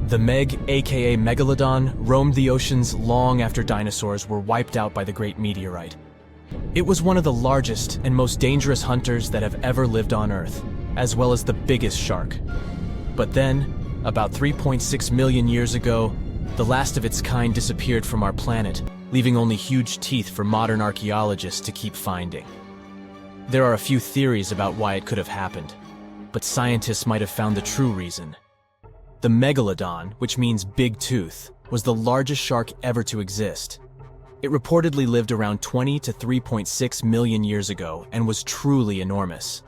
The Meg, aka Megalodon, roamed the oceans long after dinosaurs were wiped out by the Great Meteorite. It was one of the largest and most dangerous hunters that have ever lived on Earth, as well as the biggest shark. But then, about 3.6 million years ago, the last of its kind disappeared from our planet, leaving only huge teeth for modern archaeologists to keep finding. There are a few theories about why it could have happened, but scientists might have found the true reason. The Megalodon, which means big tooth, was the largest shark ever to exist. It reportedly lived around 20 to 3.6 million years ago and was truly enormous.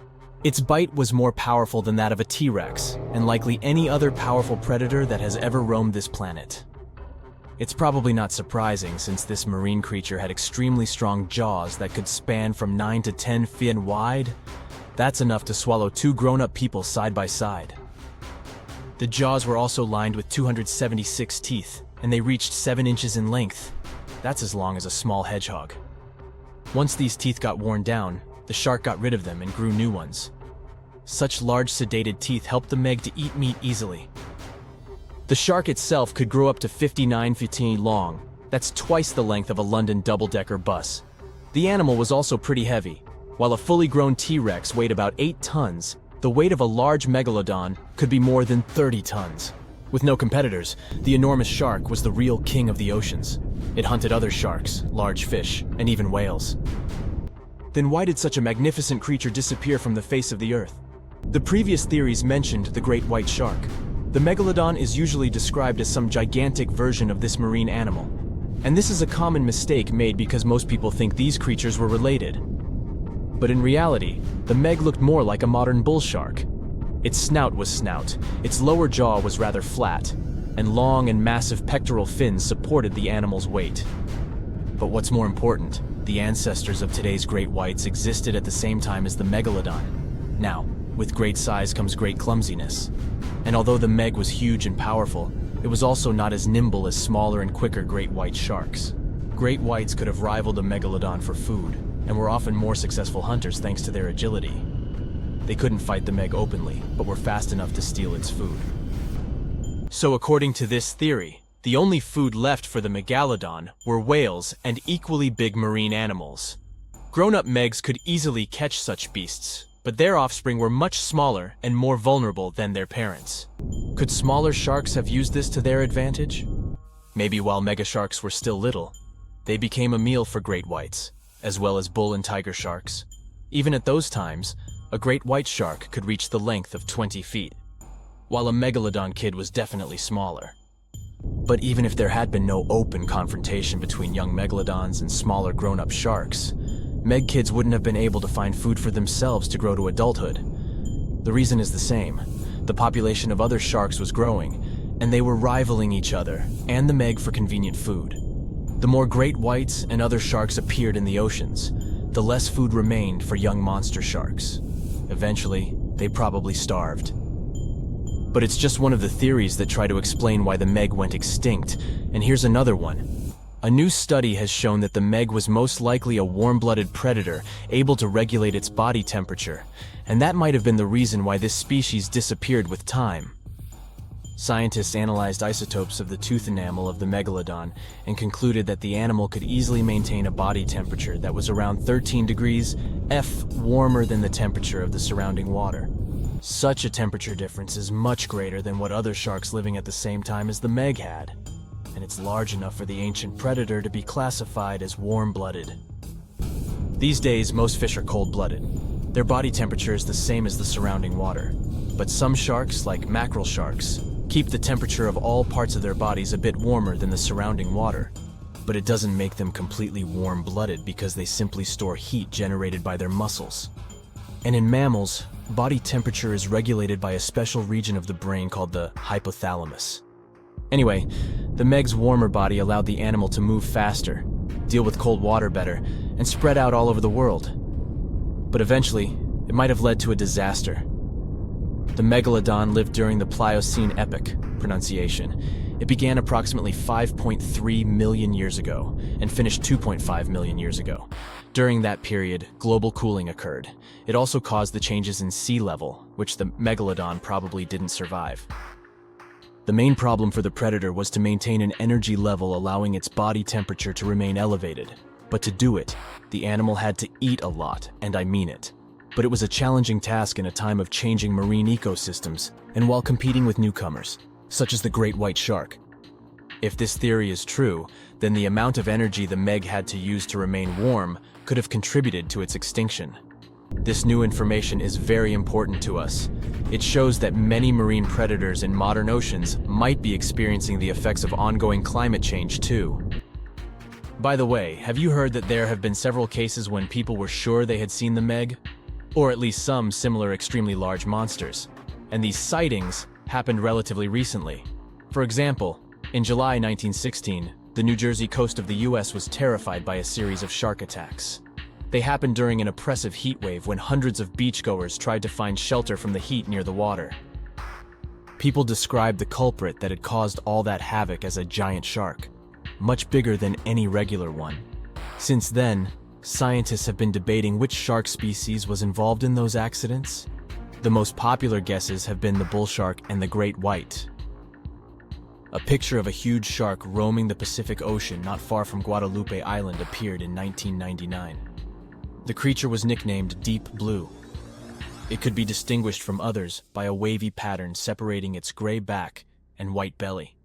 Its bite was more powerful than that of a T-Rex, and likely any other powerful predator that has ever roamed this planet. It's probably not surprising, since this marine creature had extremely strong jaws that could span from 9 to 10 feet wide. That's enough to swallow two grown-up people side by side. The jaws were also lined with 276 teeth, and they reached 7 inches in length. That's as long as a small hedgehog. Once these teeth got worn down, the shark got rid of them and grew new ones. Such large sedated teeth helped the Meg to eat meat easily. The shark itself could grow up to 59 feet long. That's twice the length of a London double-decker bus. The animal was also pretty heavy. While a fully grown T-Rex weighed about 8 tons, the weight of a large Megalodon could be more than 30 tons. With no competitors, the enormous shark was the real king of the oceans. It hunted other sharks, large fish, and even whales. Then why did such a magnificent creature disappear from the face of the Earth? The previous theories mentioned the great white shark. The Megalodon is usually described as some gigantic version of this marine animal. And this is a common mistake made because most people think these creatures were related. But in reality, the Meg looked more like a modern bull shark. Its snout was snout, its lower jaw was rather flat, and long and massive pectoral fins supported the animal's weight. But what's more important, the ancestors of today's great whites existed at the same time as the Megalodon. Now, with great size comes great clumsiness. And although the Meg was huge and powerful, it was also not as nimble as smaller and quicker great white sharks. Great whites could have rivaled a Megalodon for food, and were often more successful hunters thanks to their agility. They couldn't fight the Meg openly, but were fast enough to steal its food. So according to this theory, the only food left for the Megalodon were whales and equally big marine animals. Grown-up Megs could easily catch such beasts, but their offspring were much smaller and more vulnerable than their parents. Could smaller sharks have used this to their advantage? Maybe while megasharks were still little, they became a meal for great whites, as well as bull and tiger sharks. Even at those times, a great white shark could reach the length of 20 feet, while a Megalodon kid was definitely smaller. But even if there had been no open confrontation between young Megalodons and smaller grown-up sharks, Meg kids wouldn't have been able to find food for themselves to grow to adulthood. The reason is the same. The population of other sharks was growing, and they were rivaling each other and the Meg for convenient food. The more great whites and other sharks appeared in the oceans, the less food remained for young monster sharks. Eventually, they probably starved. But it's just one of the theories that try to explain why the Meg went extinct, and here's another one. A new study has shown that the Meg was most likely a warm-blooded predator able to regulate its body temperature, and that might have been the reason why this species disappeared with time. Scientists analyzed isotopes of the tooth enamel of the Megalodon and concluded that the animal could easily maintain a body temperature that was around 13 degrees F warmer than the temperature of the surrounding water. Such a temperature difference is much greater than what other sharks living at the same time as the Meg had, and it's large enough for the ancient predator to be classified as warm-blooded. These days, most fish are cold-blooded. Their body temperature is the same as the surrounding water, but some sharks, like mackerel sharks, keep the temperature of all parts of their bodies a bit warmer than the surrounding water. But it doesn't make them completely warm-blooded because they simply store heat generated by their muscles. And in mammals, body temperature is regulated by a special region of the brain called the hypothalamus. Anyway, the Meg's warmer body allowed the animal to move faster, deal with cold water better, and spread out all over the world. But eventually, it might have led to a disaster. The Megalodon lived during the Pliocene epoch, pronunciation. It began approximately 5.3 million years ago and finished 2.5 million years ago. During that period, global cooling occurred. It also caused the changes in sea level, which the Megalodon probably didn't survive. The main problem for the predator was to maintain an energy level allowing its body temperature to remain elevated. But to do it, the animal had to eat a lot, and I mean it. But it was a challenging task in a time of changing marine ecosystems and while competing with newcomers, such as the great white shark. If this theory is true, then the amount of energy the Meg had to use to remain warm could have contributed to its extinction. This new information is very important to us. It shows that many marine predators in modern oceans might be experiencing the effects of ongoing climate change too. By the way, have you heard that there have been several cases when people were sure they had seen the Meg? Or at least some similar extremely large monsters. And these sightings happened relatively recently. For example, in July 1916, the New Jersey coast of the US was terrified by a series of shark attacks. They happened during an oppressive heat wave when hundreds of beachgoers tried to find shelter from the heat near the water. People described the culprit that had caused all that havoc as a giant shark, much bigger than any regular one. Since then, scientists have been debating which shark species was involved in those accidents. The most popular guesses have been the bull shark and the great white. A picture of a huge shark roaming the Pacific Ocean not far from Guadalupe Island appeared in 1999. The creature was nicknamed Deep Blue. It could be distinguished from others by a wavy pattern separating its gray back and white belly.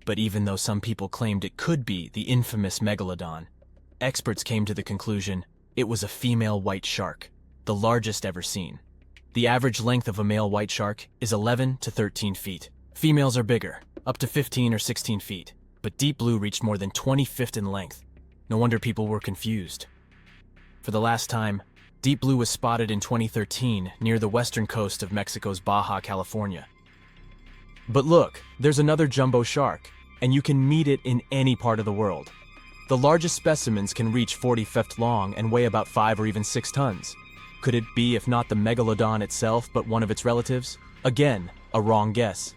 But even though some people claimed it could be the infamous Megalodon, experts came to the conclusion it was a female white shark, the largest ever seen. The average length of a male white shark is 11 to 13 feet. Females are bigger, up to 15 or 16 feet, but Deep Blue reached more than 20 feet in length. No wonder people were confused. For the last time, Deep Blue was spotted in 2013 near the western coast of Mexico's Baja California. But look, there's another jumbo shark, and you can meet it in any part of the world. The largest specimens can reach 40 feet long and weigh about 5 or even 6 tons. Could it be, if not the Megalodon itself, but one of its relatives? Again, a wrong guess.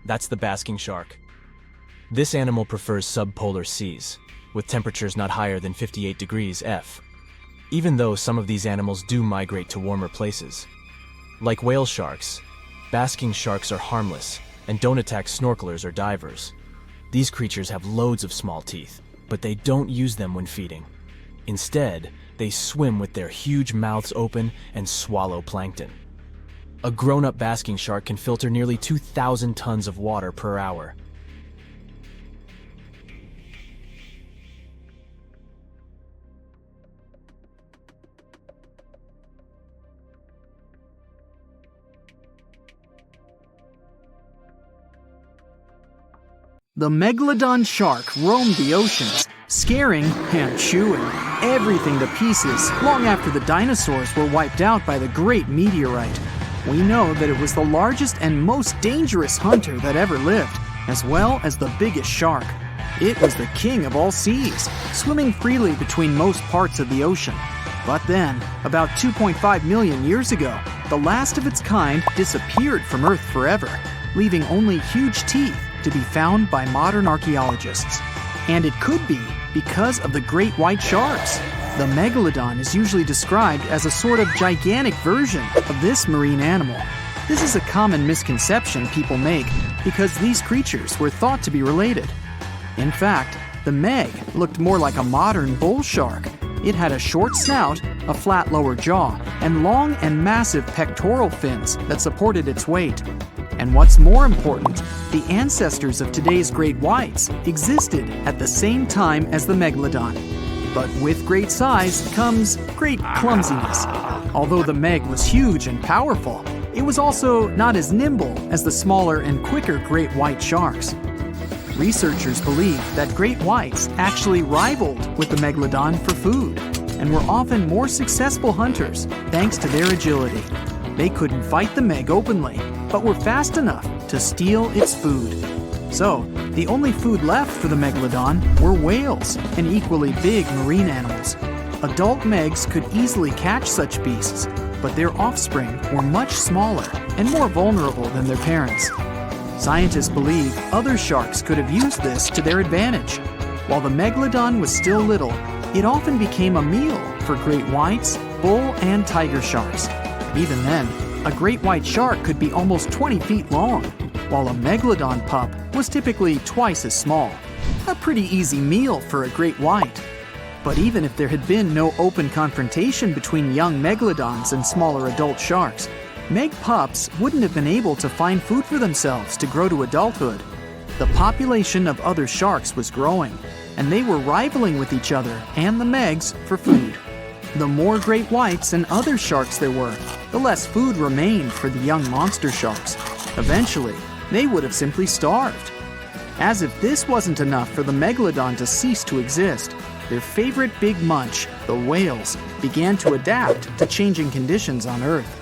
That's the basking shark. This animal prefers subpolar seas, with temperatures not higher than 58 degrees F. Even though some of these animals do migrate to warmer places. Like whale sharks, basking sharks are harmless and don't attack snorkelers or divers. These creatures have loads of small teeth, but they don't use them when feeding. Instead, they swim with their huge mouths open and swallow plankton. A grown-up basking shark can filter nearly 2,000 tons of water per hour. The Megalodon shark roamed the oceans, scaring and chewing everything to pieces long after the dinosaurs were wiped out by the great meteorite. We know that it was the largest and most dangerous hunter that ever lived, as well as the biggest shark. It was the king of all seas, swimming freely between most parts of the ocean. But then, about 2.5 million years ago, the last of its kind disappeared from Earth forever, leaving only huge teeth to be found by modern archaeologists. And it could be because of the great white sharks. The Megalodon is usually described as a sort of gigantic version of this marine animal. This is a common misconception people make because these creatures were thought to be related. In fact, the Meg looked more like a modern bull shark. It had a short snout, a flat lower jaw, and long and massive pectoral fins that supported its weight. And what's more important, the ancestors of today's great whites existed at the same time as the Megalodon. But with great size comes great clumsiness. Although the Meg was huge and powerful, it was also not as nimble as the smaller and quicker great white sharks. Researchers believe that great whites actually rivaled with the Megalodon for food and were often more successful hunters thanks to their agility. They couldn't fight the Meg openly, but were fast enough to steal its food. So, the only food left for the Megalodon were whales and equally big marine animals. Adult Megs could easily catch such beasts, but their offspring were much smaller and more vulnerable than their parents. Scientists believe other sharks could have used this to their advantage. While the Megalodon was still little, it often became a meal for great whites, bull, and tiger sharks. Even then, a great white shark could be almost 20 feet long. while a Megalodon pup was typically twice as small. A pretty easy meal for a great white. But even if there had been no open confrontation between young Megalodons and smaller adult sharks, Meg pups wouldn't have been able to find food for themselves to grow to adulthood. The population of other sharks was growing, and they were rivaling with each other and the Megs for food. The more great whites and other sharks there were, the less food remained for the young monster sharks. Eventually, they would have simply starved. As if this wasn't enough for the Megalodon to cease to exist, their favorite big munch, the whales, began to adapt to changing conditions on Earth.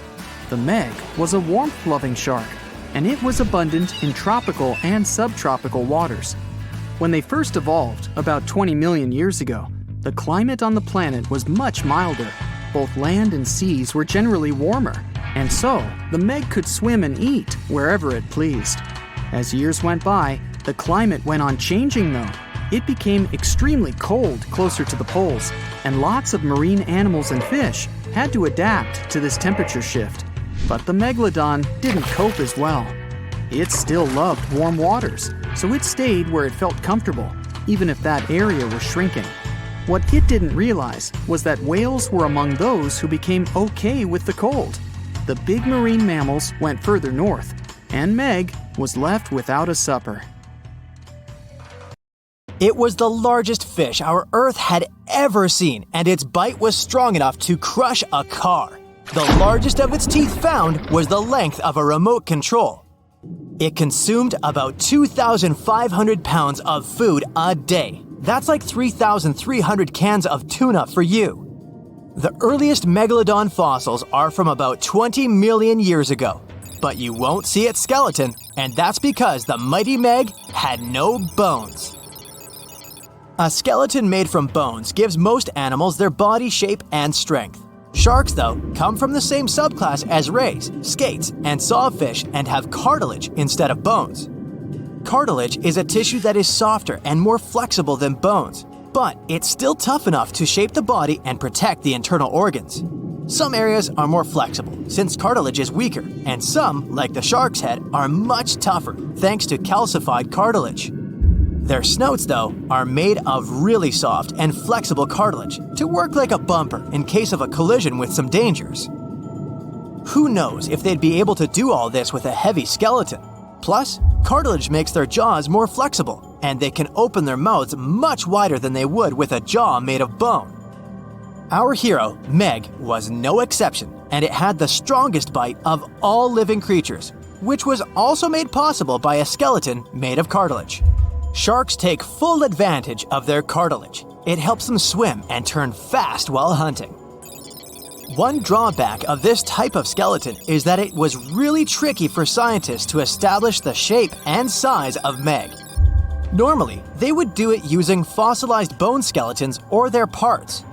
The Meg was a warmth-loving shark, and it was abundant in tropical and subtropical waters. When they first evolved, about 20 million years ago, the climate on the planet was much milder. Both land and seas were generally warmer, and so the Meg could swim and eat wherever it pleased. As years went by, the climate went on changing though. It became extremely cold closer to the poles, and lots of marine animals and fish had to adapt to this temperature shift. But the Megalodon didn't cope as well. It still loved warm waters, so it stayed where it felt comfortable, even if that area was shrinking. What it didn't realize was that whales were among those who became okay with the cold. The big marine mammals went further north, and Meg was left without a supper. It was the largest fish our Earth had ever seen, and its bite was strong enough to crush a car. The largest of its teeth found was the length of a remote control. It consumed about 2,500 pounds of food a day. That's like 3,300 cans of tuna for you. The earliest Megalodon fossils are from about 20 million years ago, but you won't see its skeleton, and that's because the mighty Meg had no bones. A skeleton made from bones gives most animals their body shape and strength. Sharks, though, come from the same subclass as rays, skates, and sawfish and have cartilage instead of bones. Cartilage is a tissue that is softer and more flexible than bones, but it's still tough enough to shape the body and protect the internal organs. Some areas are more flexible, since cartilage is weaker, and some, like the shark's head, are much tougher thanks to calcified cartilage. Their snouts, though, are made of really soft and flexible cartilage to work like a bumper in case of a collision with some dangers. Who knows if they'd be able to do all this with a heavy skeleton? Plus, cartilage makes their jaws more flexible, and they can open their mouths much wider than they would with a jaw made of bone. Our hero, Meg, was no exception, and it had the strongest bite of all living creatures, which was also made possible by a skeleton made of cartilage. Sharks take full advantage of their cartilage. It helps them swim and turn fast while hunting. One drawback of this type of skeleton is that it was really tricky for scientists to establish the shape and size of Meg. Normally, they would do it using fossilized bone skeletons or their parts.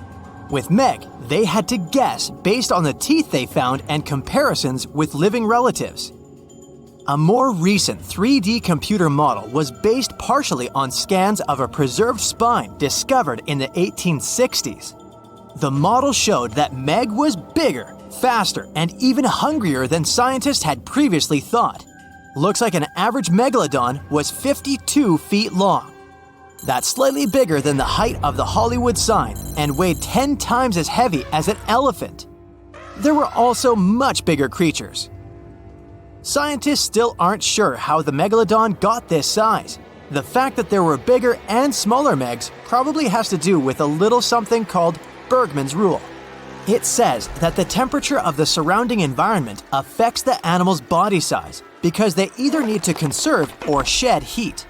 With Meg, they had to guess based on the teeth they found and comparisons with living relatives. A more recent 3D computer model was based partially on scans of a preserved spine discovered in the 1860s. The model showed that Meg was bigger, faster, and even hungrier than scientists had previously thought. Looks like an average Megalodon was 52 feet long. That's slightly bigger than the height of the Hollywood sign and weighed 10 times as heavy as an elephant. There were also much bigger creatures. Scientists still aren't sure how the Megalodon got this size. The fact that there were bigger and smaller Megs probably has to do with a little something called Bergmann's rule. It says that the temperature of the surrounding environment affects the animal's body size because they either need to conserve or shed heat.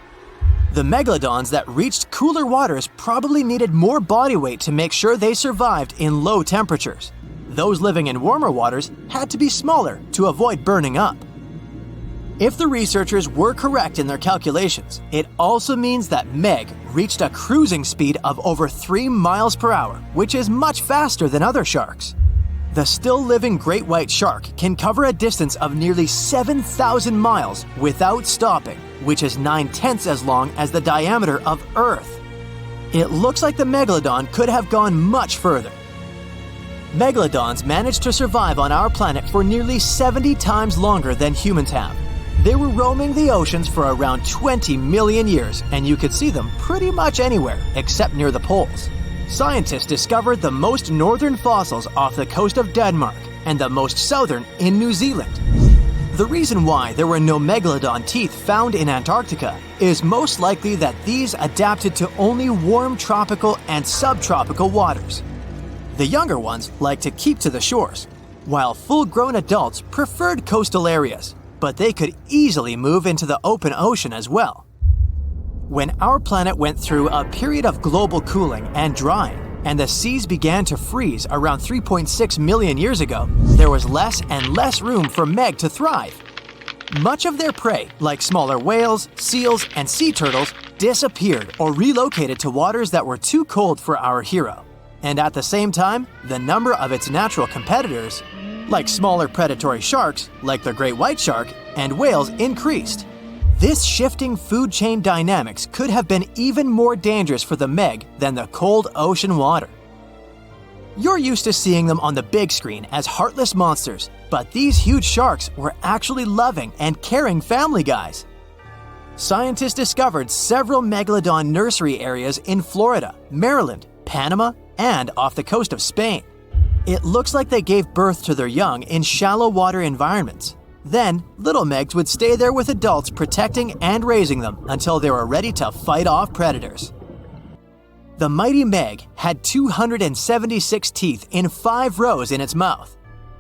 The Megalodons that reached cooler waters probably needed more body weight to make sure they survived in low temperatures. Those living in warmer waters had to be smaller to avoid burning up. If the researchers were correct in their calculations, it also means that Meg reached a cruising speed of over 3 miles per hour, which is much faster than other sharks. The still-living great white shark can cover a distance of nearly 7,000 miles without stopping, which is 9/10 as long as the diameter of Earth. It looks like the Megalodon could have gone much further. Megalodons managed to survive on our planet for nearly 70 times longer than humans have. They were roaming the oceans for around 20 million years, and you could see them pretty much anywhere except near the poles. Scientists discovered the most northern fossils off the coast of Denmark and the most southern in New Zealand. The reason why there were no megalodon teeth found in Antarctica is most likely that these adapted to only warm tropical and subtropical waters. The younger ones like to keep to the shores, while full-grown adults preferred coastal areas, but they could easily move into the open ocean as well. When our planet went through a period of global cooling and drying, and the seas began to freeze around 3.6 million years ago, there was less and less room for meg to thrive. Much of their prey, like smaller whales, seals, and sea turtles, disappeared or relocated to waters that were too cold for our hero. And at the same time, the number of its natural competitors, like smaller predatory sharks, like the great white shark, and whales, increased. This shifting food chain dynamics could have been even more dangerous for the meg than the cold ocean water. You're used to seeing them on the big screen as heartless monsters, but these huge sharks were actually loving and caring family guys. Scientists discovered several megalodon nursery areas in Florida, Maryland, Panama, and off the coast of Spain. It looks like they gave birth to their young in shallow water environments. Then, little megs would stay there with adults protecting and raising them until they were ready to fight off predators. The mighty meg had 276 teeth in 5 rows in its mouth.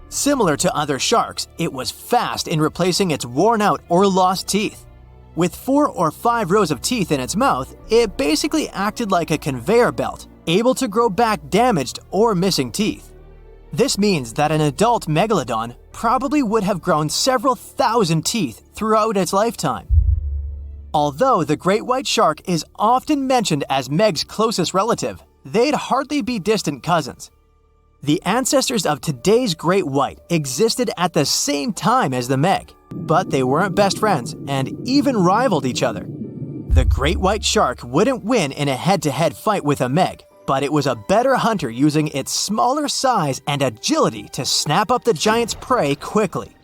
Similar to other sharks, it was fast in replacing its worn-out or lost teeth. With 4 or 5 rows of teeth in its mouth, it basically acted like a conveyor belt, able to grow back damaged or missing teeth. This means that an adult megalodon probably would have grown several thousand teeth throughout its lifetime. Although the great white shark is often mentioned as Meg's closest relative, they'd hardly be distant cousins. The ancestors of today's great white existed at the same time as the Meg, but they weren't best friends and even rivaled each other. The great white shark wouldn't win in a head-to-head fight with a Meg, but it was a better hunter using its smaller size and agility to snap up the giant's prey quickly.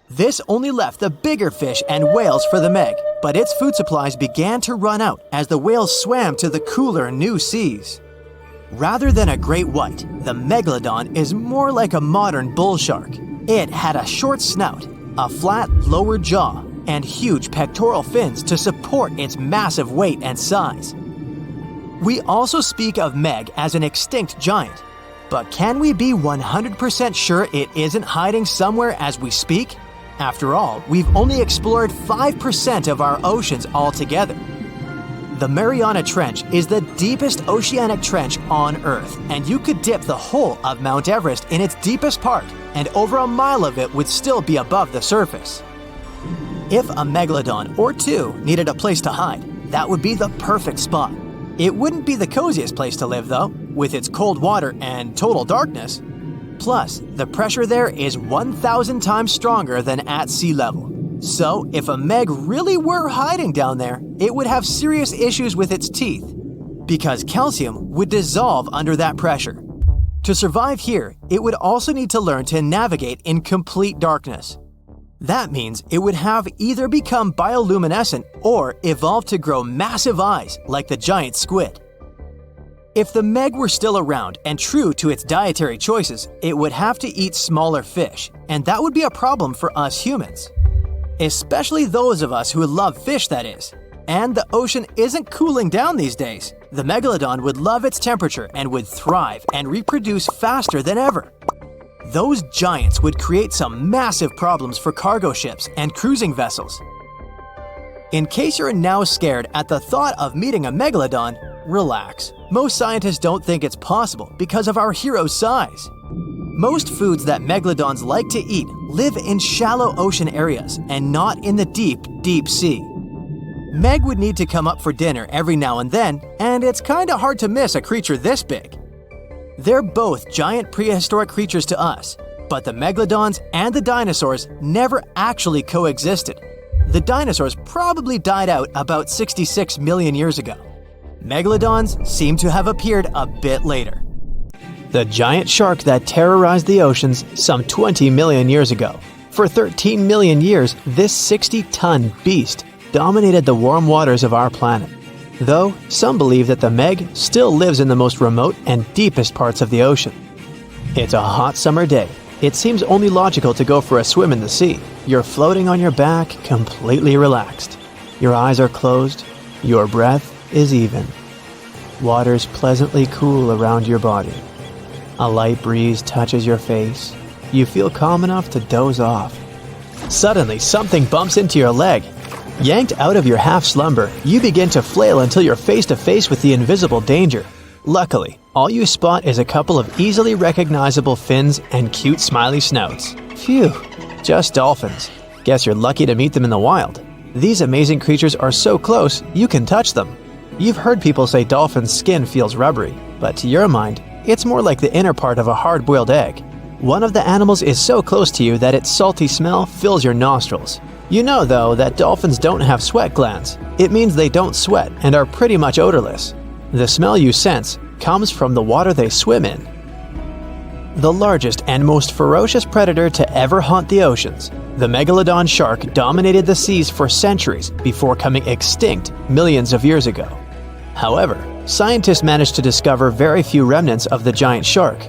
This only left the bigger fish and whales for the Meg, but its food supplies began to run out as the whales swam to the cooler new seas. Rather than a great white, the megalodon is more like a modern bull shark. It had a short snout, a flat lower jaw, and huge pectoral fins to support its massive weight and size. We also speak of Meg as an extinct giant, but can we be 100% sure it isn't hiding somewhere as we speak? After all, we've only explored 5% of our oceans altogether. The Mariana Trench is the deepest oceanic trench on Earth, and you could dip the whole of Mount Everest in its deepest part, and over a mile of it would still be above the surface. If a megalodon or two needed a place to hide, that would be the perfect spot. It wouldn't be the coziest place to live, though, with its cold water and total darkness. Plus, the pressure there is 1,000 times stronger than at sea level. So, if a meg really were hiding down there, it would have serious issues with its teeth, because calcium would dissolve under that pressure. To survive here, it would also need to learn to navigate in complete darkness. That means it would have either become bioluminescent or evolve to grow massive eyes like the giant squid. If the meg were still around and true to its dietary choices, it would have to eat smaller fish, and that would be a problem for us humans. Especially those of us who love fish, that is. And the ocean isn't cooling down these days. The megalodon would love its temperature and would thrive and reproduce faster than ever. Those giants would create some massive problems for cargo ships and cruising vessels. In case you're now scared at the thought of meeting a megalodon, relax. Most scientists don't think it's possible because of our hero's size. Most foods that megalodons like to eat live in shallow ocean areas and not in the deep, deep sea. Meg would need to come up for dinner every now and then, and it's kinda hard to miss a creature this big. They're both giant prehistoric creatures to us, but the megalodons and the dinosaurs never actually coexisted. The dinosaurs probably died out about 66 million years ago. Megalodons seem to have appeared a bit later. The giant shark that terrorized the oceans some 20 million years ago For 13 million years, this 60-ton beast dominated the warm waters of our planet. Though, some believe that the Meg still lives in the most remote and deepest parts of the ocean. It's a hot summer day. It seems only logical to go for a swim in the sea. You're floating on your back, completely relaxed. Your eyes are closed. Your breath is even. Water's pleasantly cool around your body. A light breeze touches your face. You feel calm enough to doze off. Suddenly, something bumps into your leg. Yanked out of your half-slumber, you begin to flail until you're face-to-face with the invisible danger. Luckily, all you spot is a couple of easily recognizable fins and cute smiley snouts. Phew, just dolphins. Guess you're lucky to meet them in the wild. These amazing creatures are so close, you can touch them. You've heard people say dolphins' skin feels rubbery, but to your mind, it's more like the inner part of a hard-boiled egg. One of the animals is so close to you that its salty smell fills your nostrils. You know, though, that dolphins don't have sweat glands. It means they don't sweat and are pretty much odorless. The smell you sense comes from the water they swim in. The largest and most ferocious predator to ever haunt the oceans, the Megalodon shark dominated the seas for centuries before coming extinct millions of years ago. However, scientists managed to discover very few remnants of the giant shark.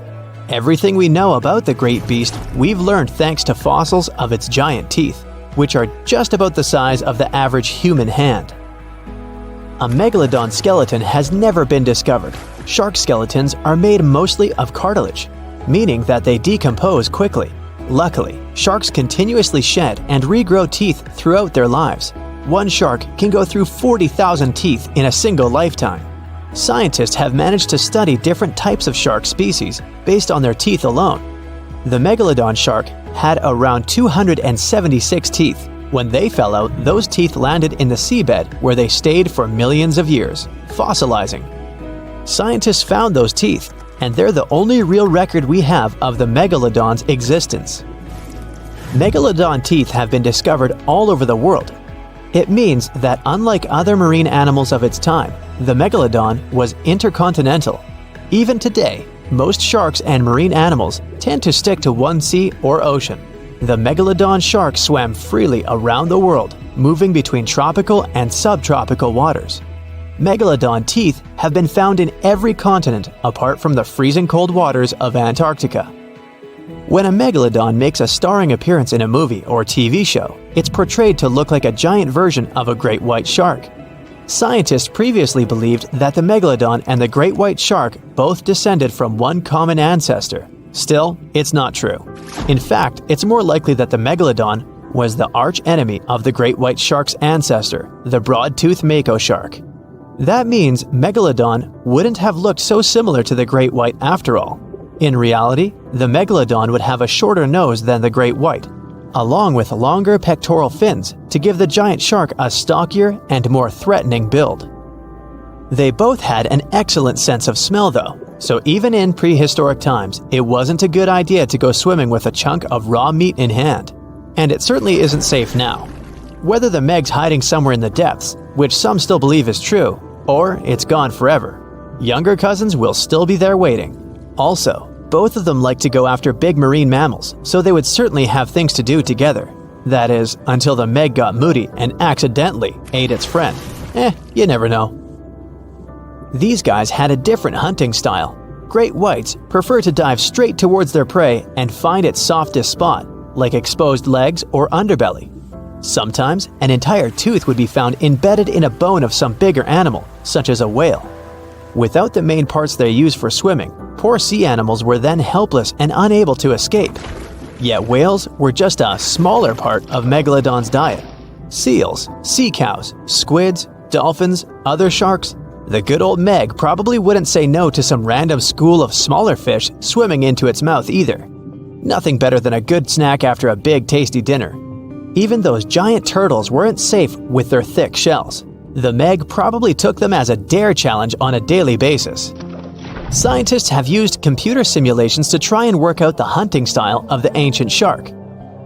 Everything we know about the great beast we've learned thanks to fossils of its giant teeth, which are just about the size of the average human hand. A megalodon skeleton has never been discovered. Shark skeletons are made mostly of cartilage, meaning that they decompose quickly. Luckily, sharks continuously shed and regrow teeth throughout their lives. One shark can go through 40,000 teeth in a single lifetime. Scientists have managed to study different types of shark species based on their teeth alone. The megalodon shark had around 276 teeth. When they fell out, those teeth landed in the seabed where they stayed for millions of years, fossilizing. Scientists found those teeth, and they're the only real record we have of the megalodon's existence. Megalodon teeth have been discovered all over the world. It means that unlike other marine animals of its time, the megalodon was intercontinental. Even today, most sharks and marine animals tend to stick to one sea or ocean. The megalodon shark swam freely around the world, moving between tropical and subtropical waters. Megalodon teeth have been found in every continent apart from the freezing cold waters of Antarctica. When a megalodon makes a starring appearance in a movie or TV show, it's portrayed to look like a giant version of a great white shark. Scientists previously believed that the megalodon and the great white shark both descended from one common ancestor. Still, it's not true. In fact, it's more likely that the megalodon was the arch-enemy of the great white shark's ancestor, the broad-toothed mako shark. That means Megalodon wouldn't have looked so similar to the great white after all. In reality, the Megalodon would have a shorter nose than the great white, along with longer pectoral fins to give the giant shark a stockier and more threatening build. They both had an excellent sense of smell though, so even in prehistoric times, it wasn't a good idea to go swimming with a chunk of raw meat in hand. And it certainly isn't safe now. Whether the Meg's hiding somewhere in the depths, which some still believe is true, or it's gone forever, younger cousins will still be there waiting. Also, both of them like to go after big marine mammals, so they would certainly have things to do together. That is, until the Meg got moody and accidentally ate its friend. You never know. These guys had a different hunting style. Great whites prefer to dive straight towards their prey and find its softest spot, like exposed legs or underbelly. Sometimes, an entire tooth would be found embedded in a bone of some bigger animal, such as a whale. Without the main parts they use for swimming, poor sea animals were then helpless and unable to escape. Yet whales were just a smaller part of Megalodon's diet. Seals, sea cows, squids, dolphins, other sharks. The good old Meg probably wouldn't say no to some random school of smaller fish swimming into its mouth either. Nothing better than a good snack after a big tasty dinner. Even those giant turtles weren't safe with their thick shells. The Meg probably took them as a dare challenge on a daily basis. Scientists have used computer simulations to try and work out the hunting style of the ancient shark.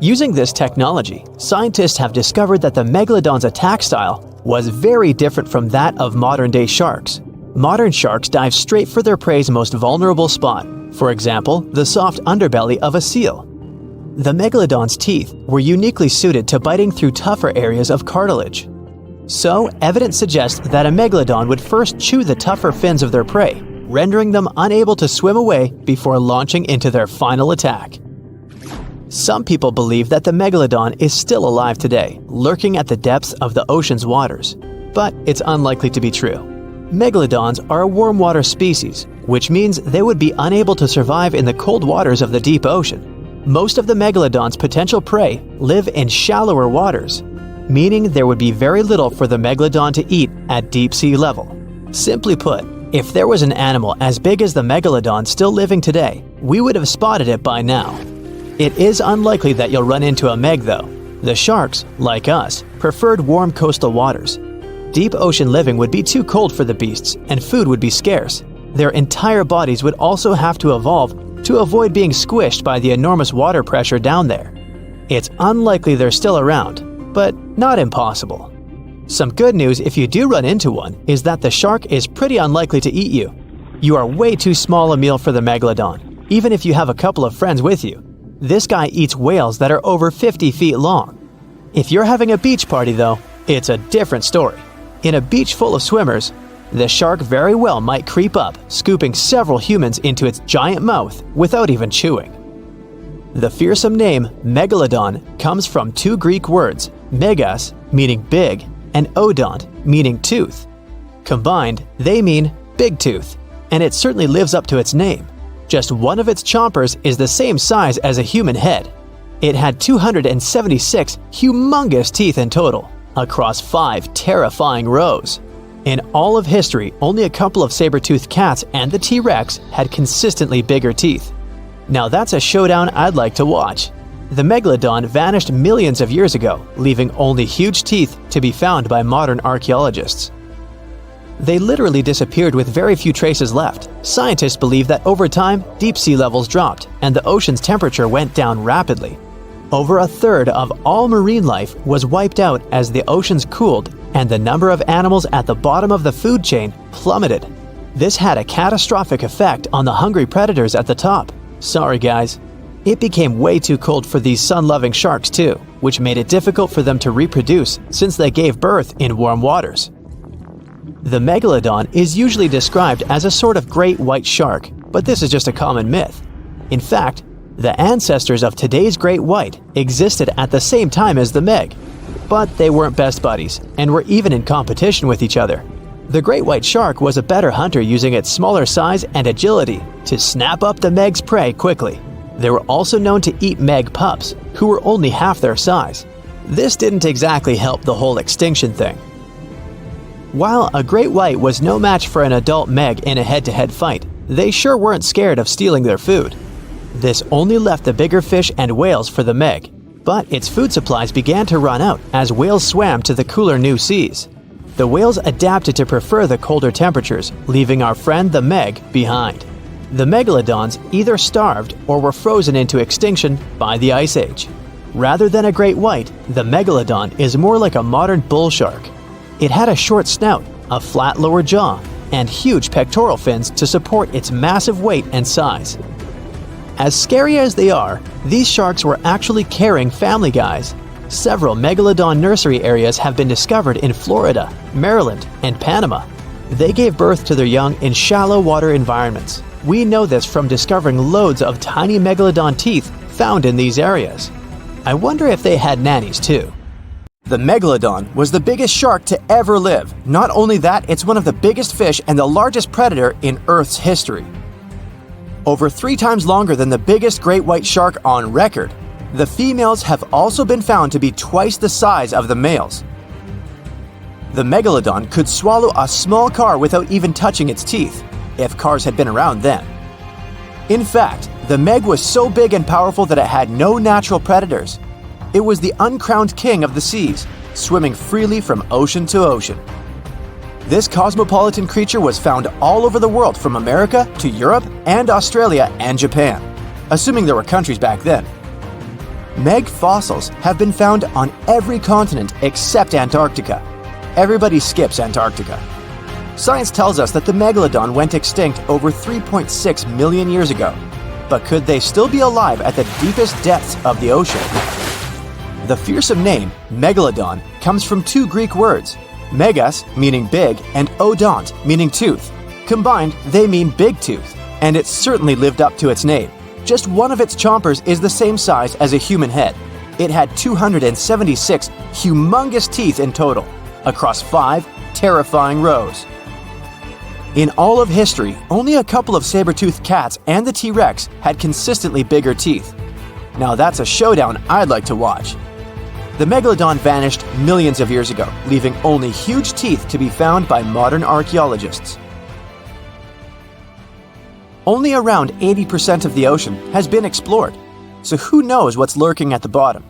Using this technology, scientists have discovered that the Megalodon's attack style was very different from that of modern-day sharks. Modern sharks dive straight for their prey's most vulnerable spot, for example, the soft underbelly of a seal. The Megalodon's teeth were uniquely suited to biting through tougher areas of cartilage. So, evidence suggests that a Megalodon would first chew the tougher fins of their prey, rendering them unable to swim away before launching into their final attack. Some people believe that the Megalodon is still alive today, lurking at the depths of the ocean's waters, but it's unlikely to be true. Megalodons are a warm water species, which means they would be unable to survive in the cold waters of the deep ocean. Most of the Megalodon's potential prey live in shallower waters, meaning there would be very little for the Megalodon to eat at deep sea level. Simply put, if there was an animal as big as the Megalodon still living today, we would have spotted it by now. It is unlikely that you'll run into a Meg though. The sharks, like us, preferred warm coastal waters. Deep ocean living would be too cold for the beasts, and food would be scarce. Their entire bodies would also have to evolve to avoid being squished by the enormous water pressure down there. It's unlikely they're still around, but not impossible. Some good news if you do run into one is that the shark is pretty unlikely to eat you. You are way too small a meal for the Megalodon, even if you have a couple of friends with you. This guy eats whales that are over 50 feet long. If you're having a beach party though, it's a different story. In a beach full of swimmers, the shark very well might creep up, scooping several humans into its giant mouth without even chewing. The fearsome name Megalodon comes from two Greek words, megas, meaning big, and odont, meaning tooth. Combined, they mean big tooth, and it certainly lives up to its name. Just one of its chompers is the same size as a human head. It had 276 humongous teeth in total, across 5 terrifying rows. In all of history, only a couple of saber-toothed cats and the T-Rex had consistently bigger teeth. Now that's a showdown I'd like to watch. The Megalodon vanished millions of years ago, leaving only huge teeth to be found by modern archaeologists. They literally disappeared with very few traces left. Scientists believe that over time, deep sea levels dropped and the ocean's temperature went down rapidly. Over a third of all marine life was wiped out as the oceans cooled and the number of animals at the bottom of the food chain plummeted. This had a catastrophic effect on the hungry predators at the top. Sorry guys. It became way too cold for these sun-loving sharks too, which made it difficult for them to reproduce since they gave birth in warm waters. The Megalodon is usually described as a sort of great white shark, but this is just a common myth. In fact, the ancestors of today's great white existed at the same time as the Meg, but they weren't best buddies and were even in competition with each other. The great white shark was a better hunter using its smaller size and agility to snap up the Meg's prey quickly. They were also known to eat Meg pups, who were only half their size. This didn't exactly help the whole extinction thing. While a great white was no match for an adult Meg in a head-to-head fight, they sure weren't scared of stealing their food. This only left the bigger fish and whales for the Meg, but its food supplies began to run out as whales swam to the cooler new seas. The whales adapted to prefer the colder temperatures, leaving our friend the Meg behind. The Megalodons either starved or were frozen into extinction by the Ice Age. Rather than a great white, the Megalodon is more like a modern bull shark. It had a short snout, a flat lower jaw, and huge pectoral fins to support its massive weight and size. As scary as they are, these sharks were actually caring family guys. Several Megalodon nursery areas have been discovered in Florida, Maryland, and Panama. They gave birth to their young in shallow water environments. We know this from discovering loads of tiny Megalodon teeth found in these areas. I wonder if they had nannies too. The Megalodon was the biggest shark to ever live. Not only that, it's one of the biggest fish and the largest predator in Earth's history. Over 3 times longer than the biggest great white shark on record. The females have also been found to be twice the size of the males. The Megalodon could swallow a small car without even touching its teeth, if cars had been around then. In fact, the Meg was so big and powerful that it had no natural predators. It was the uncrowned king of the seas, swimming freely from ocean to ocean. This cosmopolitan creature was found all over the world, from America to Europe and Australia and Japan, assuming there were countries back then. Meg fossils have been found on every continent except Antarctica. Everybody skips Antarctica. Science tells us that the Megalodon went extinct over 3.6 million years ago. But could they still be alive at the deepest depths of the ocean? The fearsome name, Megalodon, comes from two Greek words, megas, meaning big, and odont, meaning tooth. Combined, they mean big tooth, and it certainly lived up to its name. Just one of its chompers is the same size as a human head. It had 276 humongous teeth in total, across 5 terrifying rows. In all of history, only a couple of saber-toothed cats and the T-Rex had consistently bigger teeth. Now that's a showdown I'd like to watch. The Megalodon vanished millions of years ago, leaving only huge teeth to be found by modern archaeologists. Only around 80% of the ocean has been explored, so who knows what's lurking at the bottom.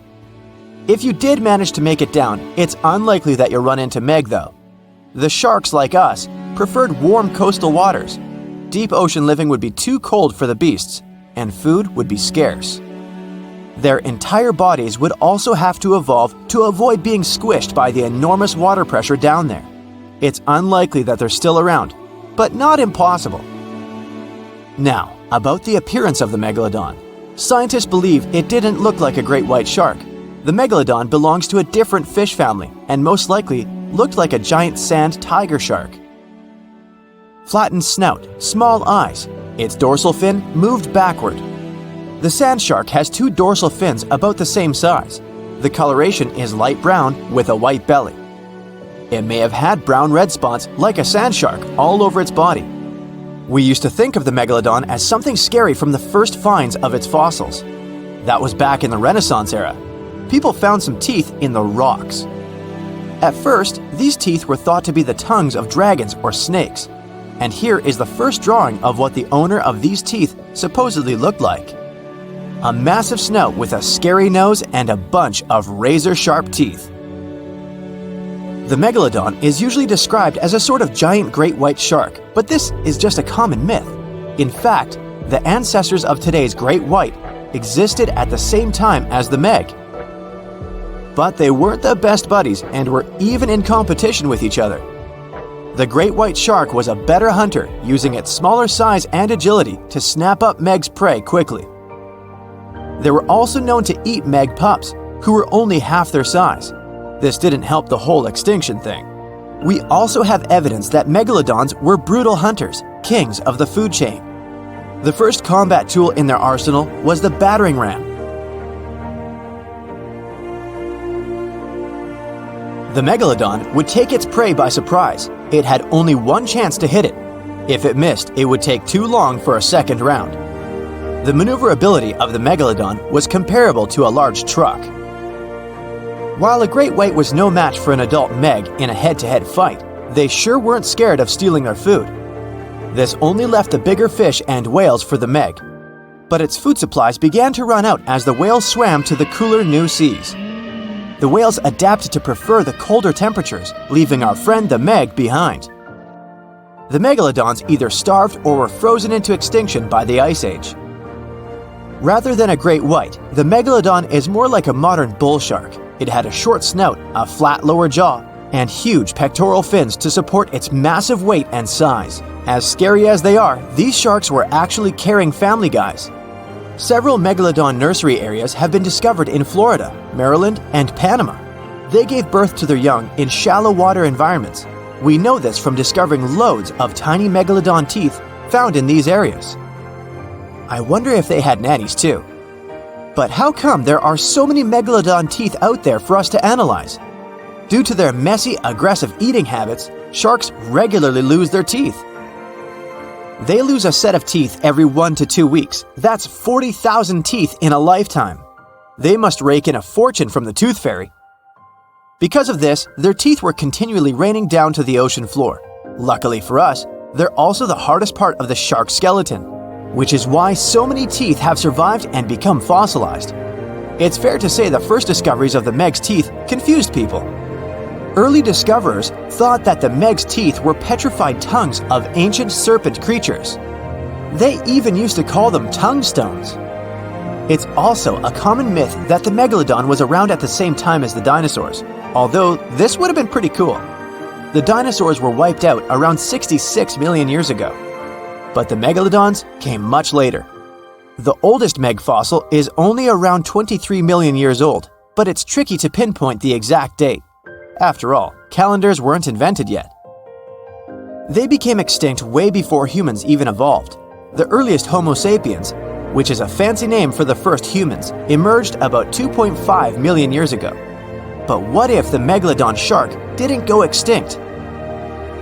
If you did manage to make it down, it's unlikely that you'll run into Meg though. The sharks, like us, preferred warm coastal waters. Deep ocean living would be too cold for the beasts, and food would be scarce. Their entire bodies would also have to evolve to avoid being squished by the enormous water pressure down there. It's unlikely that they're still around, but not impossible. Now, about the appearance of the Megalodon. Scientists believe it didn't look like a great white shark. The Megalodon belongs to a different fish family and most likely looked like a giant sand tiger shark. Flattened snout, small eyes. Its dorsal fin moved backward. The sand shark has 2 dorsal fins about the same size. The coloration is light brown with a white belly. It may have had brown-red spots like a sand shark all over its body. We used to think of the Megalodon as something scary from the first finds of its fossils. That was back in the Renaissance era. People found some teeth in the rocks. At first, these teeth were thought to be the tongues of dragons or snakes. And here is the first drawing of what the owner of these teeth supposedly looked like. A massive snout with a scary nose and a bunch of razor-sharp teeth. The Megalodon is usually described as a sort of giant great white shark, but this is just a common myth. In fact, the ancestors of today's great white existed at the same time as the Meg. But they weren't the best buddies and were even in competition with each other. The great white shark was a better hunter, using its smaller size and agility to snap up Meg's prey quickly. They were also known to eat Meg pups, who were only half their size. This didn't help the whole extinction thing. We also have evidence that Megalodons were brutal hunters, kings of the food chain. The first combat tool in their arsenal was the battering ram. The Megalodon would take its prey by surprise. It had only one chance to hit it. If it missed, it would take too long for a second round. The maneuverability of the Megalodon was comparable to a large truck. While a great white was no match for an adult Meg in a head-to-head fight, they sure weren't scared of stealing their food. This only left the bigger fish and whales for the Meg. But its food supplies began to run out as the whales swam to the cooler new seas. The whales adapted to prefer the colder temperatures, leaving our friend the Meg behind. The Megalodons either starved or were frozen into extinction by the Ice Age. Rather than a great white, the Megalodon is more like a modern bull shark. It had a short snout, a flat lower jaw, and huge pectoral fins to support its massive weight and size. As scary as they are, these sharks were actually caring family guys. Several Megalodon nursery areas have been discovered in Florida, Maryland, and Panama. They gave birth to their young in shallow water environments. We know this from discovering loads of tiny Megalodon teeth found in these areas. I wonder if they had nannies too. But how come there are so many Megalodon teeth out there for us to analyze? Due to their messy, aggressive eating habits, sharks regularly lose their teeth. They lose a set of teeth every 1 to 2 weeks. That's 40,000 teeth in a lifetime. They must rake in a fortune from the tooth fairy. Because of this, their teeth were continually raining down to the ocean floor. Luckily for us, they're also the hardest part of the shark skeleton, which is why so many teeth have survived and become fossilized. It's fair to say the first discoveries of the Meg's teeth confused people. Early discoverers thought that the Meg's teeth were petrified tongues of ancient serpent creatures. They even used to call them tongue stones. It's also a common myth that the Megalodon was around at the same time as the dinosaurs, although this would have been pretty cool. The dinosaurs were wiped out around 66 million years ago, but the Megalodons came much later. The oldest Meg fossil is only around 23 million years old, but it's tricky to pinpoint the exact date. After all, calendars weren't invented yet. They became extinct way before humans even evolved. The earliest Homo sapiens, which is a fancy name for the first humans, emerged about 2.5 million years ago. But what if the Megalodon shark didn't go extinct?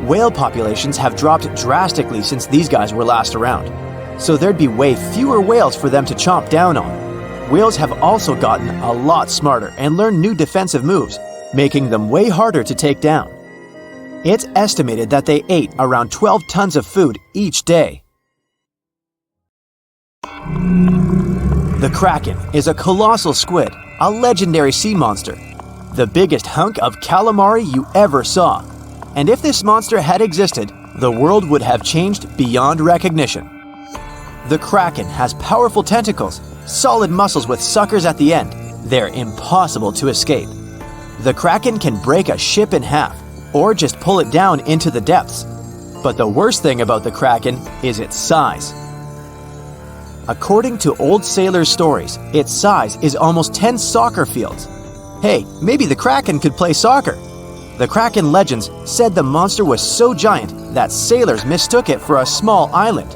Whale populations have dropped drastically since these guys were last around, so there'd be way fewer whales for them to chomp down on. Whales have also gotten a lot smarter and learned new defensive moves, making them way harder to take down. It's estimated that they ate around 12 tons of food each day. The Kraken is a colossal squid, a legendary sea monster, the biggest hunk of calamari you ever saw. And if this monster had existed, the world would have changed beyond recognition. The Kraken has powerful tentacles, solid muscles with suckers at the end. They're impossible to escape. The Kraken can break a ship in half, or just pull it down into the depths. But the worst thing about the Kraken is its size. According to old sailors' stories, its size is almost 10 soccer fields. Hey, maybe the Kraken could play soccer. The Kraken legends said the monster was so giant that sailors mistook it for a small island.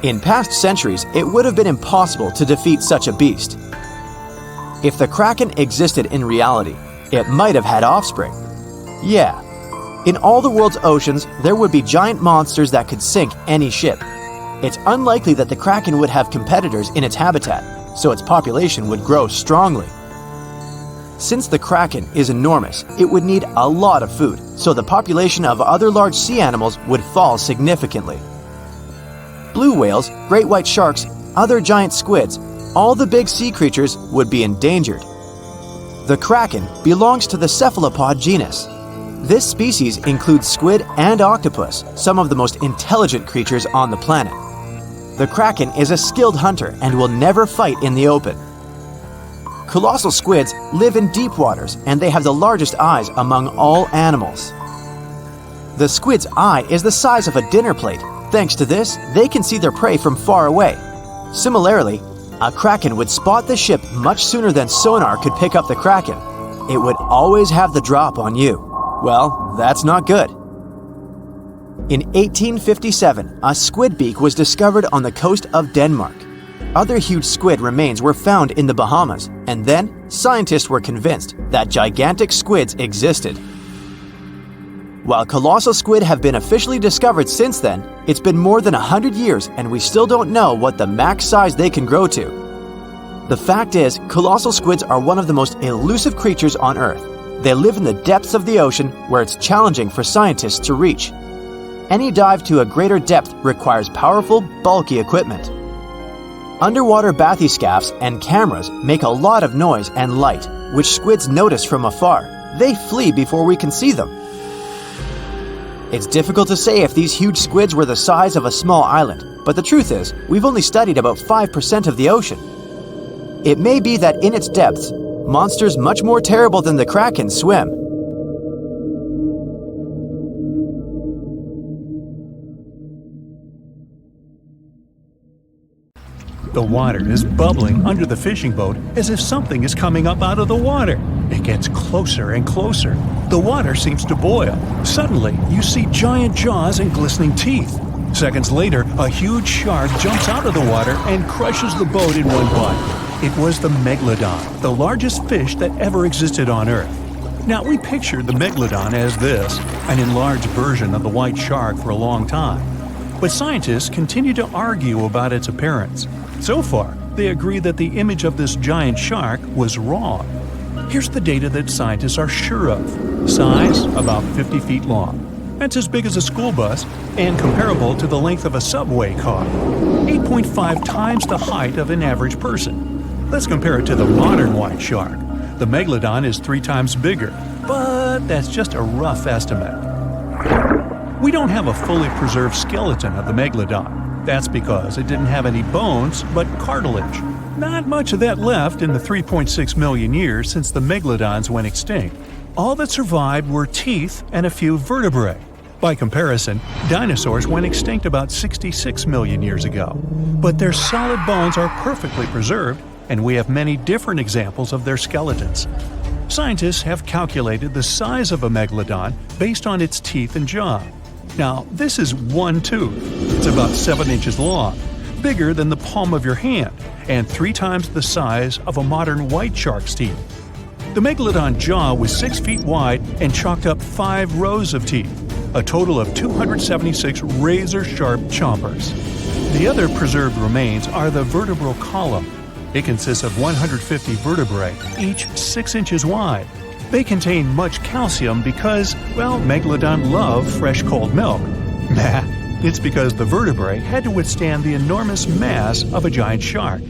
In past centuries, it would have been impossible to defeat such a beast. If the Kraken existed in reality, it might have had offspring. Yeah, in all the world's oceans, there would be giant monsters that could sink any ship. It's unlikely that the Kraken would have competitors in its habitat, so its population would grow strongly. Since the Kraken is enormous, it would need a lot of food, so the population of other large sea animals would fall significantly. Blue whales, great white sharks, other giant squids, all the big sea creatures would be endangered. The Kraken belongs to the cephalopod genus. This species includes squid and octopus, some of the most intelligent creatures on the planet. The Kraken is a skilled hunter and will never fight in the open. Colossal squids live in deep waters, and they have the largest eyes among all animals. The squid's eye is the size of a dinner plate. Thanks to this, they can see their prey from far away. Similarly, a Kraken would spot the ship much sooner than sonar could pick up the Kraken. It would always have the drop on you. Well, that's not good. In 1857, a squid beak was discovered on the coast of Denmark. Other huge squid remains were found in the Bahamas, and then scientists were convinced that gigantic squids existed. While colossal squid have been officially discovered since then, it's been more than 100 years and we still don't know what the max size they can grow to. The fact is, colossal squids are one of the most elusive creatures on Earth. They live in the depths of the ocean where it's challenging for scientists to reach. Any dive to a greater depth requires powerful, bulky equipment. Underwater bathyscaphs and cameras make a lot of noise and light, which squids notice from afar. They flee before we can see them. It's difficult to say if these huge squids were the size of a small island, but the truth is, we've only studied about 5% of the ocean. It may be that in its depths, monsters much more terrible than the Kraken swim. The water is bubbling under the fishing boat as if something is coming up out of the water. It gets closer and closer. The water seems to boil. Suddenly, you see giant jaws and glistening teeth. Seconds later, a huge shark jumps out of the water and crushes the boat in one bite. It was the Megalodon, the largest fish that ever existed on Earth. Now, we pictured the Megalodon as this, an enlarged version of the white shark for a long time. But scientists continue to argue about its appearance. So far, they agree that the image of this giant shark was wrong. Here's the data that scientists are sure of. Size, about 50 feet long. That's as big as a school bus and comparable to the length of a subway car. 8.5 times the height of an average person. Let's compare it to the modern white shark. The Megalodon is 3 times bigger, but that's just a rough estimate. We don't have a fully preserved skeleton of the Megalodon. That's because it didn't have any bones, but cartilage. Not much of that left in the 3.6 million years since the Megalodons went extinct. All that survived were teeth and a few vertebrae. By comparison, dinosaurs went extinct about 66 million years ago, but their solid bones are perfectly preserved, and we have many different examples of their skeletons. Scientists have calculated the size of a megalodon based on its teeth and jaw. Now, this is one tooth. It's about 7 inches long, bigger than the palm of your hand, and 3 times the size of a modern white shark's teeth. The megalodon jaw was 6 feet wide and chalked up 5 rows of teeth, a total of 276 razor-sharp chompers. The other preserved remains are the vertebral column. It consists of 150 vertebrae, each 6 inches wide. They contain much calcium because, well, megalodon love fresh cold milk. Nah, it's because the vertebrae had to withstand the enormous mass of a giant shark.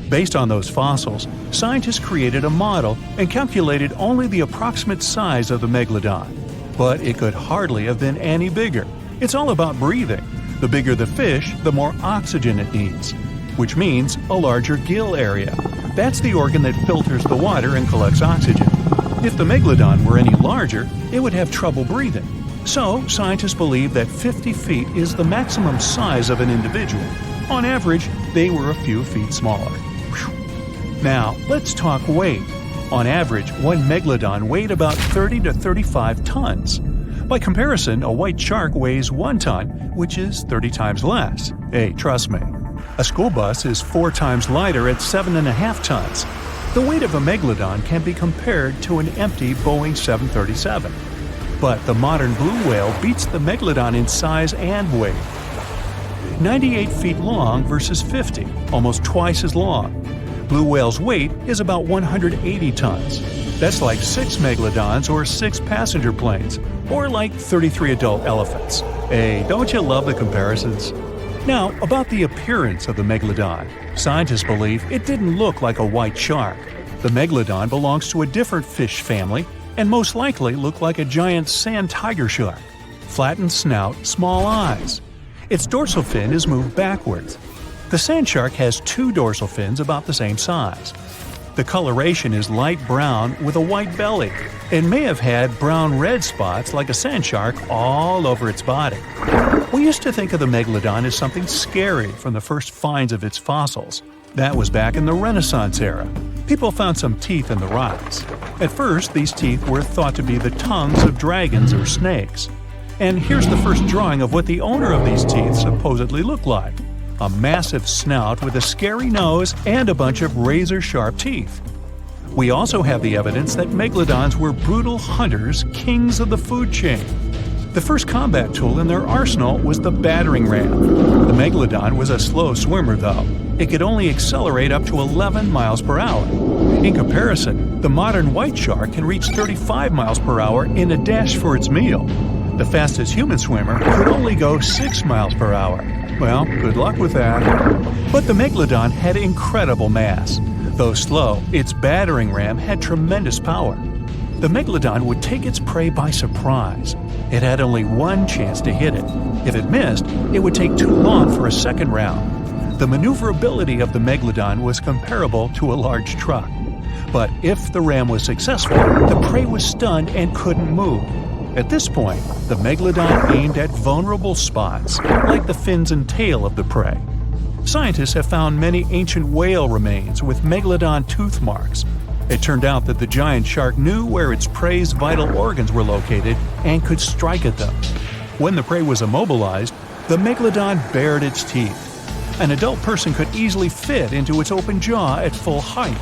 Based on those fossils, scientists created a model and calculated only the approximate size of the megalodon. But it could hardly have been any bigger. It's all about breathing. The bigger the fish, the more oxygen it needs, which means a larger gill area. That's the organ that filters the water and collects oxygen. If the megalodon were any larger, it would have trouble breathing. So, scientists believe that 50 feet is the maximum size of an individual. On average, they were a few feet smaller. Whew. Now, let's talk weight. On average, one megalodon weighed about 30 to 35 tons. By comparison, a white shark weighs 1 ton, which is 30 times less. Hey, trust me. A school bus is 4 times lighter at 7.5 tons. The weight of a megalodon can be compared to an empty Boeing 737. But the modern blue whale beats the megalodon in size and weight. 98 feet long versus 50, almost twice as long. Blue whale's weight is about 180 tons. That's like 6 megalodons or 6 passenger planes, or like 33 adult elephants. Hey, don't you love the comparisons? Now, about the appearance of the megalodon. Scientists believe it didn't look like a white shark. The megalodon belongs to a different fish family and most likely looked like a giant sand tiger shark. Flattened snout, small eyes. Its dorsal fin is moved backwards. The sand shark has 2 dorsal fins about the same size. The coloration is light brown with a white belly and may have had brown-red spots like a sand shark all over its body. We used to think of the megalodon as something scary from the first finds of its fossils. That was back in the Renaissance era. People found some teeth in the rocks. At first, these teeth were thought to be the tongues of dragons or snakes. And here's the first drawing of what the owner of these teeth supposedly looked like. A massive snout with a scary nose and a bunch of razor-sharp teeth. We also have the evidence that megalodons were brutal hunters, kings of the food chain. The first combat tool in their arsenal was the battering ram. The megalodon was a slow swimmer, though. It could only accelerate up to 11 miles per hour. In comparison, the modern white shark can reach 35 miles per hour in a dash for its meal. The fastest human swimmer could only go 6 miles per hour. Well, good luck with that. But the megalodon had incredible mass. Though slow, its battering ram had tremendous power. The megalodon would take its prey by surprise. It had only one chance to hit it. If it missed, it would take too long for a second round. The maneuverability of the megalodon was comparable to a large truck. But if the ram was successful, the prey was stunned and couldn't move. At this point, the megalodon aimed at vulnerable spots, like the fins and tail of the prey. Scientists have found many ancient whale remains with megalodon tooth marks. It turned out that the giant shark knew where its prey's vital organs were located and could strike at them. When the prey was immobilized, the megalodon bared its teeth. An adult person could easily fit into its open jaw at full height.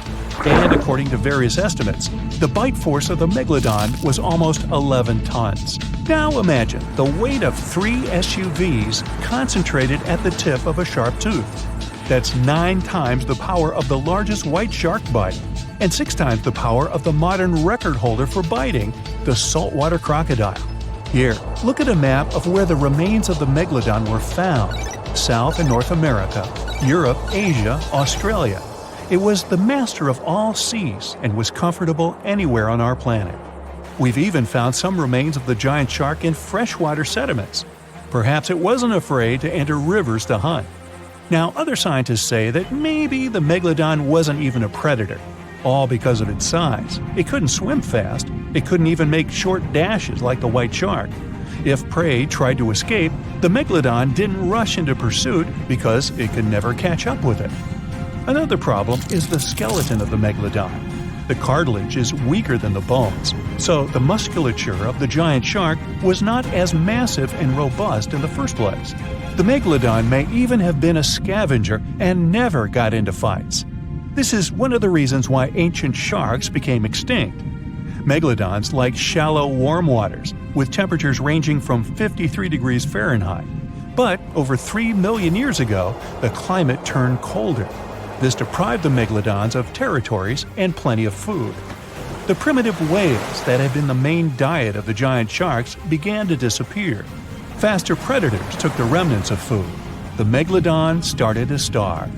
And according to various estimates, the bite force of the megalodon was almost 11 tons. Now imagine the weight of 3 SUVs concentrated at the tip of a sharp tooth. That's 9 times the power of the largest white shark bite, and 6 times the power of the modern record holder for biting, the saltwater crocodile. Here, look at a map of where the remains of the megalodon were found. South and North America, Europe, Asia, Australia. It was the master of all seas and was comfortable anywhere on our planet. We've even found some remains of the giant shark in freshwater sediments. Perhaps it wasn't afraid to enter rivers to hunt. Now, other scientists say that maybe the megalodon wasn't even a predator, all because of its size. It couldn't swim fast. It couldn't even make short dashes like the white shark. If prey tried to escape, the Megalodon didn't rush into pursuit because it could never catch up with it. Another problem is the skeleton of the Megalodon. The cartilage is weaker than the bones, so the musculature of the giant shark was not as massive and robust in the first place. The Megalodon may even have been a scavenger and never got into fights. This is one of the reasons why ancient sharks became extinct. Megalodons like shallow, warm waters, with temperatures ranging from 53 degrees Fahrenheit. But over 3 million years ago, the climate turned colder. This deprived the Megalodons of territories and plenty of food. The primitive whales that had been the main diet of the giant sharks began to disappear. Faster predators took the remnants of food. The Megalodon started to starve.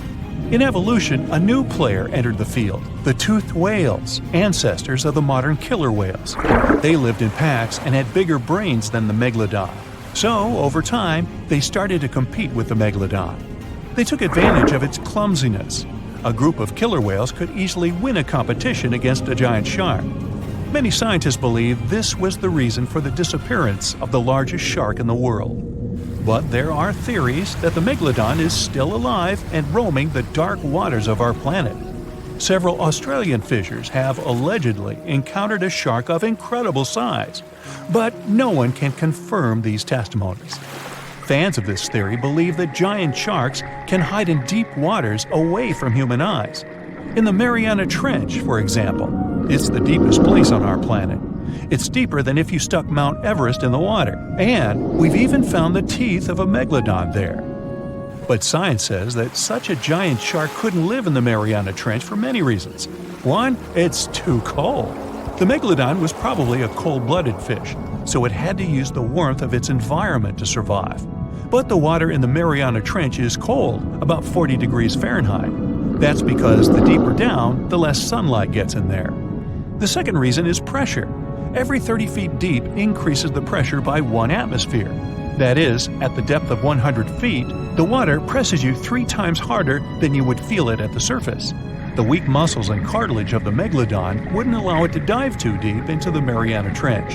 In evolution, a new player entered the field, the toothed whales, ancestors of the modern killer whales. They lived in packs and had bigger brains than the Megalodon. So, over time, they started to compete with the Megalodon. They took advantage of its clumsiness. A group of killer whales could easily win a competition against a giant shark. Many scientists believe this was the reason for the disappearance of the largest shark in the world. But there are theories that the Megalodon is still alive and roaming the dark waters of our planet. Several Australian fishers have allegedly encountered a shark of incredible size, but no one can confirm these testimonies. Fans of this theory believe that giant sharks can hide in deep waters away from human eyes. In the Mariana Trench, for example, it's the deepest place on our planet. It's deeper than if you stuck Mount Everest in the water, and we've even found the teeth of a Megalodon there. But science says that such a giant shark couldn't live in the Mariana Trench for many reasons. One, it's too cold. The Megalodon was probably a cold-blooded fish, so it had to use the warmth of its environment to survive. But the water in the Mariana Trench is cold, about 40 degrees Fahrenheit. That's because the deeper down, the less sunlight gets in there. The second reason is pressure. Every 30 feet deep increases the pressure by 1 atmosphere. That is, at the depth of 100 feet, the water presses you 3 times harder than you would feel it at the surface. The weak muscles and cartilage of the Megalodon wouldn't allow it to dive too deep into the Mariana Trench.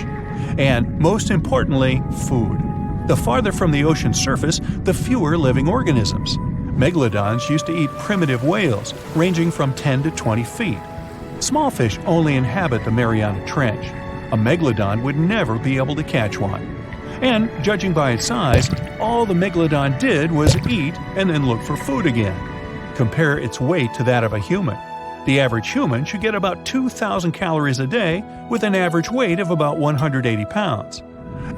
And most importantly, food. The farther from the ocean's surface, the fewer living organisms. Megalodons used to eat primitive whales, ranging from 10 to 20 feet. Small fish only inhabit the Mariana Trench. A Megalodon would never be able to catch one. And, judging by its size, all the Megalodon did was eat and then look for food again. Compare its weight to that of a human. The average human should get about 2,000 calories a day with an average weight of about 180 pounds.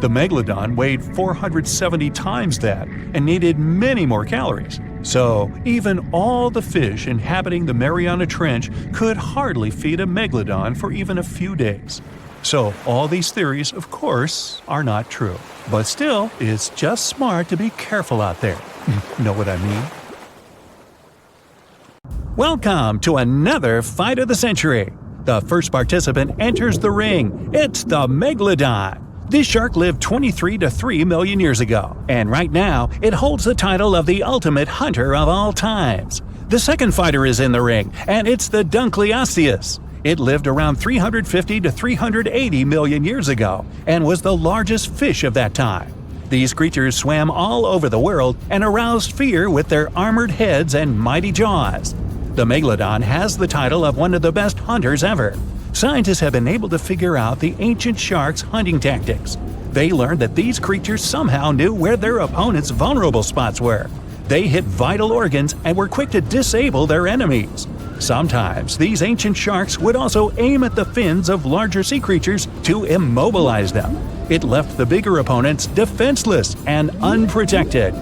The Megalodon weighed 470 times that and needed many more calories. So, even all the fish inhabiting the Mariana Trench could hardly feed a Megalodon for even a few days. So, all these theories, of course, are not true. But still, it's just smart to be careful out there. Know what I mean? Welcome to another Fight of the Century. The first participant enters the ring. It's the Megalodon. This shark lived 23 to 3 million years ago, and right now, it holds the title of the ultimate hunter of all times. The second fighter is in the ring, and it's the Dunkleosteus. It lived around 350 to 380 million years ago, and was the largest fish of that time. These creatures swam all over the world and aroused fear with their armored heads and mighty jaws. The Megalodon has the title of one of the best hunters ever. Scientists have been able to figure out the ancient sharks' hunting tactics. They learned that these creatures somehow knew where their opponents' vulnerable spots were. They hit vital organs and were quick to disable their enemies. Sometimes these ancient sharks would also aim at the fins of larger sea creatures to immobilize them. It left the bigger opponents defenseless and unprotected.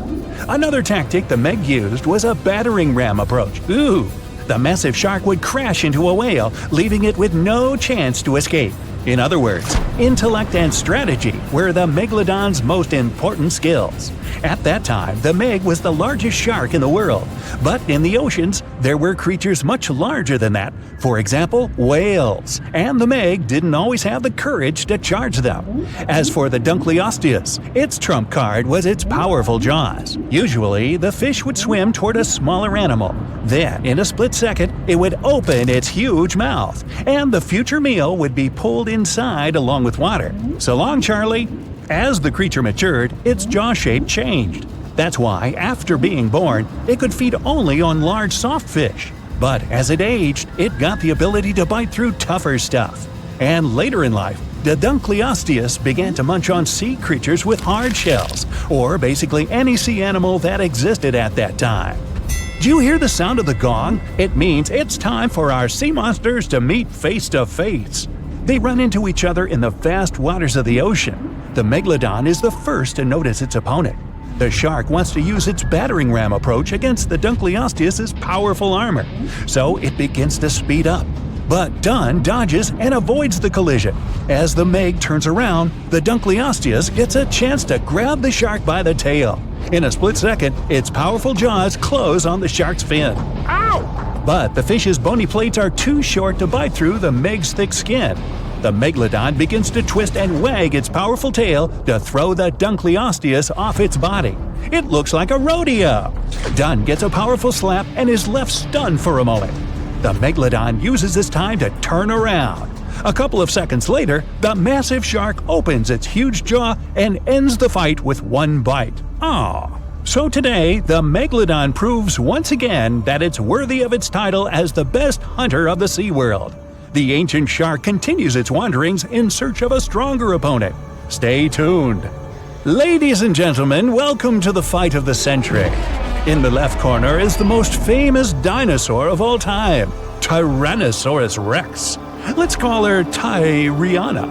Another tactic the Meg used was a battering ram approach. The massive shark would crash into a whale, leaving it with no chance to escape. In other words, intellect and strategy were the Megalodon's most important skills. At that time, the Meg was the largest shark in the world. But in the oceans, there were creatures much larger than that. For example, whales. And the Meg didn't always have the courage to charge them. As for the Dunkleosteus, its trump card was its powerful jaws. Usually, the fish would swim toward a smaller animal. Then, in a split second, it would open its huge mouth, and the future meal would be pulled inside along with water. So long, Charlie! As the creature matured, its jaw shape changed. That's why, after being born, it could feed only on large soft fish. But as it aged, it got the ability to bite through tougher stuff. And later in life, the Dunkleosteus began to munch on sea creatures with hard shells, or basically any sea animal that existed at that time. Do you hear the sound of the gong? It means it's time for our sea monsters to meet face to face. They run into each other in the vast waters of the ocean. The Megalodon is the first to notice its opponent. The shark wants to use its battering ram approach against the Dunkleosteus' powerful armor, so it begins to speed up. But Dun dodges and avoids the collision. As the Meg turns around, the Dunkleosteus gets a chance to grab the shark by the tail. In a split second, its powerful jaws close on the shark's fin. Ow! But the fish's bony plates are too short to bite through the Meg's thick skin. The Megalodon begins to twist and wag its powerful tail to throw the Dunkleosteus off its body. It looks like a rodeo. Dun gets a powerful slap and is left stunned for a moment. The Megalodon uses this time to turn around. A couple of seconds later, the massive shark opens its huge jaw and ends the fight with one bite. Aww. So today, the Megalodon proves once again that it's worthy of its title as the best hunter of the SeaWorld. The ancient shark continues its wanderings in search of a stronger opponent. Stay tuned. Ladies and gentlemen, welcome to the fight of the century. In the left corner is the most famous dinosaur of all time, Tyrannosaurus Rex. Let's call her Tyriana.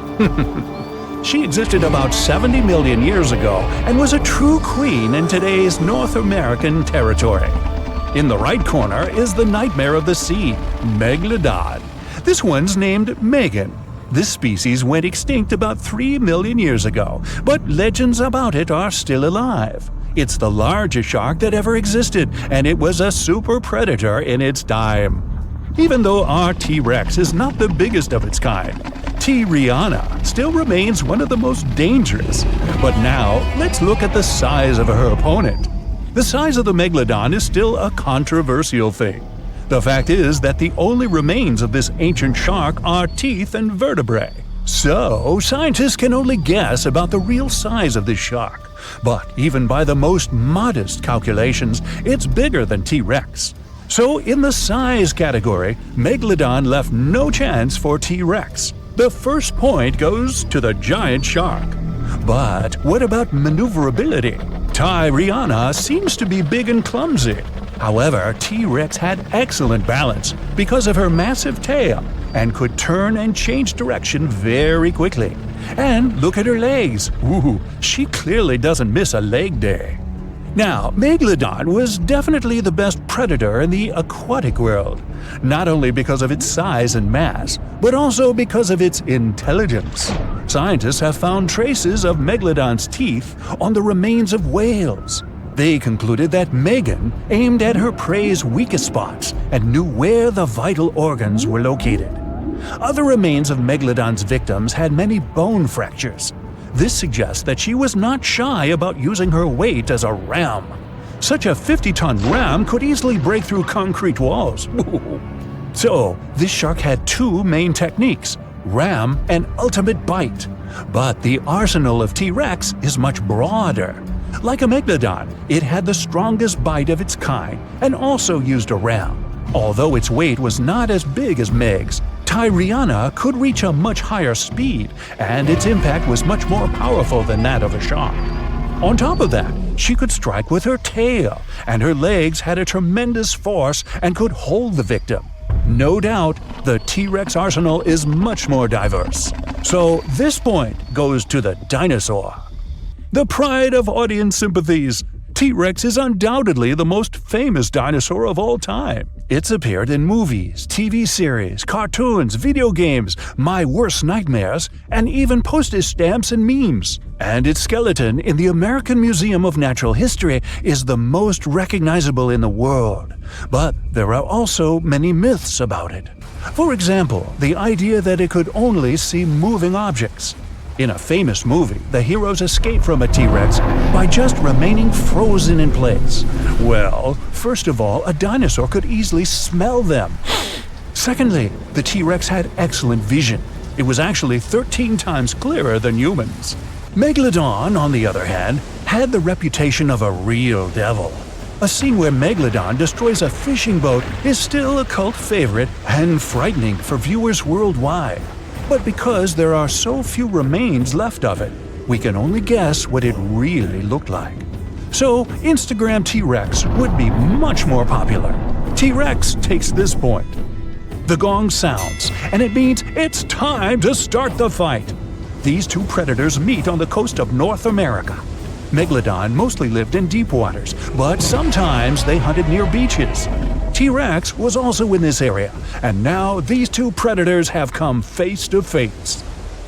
She existed about 70 million years ago and was a true queen in today's North American territory. In the right corner is the nightmare of the sea, Megalodon. This one's named Megan. This species went extinct about 3 million years ago, but legends about it are still alive. It's the largest shark that ever existed, and it was a super predator in its time. Even though our T-Rex is not the biggest of its kind, Tyriana still remains one of the most dangerous. But now, let's look at the size of her opponent. The size of the Megalodon is still a controversial thing. The fact is that the only remains of this ancient shark are teeth and vertebrae. So, scientists can only guess about the real size of this shark. But even by the most modest calculations, it's bigger than T-Rex. So, in the size category, Megalodon left no chance for T-Rex. The first point goes to the giant shark. But what about maneuverability? Tyriana seems to be big and clumsy. However, T-Rex had excellent balance because of her massive tail and could turn and change direction very quickly. And look at her legs. Ooh, she clearly doesn't miss a leg day. Now, Megalodon was definitely the best predator in the aquatic world, not only because of its size and mass, but also because of its intelligence. Scientists have found traces of Megalodon's teeth on the remains of whales. They concluded that Megan aimed at her prey's weakest spots and knew where the vital organs were located. Other remains of Megalodon's victims had many bone fractures. This suggests that she was not shy about using her weight as a ram. Such a 50-ton ram could easily break through concrete walls. So, this shark had two main techniques, ram and ultimate bite. But the arsenal of T-Rex is much broader. Like a Megalodon, it had the strongest bite of its kind and also used a ram. Although its weight was not as big as Meg's, Tyriana could reach a much higher speed, and its impact was much more powerful than that of a shark. On top of that, she could strike with her tail, and her legs had a tremendous force and could hold the victim. No doubt, the T-Rex arsenal is much more diverse. So this point goes to the dinosaur. The pride of audience sympathies. T-Rex is undoubtedly the most famous dinosaur of all time. It's appeared in movies, TV series, cartoons, video games, my worst nightmares, and even postage stamps and memes. And its skeleton in the American Museum of Natural History is the most recognizable in the world. But there are also many myths about it. For example, the idea that it could only see moving objects. In a famous movie, the heroes escape from a T-Rex by just remaining frozen in place. Well, first of all, a dinosaur could easily smell them. Secondly, the T-Rex had excellent vision. It was actually 13 times clearer than humans. Megalodon, on the other hand, had the reputation of a real devil. A scene where Megalodon destroys a fishing boat is still a cult favorite and frightening for viewers worldwide. But because there are so few remains left of it, we can only guess what it really looked like. So, Instagram T-Rex would be much more popular. T-Rex takes this point. The gong sounds, and it means it's time to start the fight. These two predators meet on the coast of North America. Megalodon mostly lived in deep waters, but sometimes they hunted near beaches. T-Rex was also in this area, and now these two predators have come face to face.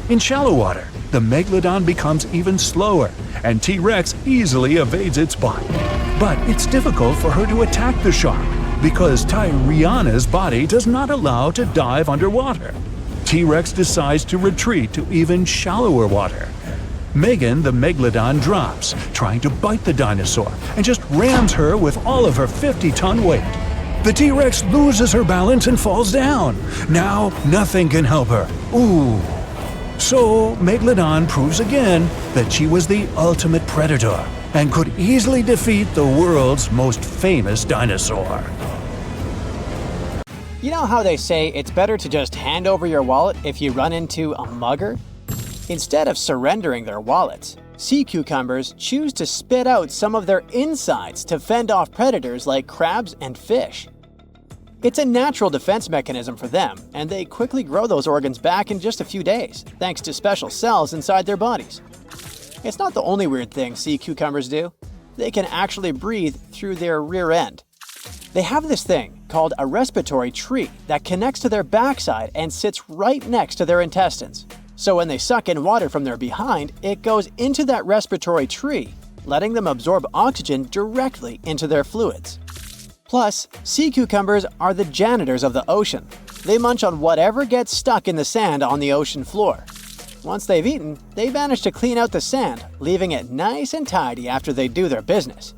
In shallow water, the Megalodon becomes even slower, and T-Rex easily evades its bite. But it's difficult for her to attack the shark, because Tyriana's body does not allow to dive underwater. T-Rex decides to retreat to even shallower water. Megan the Megalodon drops, trying to bite the dinosaur, and just rams her with all of her 50-ton weight. The T-Rex loses her balance and falls down. Now nothing can help her. Ooh. So Megalodon proves again that she was the ultimate predator and could easily defeat the world's most famous dinosaur. You know how they say it's better to just hand over your wallet if you run into a mugger? Instead of surrendering their wallets, sea cucumbers choose to spit out some of their insides to fend off predators like crabs and fish. It's a natural defense mechanism for them, and they quickly grow those organs back in just a few days, thanks to special cells inside their bodies. It's not the only weird thing sea cucumbers do. They can actually breathe through their rear end. They have this thing called a respiratory tree that connects to their backside and sits right next to their intestines. So when they suck in water from their behind, it goes into that respiratory tree, letting them absorb oxygen directly into their fluids. Plus, sea cucumbers are the janitors of the ocean. They munch on whatever gets stuck in the sand on the ocean floor. Once they've eaten, they manage to clean out the sand, leaving it nice and tidy after they do their business.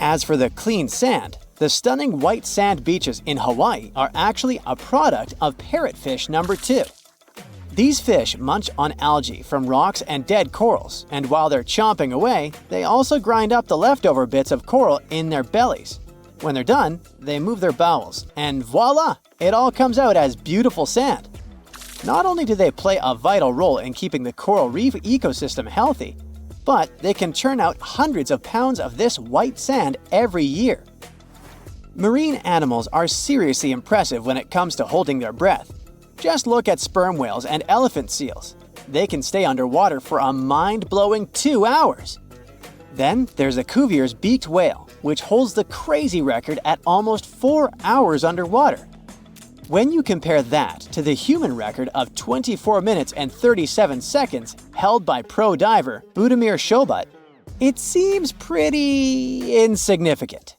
As for the clean sand, the stunning white sand beaches in Hawaii are actually a product of parrotfish number 2. These fish munch on algae from rocks and dead corals, and while they're chomping away, they also grind up the leftover bits of coral in their bellies. When they're done, they move their bowels, and voila! It all comes out as beautiful sand. Not only do they play a vital role in keeping the coral reef ecosystem healthy, but they can churn out hundreds of pounds of this white sand every year. Marine animals are seriously impressive when it comes to holding their breath. Just look at sperm whales and elephant seals. They can stay underwater for a mind-blowing 2 hours. Then there's the Cuvier's beaked whale, which holds the crazy record at almost 4 hours underwater. When you compare that to the human record of 24 minutes and 37 seconds held by pro diver Budimir Shobat, it seems pretty insignificant.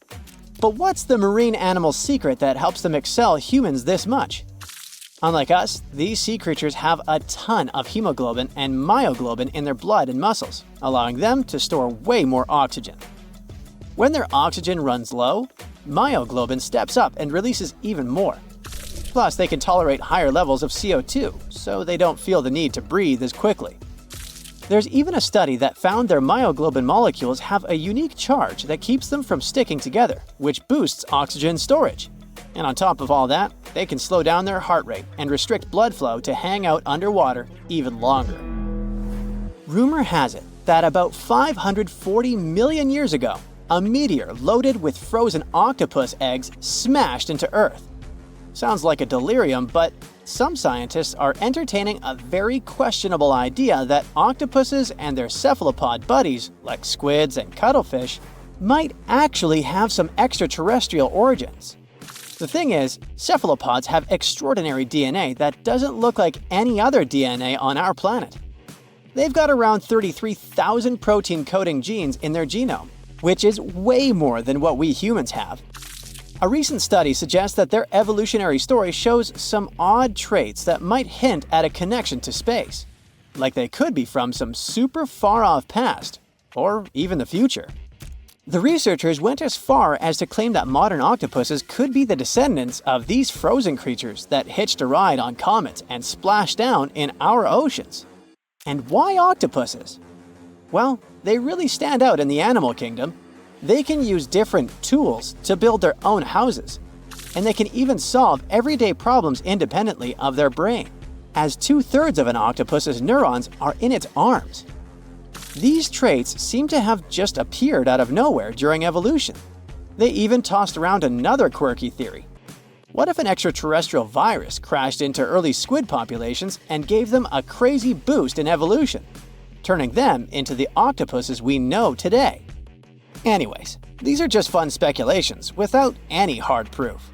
But what's the marine animal's secret that helps them excel humans this much? Unlike us, these sea creatures have a ton of hemoglobin and myoglobin in their blood and muscles, allowing them to store way more oxygen. When their oxygen runs low, myoglobin steps up and releases even more. Plus, they can tolerate higher levels of CO2, so they don't feel the need to breathe as quickly. There's even a study that found their myoglobin molecules have a unique charge that keeps them from sticking together, which boosts oxygen storage. And on top of all that, they can slow down their heart rate and restrict blood flow to hang out underwater even longer. Rumor has it that about 540 million years ago, a meteor loaded with frozen octopus eggs smashed into Earth. Sounds like a delirium, but some scientists are entertaining a very questionable idea that octopuses and their cephalopod buddies, like squids and cuttlefish, might actually have some extraterrestrial origins. The thing is, cephalopods have extraordinary DNA that doesn't look like any other DNA on our planet. They've got around 33,000 protein-coding genes in their genome, which is way more than what we humans have. A recent study suggests that their evolutionary story shows some odd traits that might hint at a connection to space, like they could be from some super far-off past, or even the future. The researchers went as far as to claim that modern octopuses could be the descendants of these frozen creatures that hitched a ride on comets and splashed down in our oceans. And why octopuses? Well, they really stand out in the animal kingdom. They can use different tools to build their own houses, and they can even solve everyday problems independently of their brain, as 2/3 of an octopus's neurons are in its arms. These traits seem to have just appeared out of nowhere during evolution. They even tossed around another quirky theory. What if an extraterrestrial virus crashed into early squid populations and gave them a crazy boost in evolution, turning them into the octopuses we know today? Anyways, these are just fun speculations without any hard proof.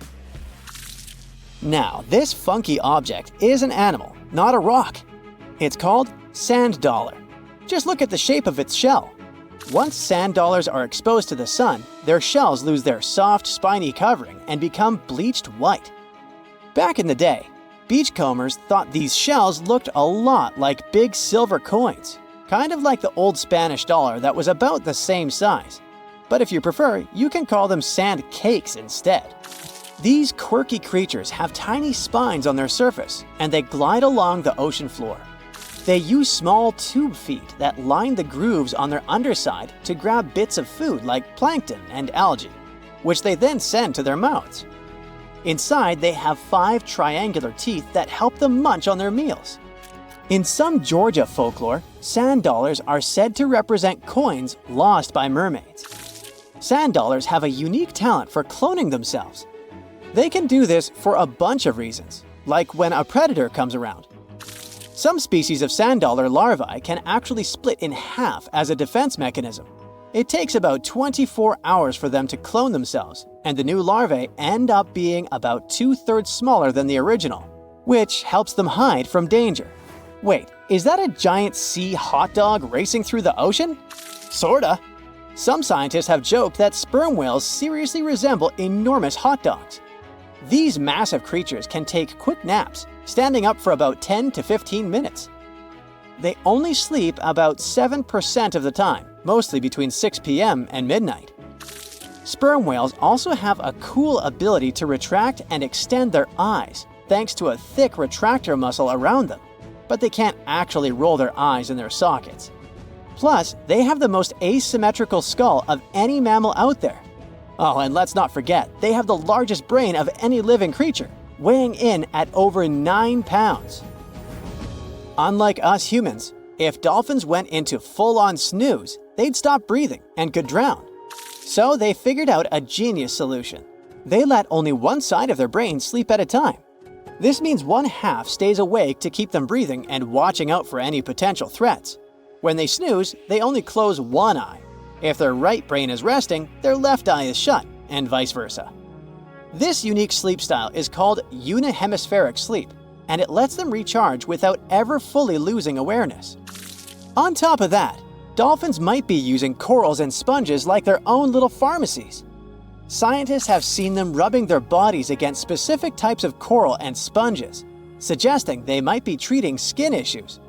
Now, this funky object is an animal, not a rock. It's called sand dollar. Just look at the shape of its shell. Once sand dollars are exposed to the sun, their shells lose their soft, spiny covering and become bleached white. Back in the day, beachcombers thought these shells looked a lot like big silver coins, kind of like the old Spanish dollar that was about the same size. But if you prefer, you can call them sand cakes instead. These quirky creatures have tiny spines on their surface, and they glide along the ocean floor. They use small tube feet that line the grooves on their underside to grab bits of food like plankton and algae, which they then send to their mouths. Inside, they have 5 triangular teeth that help them munch on their meals. In some Georgia folklore, sand dollars are said to represent coins lost by mermaids. Sand dollars have a unique talent for cloning themselves. They can do this for a bunch of reasons, like when a predator comes around. Some species of sand dollar larvae can actually split in half as a defense mechanism. It takes about 24 hours for them to clone themselves, and the new larvae end up being about 2/3 smaller than the original, which helps them hide from danger. Wait, is that a giant sea hot dog racing through the ocean? Sorta. Some scientists have joked that sperm whales seriously resemble enormous hot dogs. These massive creatures can take quick naps, standing up for about 10 to 15 minutes. They only sleep about 7% of the time, mostly between 6 p.m. and midnight. Sperm whales also have a cool ability to retract and extend their eyes, thanks to a thick retractor muscle around them, but they can't actually roll their eyes in their sockets. Plus, they have the most asymmetrical skull of any mammal out there. Oh, and let's not forget, they have the largest brain of any living creature, weighing in at over 9 pounds. Unlike us humans, if dolphins went into full-on snooze, they'd stop breathing and could drown. So they figured out a genius solution. They let only one side of their brain sleep at a time. This means one half stays awake to keep them breathing and watching out for any potential threats. When they snooze, they only close one eye. If their right brain is resting, their left eye is shut, and vice versa. This unique sleep style is called unihemispheric sleep, and it lets them recharge without ever fully losing awareness. On top of that, dolphins might be using corals and sponges like their own little pharmacies. Scientists have seen them rubbing their bodies against specific types of coral and sponges, suggesting they might be treating skin issues.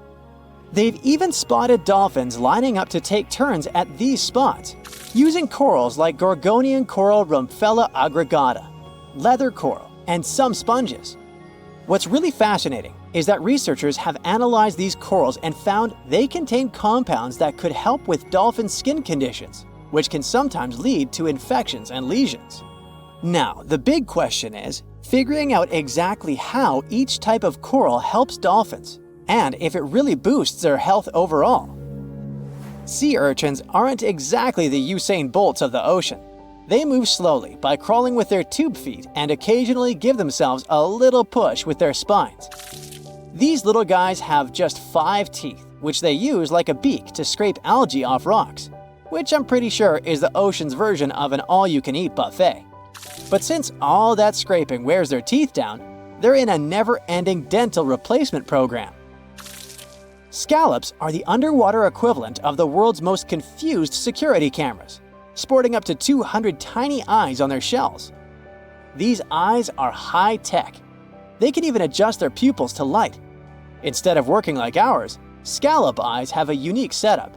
They've even spotted dolphins lining up to take turns at these spots, using corals like Gorgonian coral Rumphella aggregata, leather coral, and some sponges. What's really fascinating is that researchers have analyzed these corals and found they contain compounds that could help with dolphin skin conditions, which can sometimes lead to infections and lesions. Now, the big question is figuring out exactly how each type of coral helps dolphins, and if it really boosts their health overall. Sea urchins aren't exactly the Usain Bolts of the ocean. They move slowly by crawling with their tube feet and occasionally give themselves a little push with their spines. These little guys have just 5 teeth, which they use like a beak to scrape algae off rocks, which I'm pretty sure is the ocean's version of an all-you-can-eat buffet. But since all that scraping wears their teeth down, they're in a never-ending dental replacement program. Scallops are the underwater equivalent of the world's most confused security cameras, sporting up to 200 tiny eyes on their shells. These eyes are high-tech. They can even adjust their pupils to light. Instead of working like ours, scallop eyes have a unique setup.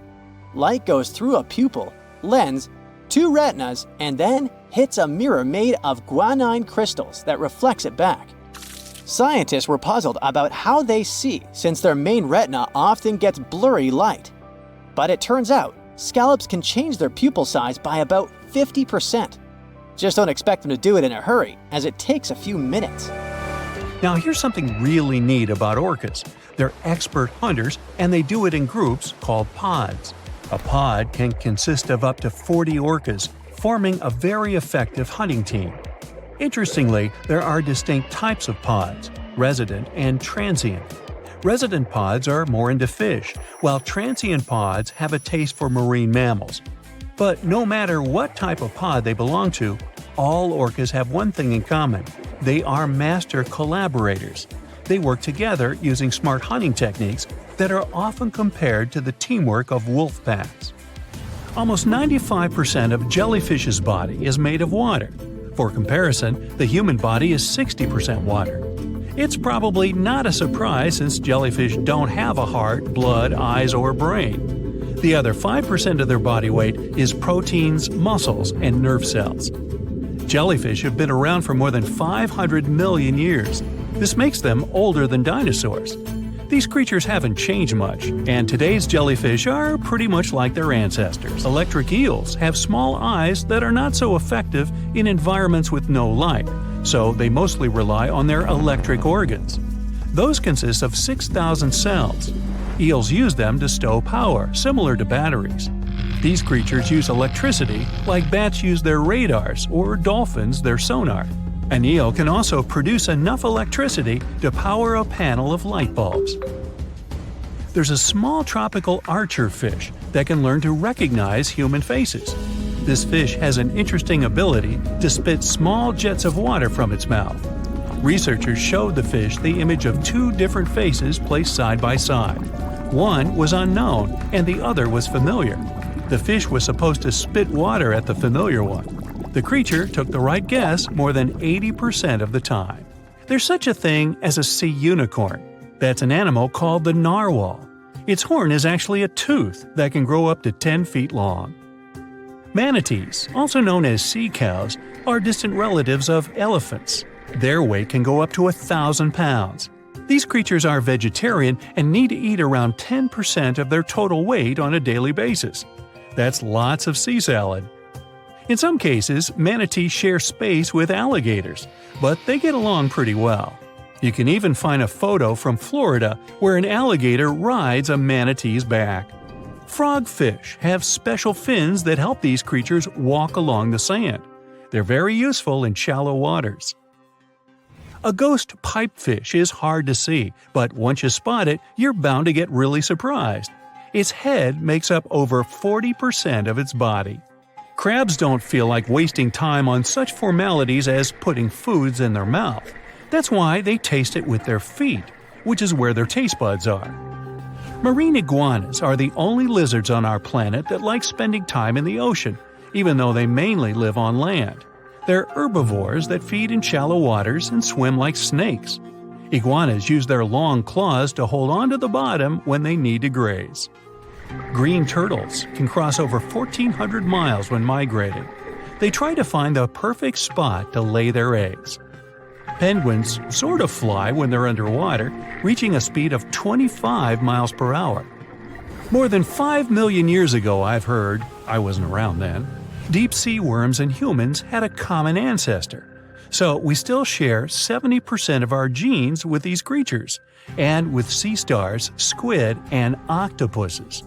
Light goes through a pupil, lens, 2 retinas, and then hits a mirror made of guanine crystals that reflects it back. Scientists were puzzled about how they see since their main retina often gets blurry light. But it turns out, scallops can change their pupil size by about 50%. Just don't expect them to do it in a hurry, as it takes a few minutes. Now here's something really neat about orcas. They're expert hunters, and they do it in groups called pods. A pod can consist of up to 40 orcas, forming a very effective hunting team. Interestingly, there are distinct types of pods: resident and transient. Resident pods are more into fish, while transient pods have a taste for marine mammals. But no matter what type of pod they belong to, all orcas have one thing in common: they are master collaborators. They work together using smart hunting techniques that are often compared to the teamwork of wolf packs. Almost 95% of jellyfish's body is made of water. For comparison, the human body is 60% water. It's probably not a surprise since jellyfish don't have a heart, blood, eyes, or brain. The other 5% of their body weight is proteins, muscles, and nerve cells. Jellyfish have been around for more than 500 million years. This makes them older than dinosaurs. These creatures haven't changed much, and today's jellyfish are pretty much like their ancestors. Electric eels have small eyes that are not so effective in environments with no light, so they mostly rely on their electric organs. Those consist of 6,000 cells. Eels use them to stow power, similar to batteries. These creatures use electricity like bats use their radars or dolphins their sonar. An eel can also produce enough electricity to power a panel of light bulbs. There's a small tropical archer fish that can learn to recognize human faces. This fish has an interesting ability to spit small jets of water from its mouth. Researchers showed the fish the image of two different faces placed side by side. One was unknown and the other was familiar. The fish was supposed to spit water at the familiar one. The creature took the right guess more than 80% of the time. There's such a thing as a sea unicorn. That's an animal called the narwhal. Its horn is actually a tooth that can grow up to 10 feet long. Manatees, also known as sea cows, are distant relatives of elephants. Their weight can go up to 1,000 pounds. These creatures are vegetarian and need to eat around 10% of their total weight on a daily basis. That's lots of sea salad. In some cases, manatees share space with alligators, but they get along pretty well. You can even find a photo from Florida where an alligator rides a manatee's back. Frogfish have special fins that help these creatures walk along the sand. They're very useful in shallow waters. A ghost pipefish is hard to see, but once you spot it, you're bound to get really surprised. Its head makes up over 40% of its body. Crabs don't feel like wasting time on such formalities as putting foods in their mouth. That's why they taste it with their feet, which is where their taste buds are. Marine iguanas are the only lizards on our planet that like spending time in the ocean, even though they mainly live on land. They're herbivores that feed in shallow waters and swim like snakes. Iguanas use their long claws to hold onto the bottom when they need to graze. Green turtles can cross over 1,400 miles when migrating. They try to find the perfect spot to lay their eggs. Penguins sort of fly when they're underwater, reaching a speed of 25 miles per hour. More than 5 million years ago, I've heard, I wasn't around then, deep-sea worms and humans had a common ancestor. So we still share 70% of our genes with these creatures, and with sea stars, squid, and octopuses.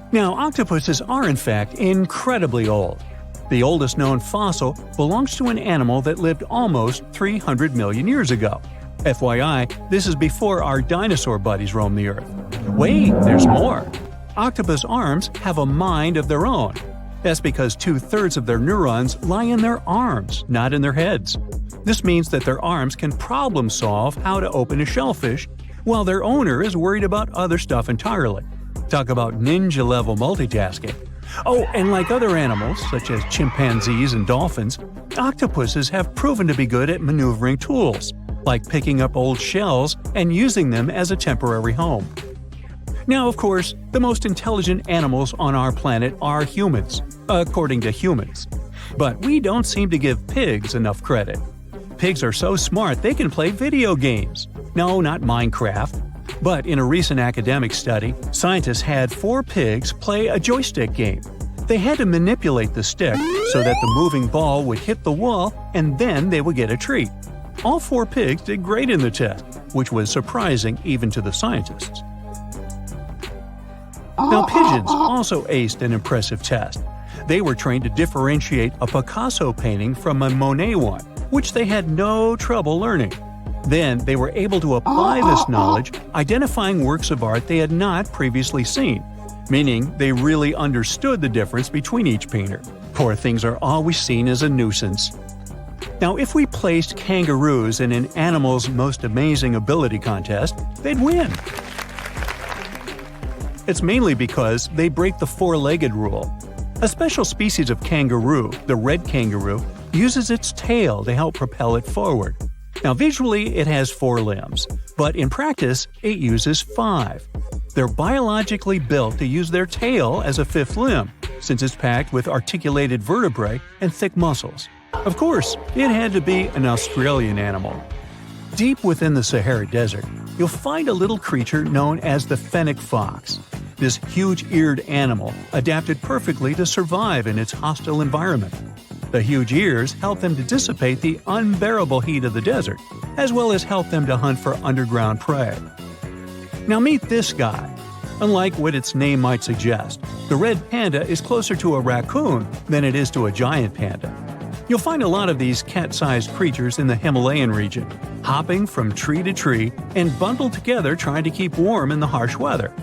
Now, octopuses are in fact incredibly old. The oldest known fossil belongs to an animal that lived almost 300 million years ago. FYI, this is before our dinosaur buddies roamed the Earth. Wait, there's more! Octopus arms have a mind of their own. That's because 2/3 of their neurons lie in their arms, not in their heads. This means that their arms can problem solve how to open a shellfish, while their owner is worried about other stuff entirely. Talk about ninja-level multitasking. Oh, and like other animals, such as chimpanzees and dolphins, octopuses have proven to be good at maneuvering tools, like picking up old shells and using them as a temporary home. Now, of course, the most intelligent animals on our planet are humans, according to humans. But we don't seem to give pigs enough credit. Pigs are so smart they can play video games. No, not Minecraft. But in a recent academic study, scientists had 4 pigs play a joystick game. They had to manipulate the stick so that the moving ball would hit the wall and then they would get a treat. All 4 pigs did great in the test, which was surprising even to the scientists. Now, pigeons also aced an impressive test. They were trained to differentiate a Picasso painting from a Monet one, which they had no trouble learning. Then they were able to apply this knowledge, identifying works of art they had not previously seen, meaning they really understood the difference between each painter. Poor things are always seen as a nuisance. Now, if we placed kangaroos in an Animal's Most Amazing Ability contest, they'd win. It's mainly because they break the four-legged rule. A special species of kangaroo, the red kangaroo, uses its tail to help propel it forward. Now, visually, it has 4 limbs, but in practice, it uses 5. They're biologically built to use their tail as a 5th limb, since it's packed with articulated vertebrae and thick muscles. Of course, it had to be an Australian animal. Deep within the Sahara Desert, you'll find a little creature known as the fennec fox. This huge-eared animal adapted perfectly to survive in its hostile environment. The huge ears help them to dissipate the unbearable heat of the desert, as well as help them to hunt for underground prey. Now meet this guy. Unlike what its name might suggest, the red panda is closer to a raccoon than it is to a giant panda. You'll find a lot of these cat-sized creatures in the Himalayan region, hopping from tree to tree and bundled together trying to keep warm in the harsh weather.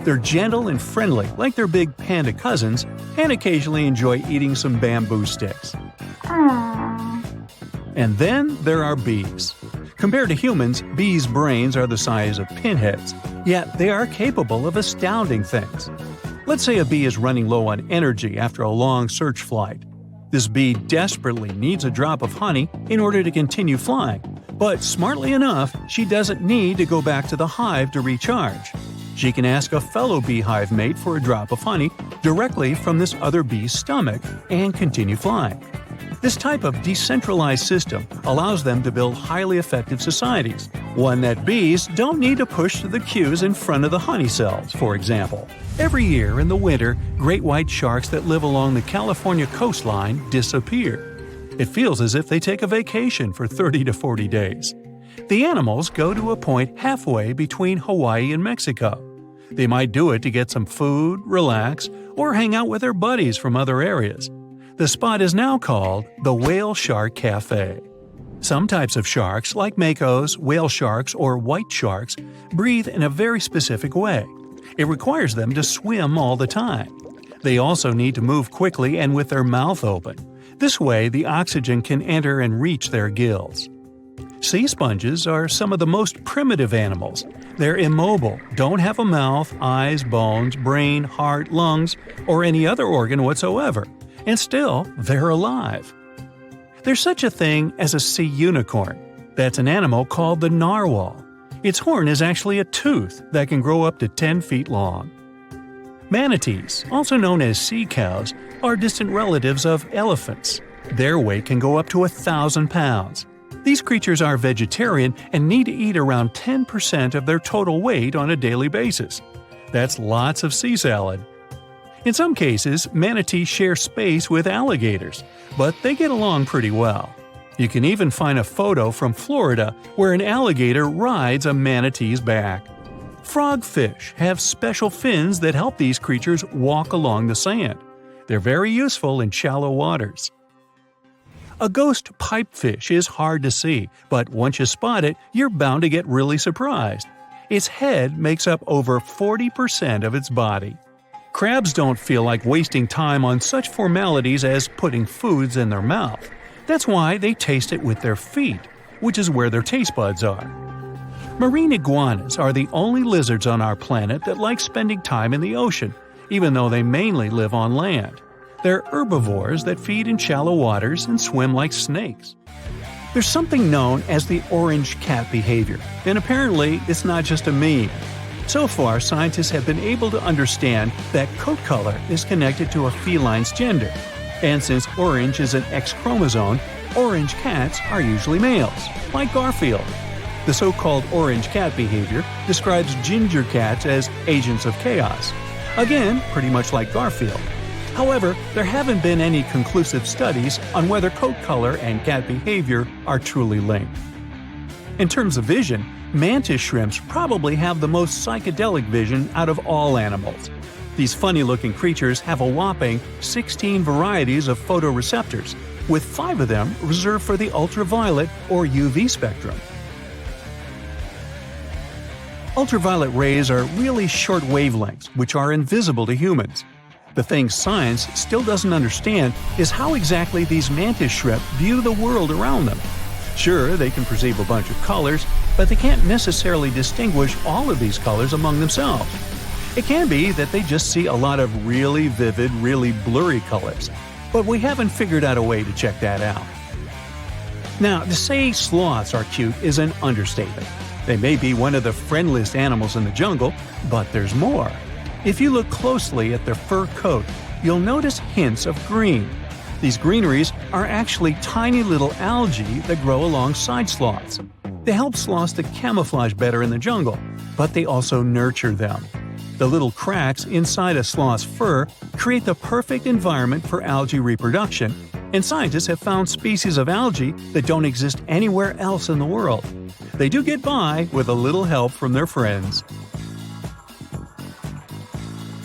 They're gentle and friendly like their big panda cousins and occasionally enjoy eating some bamboo sticks. And then there are bees. Compared to humans, bees' brains are the size of pinheads, yet they are capable of astounding things. Let's say a bee is running low on energy after a long search flight. This bee desperately needs a drop of honey in order to continue flying, but smartly enough, she doesn't need to go back to the hive to recharge. She can ask a fellow beehive mate for a drop of honey directly from this other bee's stomach and continue flying. This type of decentralized system allows them to build highly effective societies, one that bees don't need to push to the queues in front of the honey cells, for example. Every year in the winter, great white sharks that live along the California coastline disappear. It feels as if they take a vacation for 30 to 40 days. The animals go to a point halfway between Hawaii and Mexico. They might do it to get some food, relax, or hang out with their buddies from other areas. The spot is now called the Whale Shark Cafe. Some types of sharks, like makos, whale sharks, or white sharks, breathe in a very specific way. It requires them to swim all the time. They also need to move quickly and with their mouth open. This way, the oxygen can enter and reach their gills. Sea sponges are some of the most primitive animals. They're immobile, don't have a mouth, eyes, bones, brain, heart, lungs, or any other organ whatsoever. And still, they're alive. There's such a thing as a sea unicorn. That's an animal called the narwhal. Its horn is actually a tooth that can grow up to 10 feet long. Manatees, also known as sea cows, are distant relatives of elephants. Their weight can go up to 1,000 pounds. These creatures are vegetarian and need to eat around 10% of their total weight on a daily basis. That's lots of sea salad. In some cases, manatees share space with alligators, but they get along pretty well. You can even find a photo from Florida where an alligator rides a manatee's back. Frogfish have special fins that help these creatures walk along the sand. They're very useful in shallow waters. A ghost pipefish is hard to see, but once you spot it, you're bound to get really surprised. Its head makes up over 40% of its body. Crabs don't feel like wasting time on such formalities as putting foods in their mouth. That's why they taste it with their feet, which is where their taste buds are. Marine iguanas are the only lizards on our planet that like spending time in the ocean, even though they mainly live on land. They're herbivores that feed in shallow waters and swim like snakes. There's something known as the orange cat behavior, and apparently it's not just a meme. So far, scientists have been able to understand that coat color is connected to a feline's gender. And since orange is an X chromosome, Orange cats are usually males, like Garfield. The so-called orange cat behavior describes ginger cats as agents of chaos. Again, pretty much like Garfield. However, there haven't been any conclusive studies on whether coat color and cat behavior are truly linked. In terms of vision, mantis shrimps probably have the most psychedelic vision out of all animals. These funny-looking creatures have a whopping 16 varieties of photoreceptors, with 5 of them reserved for the ultraviolet or UV spectrum. Ultraviolet rays are really short wavelengths, which are invisible to humans. The thing science still doesn't understand is how exactly these mantis shrimp view the world around them. Sure, they can perceive a bunch of colors, but they can't necessarily distinguish all of these colors among themselves. It can be that they just see a lot of really vivid, really blurry colors, but we haven't figured out a way to check that out. Now, to say sloths are cute is an understatement. They may be one of the friendliest animals in the jungle, but there's more. If you look closely at their fur coat, you'll notice hints of green. These greeneries are actually tiny little algae that grow alongside sloths. They help sloths to camouflage better in the jungle, but they also nurture them. The little cracks inside a sloth's fur create the perfect environment for algae reproduction, and scientists have found species of algae that don't exist anywhere else in the world. They do get by with a little help from their friends.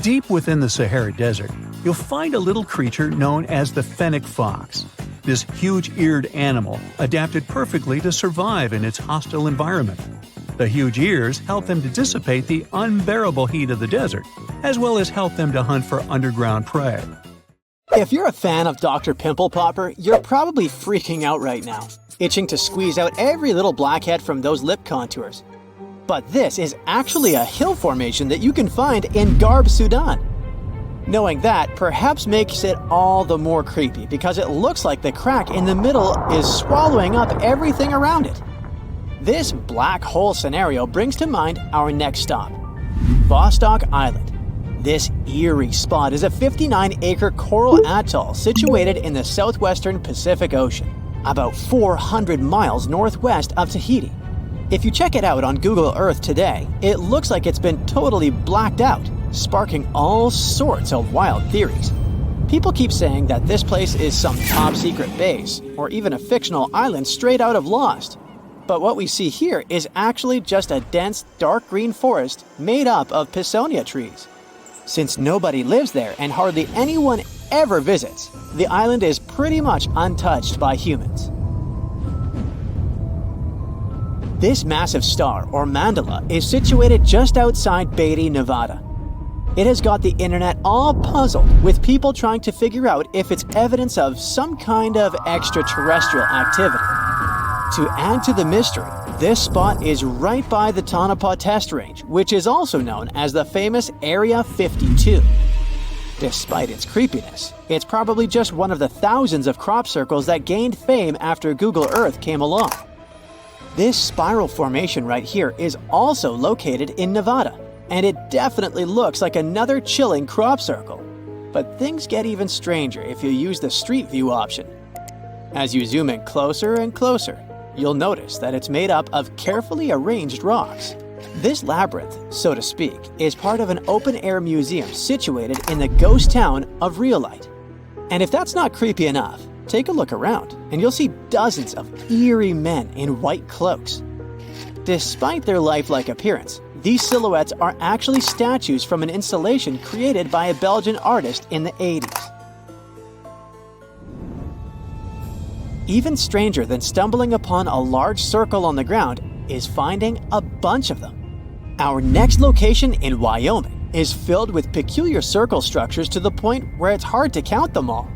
Deep within the Sahara Desert, you'll find a little creature known as the fennec fox. This huge-eared animal adapted perfectly to survive in its hostile environment. The huge ears help them to dissipate the unbearable heat of the desert, as well as help them to hunt for underground prey. If you're a fan of Dr. Pimple Popper, you're probably freaking out right now, itching to squeeze out every little blackhead from those lip contours. But this is actually a hill formation that you can find in Garb, Sudan. Knowing that perhaps makes it all the more creepy because it looks like the crack in the middle is swallowing up everything around it. This black hole scenario brings to mind our next stop, Vostok Island. This eerie spot is a 59-acre coral atoll situated in the southwestern Pacific Ocean, about 400 miles northwest of Tahiti. If you check it out on Google Earth today, it looks like it's been totally blacked out, sparking all sorts of wild theories. People keep saying that this place is some top-secret base, or even a fictional island straight out of Lost. But what we see here is actually just a dense, dark green forest made up of Pisonia trees. Since nobody lives there and hardly anyone ever visits, the island is pretty much untouched by humans. This massive star, or mandala, is situated just outside Beatty, Nevada. It has got the internet all puzzled, with people trying to figure out if it's evidence of some kind of extraterrestrial activity. To add to the mystery, this spot is right by the Tonopah Test Range, which is also known as the famous Area 52. Despite its creepiness, it's probably just one of the thousands of crop circles that gained fame after Google Earth came along. This spiral formation right here is also located in Nevada, and it definitely looks like another chilling crop circle. But things get even stranger if you use the street view option. As you zoom in closer and closer, you'll notice that it's made up of carefully arranged rocks. This labyrinth, so to speak, is part of an open-air museum situated in the ghost town of Rhyolite. And if that's not creepy enough, take a look around and you'll see dozens of eerie men in white cloaks. Despite their lifelike appearance, these silhouettes are actually statues from an installation created by a Belgian artist in the 80s. Even stranger than stumbling upon a large circle on the ground is finding a bunch of them. Our next location in Wyoming is filled with peculiar circle structures to the point where it's hard to count them all.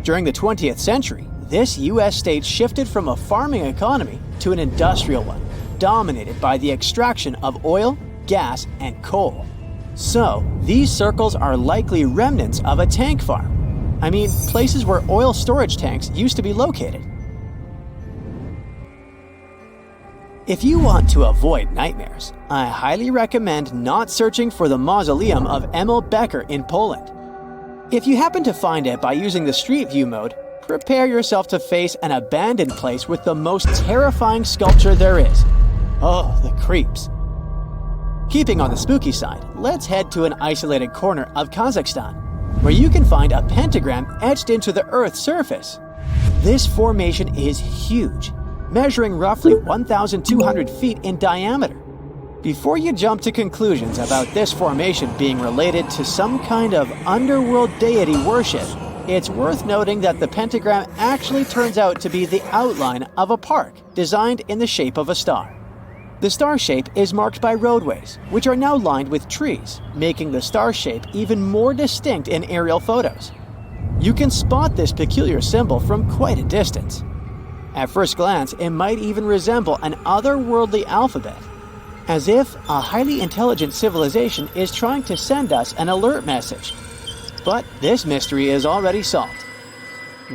During the 20th century, this U.S. state shifted from a farming economy to an industrial one, dominated by the extraction of oil, gas, and coal. So, these circles are likely remnants of a tank farm. I mean, places where oil storage tanks used to be located. If you want to avoid nightmares, I highly recommend not searching for the mausoleum of Emil Becker in Poland. If you happen to find it by using the Street View mode, Prepare yourself to face an abandoned place with the most terrifying sculpture there is. Oh, the creeps. Keeping on the spooky side, let's head to an isolated corner of Kazakhstan, where you can find a pentagram etched into the Earth's surface. This formation is huge, measuring roughly 1,200 feet in diameter. Before you jump to conclusions about this formation being related to some kind of underworld deity worship, it's worth noting that the pentagram actually turns out to be the outline of a park designed in the shape of a star. The star shape is marked by roadways, which are now lined with trees, making the star shape even more distinct in aerial photos. You can spot this peculiar symbol from quite a distance. At first glance, it might even resemble an otherworldly alphabet, as if a highly intelligent civilization is trying to send us an alert message. But this mystery is already solved.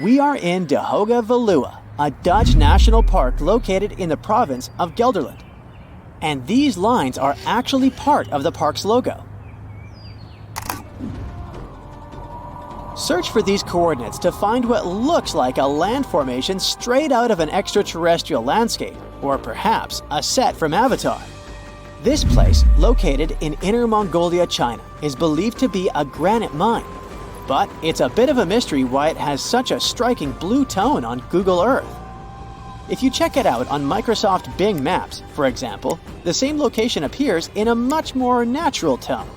We are in De Hoge Veluwe, a Dutch national park located in the province of Gelderland. And these lines are actually part of the park's logo. Search for these coordinates to find what looks like a land formation straight out of an extraterrestrial landscape, or perhaps a set from Avatar. This place, located in Inner Mongolia, China, is believed to be a granite mine. But it's a bit of a mystery why it has such a striking blue tone on Google Earth. If you check it out on Microsoft Bing Maps, for example, the same location appears in a much more natural tone.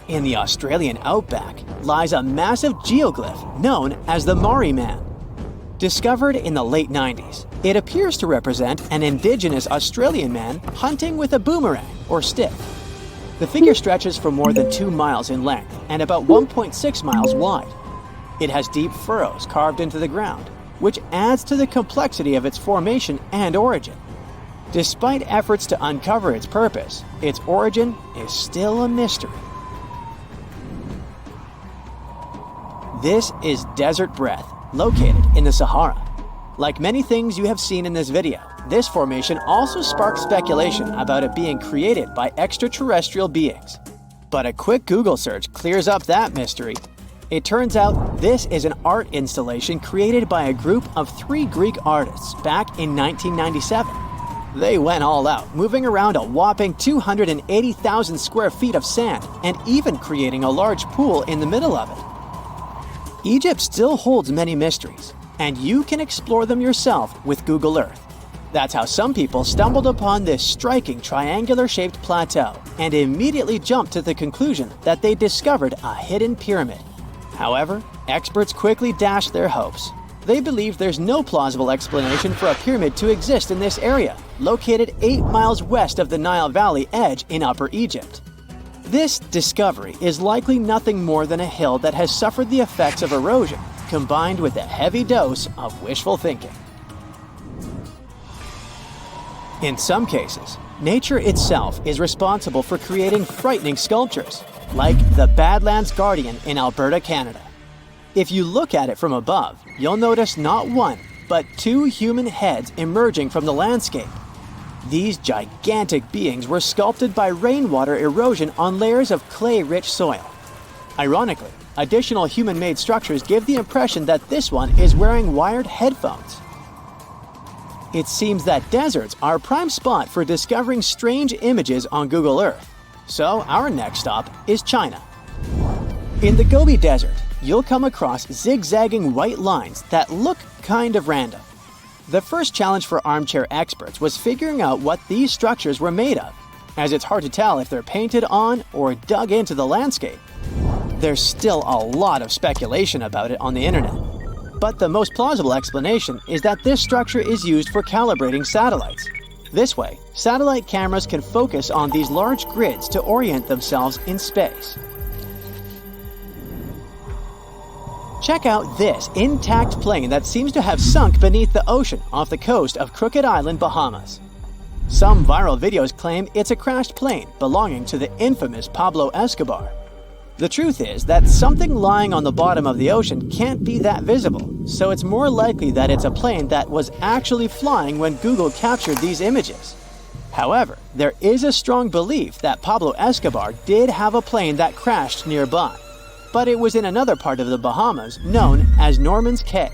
In the Australian outback lies a massive geoglyph known as the Maori Man. Discovered in the late 90s, it appears to represent an indigenous Australian man hunting with a boomerang or stick. The figure stretches for more than 2 miles in length and about 1.6 miles wide. It has deep furrows carved into the ground, which adds to the complexity of its formation and origin. Despite efforts to uncover its purpose, its origin is still a mystery. This is Desert Breath, located in the Sahara. Like many things you have seen in this video, this formation also sparks speculation about it being created by extraterrestrial beings. But a quick Google search clears up that mystery. It turns out this is an art installation created by a group of 3 Greek artists back in 1997. They went all out, moving around a whopping 280,000 square feet of sand and even creating a large pool in the middle of it. Egypt still holds many mysteries, and you can explore them yourself with Google Earth. That's how some people stumbled upon this striking triangular-shaped plateau and immediately jumped to the conclusion that they discovered a hidden pyramid. However, experts quickly dashed their hopes. They believe there's no plausible explanation for a pyramid to exist in this area, located 8 miles west of the Nile Valley edge in Upper Egypt. This discovery is likely nothing more than a hill that has suffered the effects of erosion, combined with a heavy dose of wishful thinking. In some cases, nature itself is responsible for creating frightening sculptures, like the Badlands Guardian in Alberta, Canada. If you look at it from above, you'll notice not 1, but 2 human heads emerging from the landscape. These gigantic beings were sculpted by rainwater erosion on layers of clay-rich soil. Ironically, additional human-made structures give the impression that this one is wearing wired headphones. It seems that deserts are a prime spot for discovering strange images on Google Earth. So our next stop is China. In the Gobi Desert, you'll come across zigzagging white lines that look kind of random. The first challenge for armchair experts was figuring out what these structures were made of, as it's hard to tell if they're painted on or dug into the landscape. There's still a lot of speculation about it on the internet. But the most plausible explanation is that this structure is used for calibrating satellites. This way, satellite cameras can focus on these large grids to orient themselves in space. Check out this intact plane that seems to have sunk beneath the ocean off the coast of Crooked Island, Bahamas. Some viral videos claim it's a crashed plane belonging to the infamous Pablo Escobar. The truth is that something lying on the bottom of the ocean can't be that visible, so it's more likely that it's a plane that was actually flying when Google captured these images. However, there is a strong belief that Pablo Escobar did have a plane that crashed nearby. but it was in another part of the Bahamas known as Norman's Cay.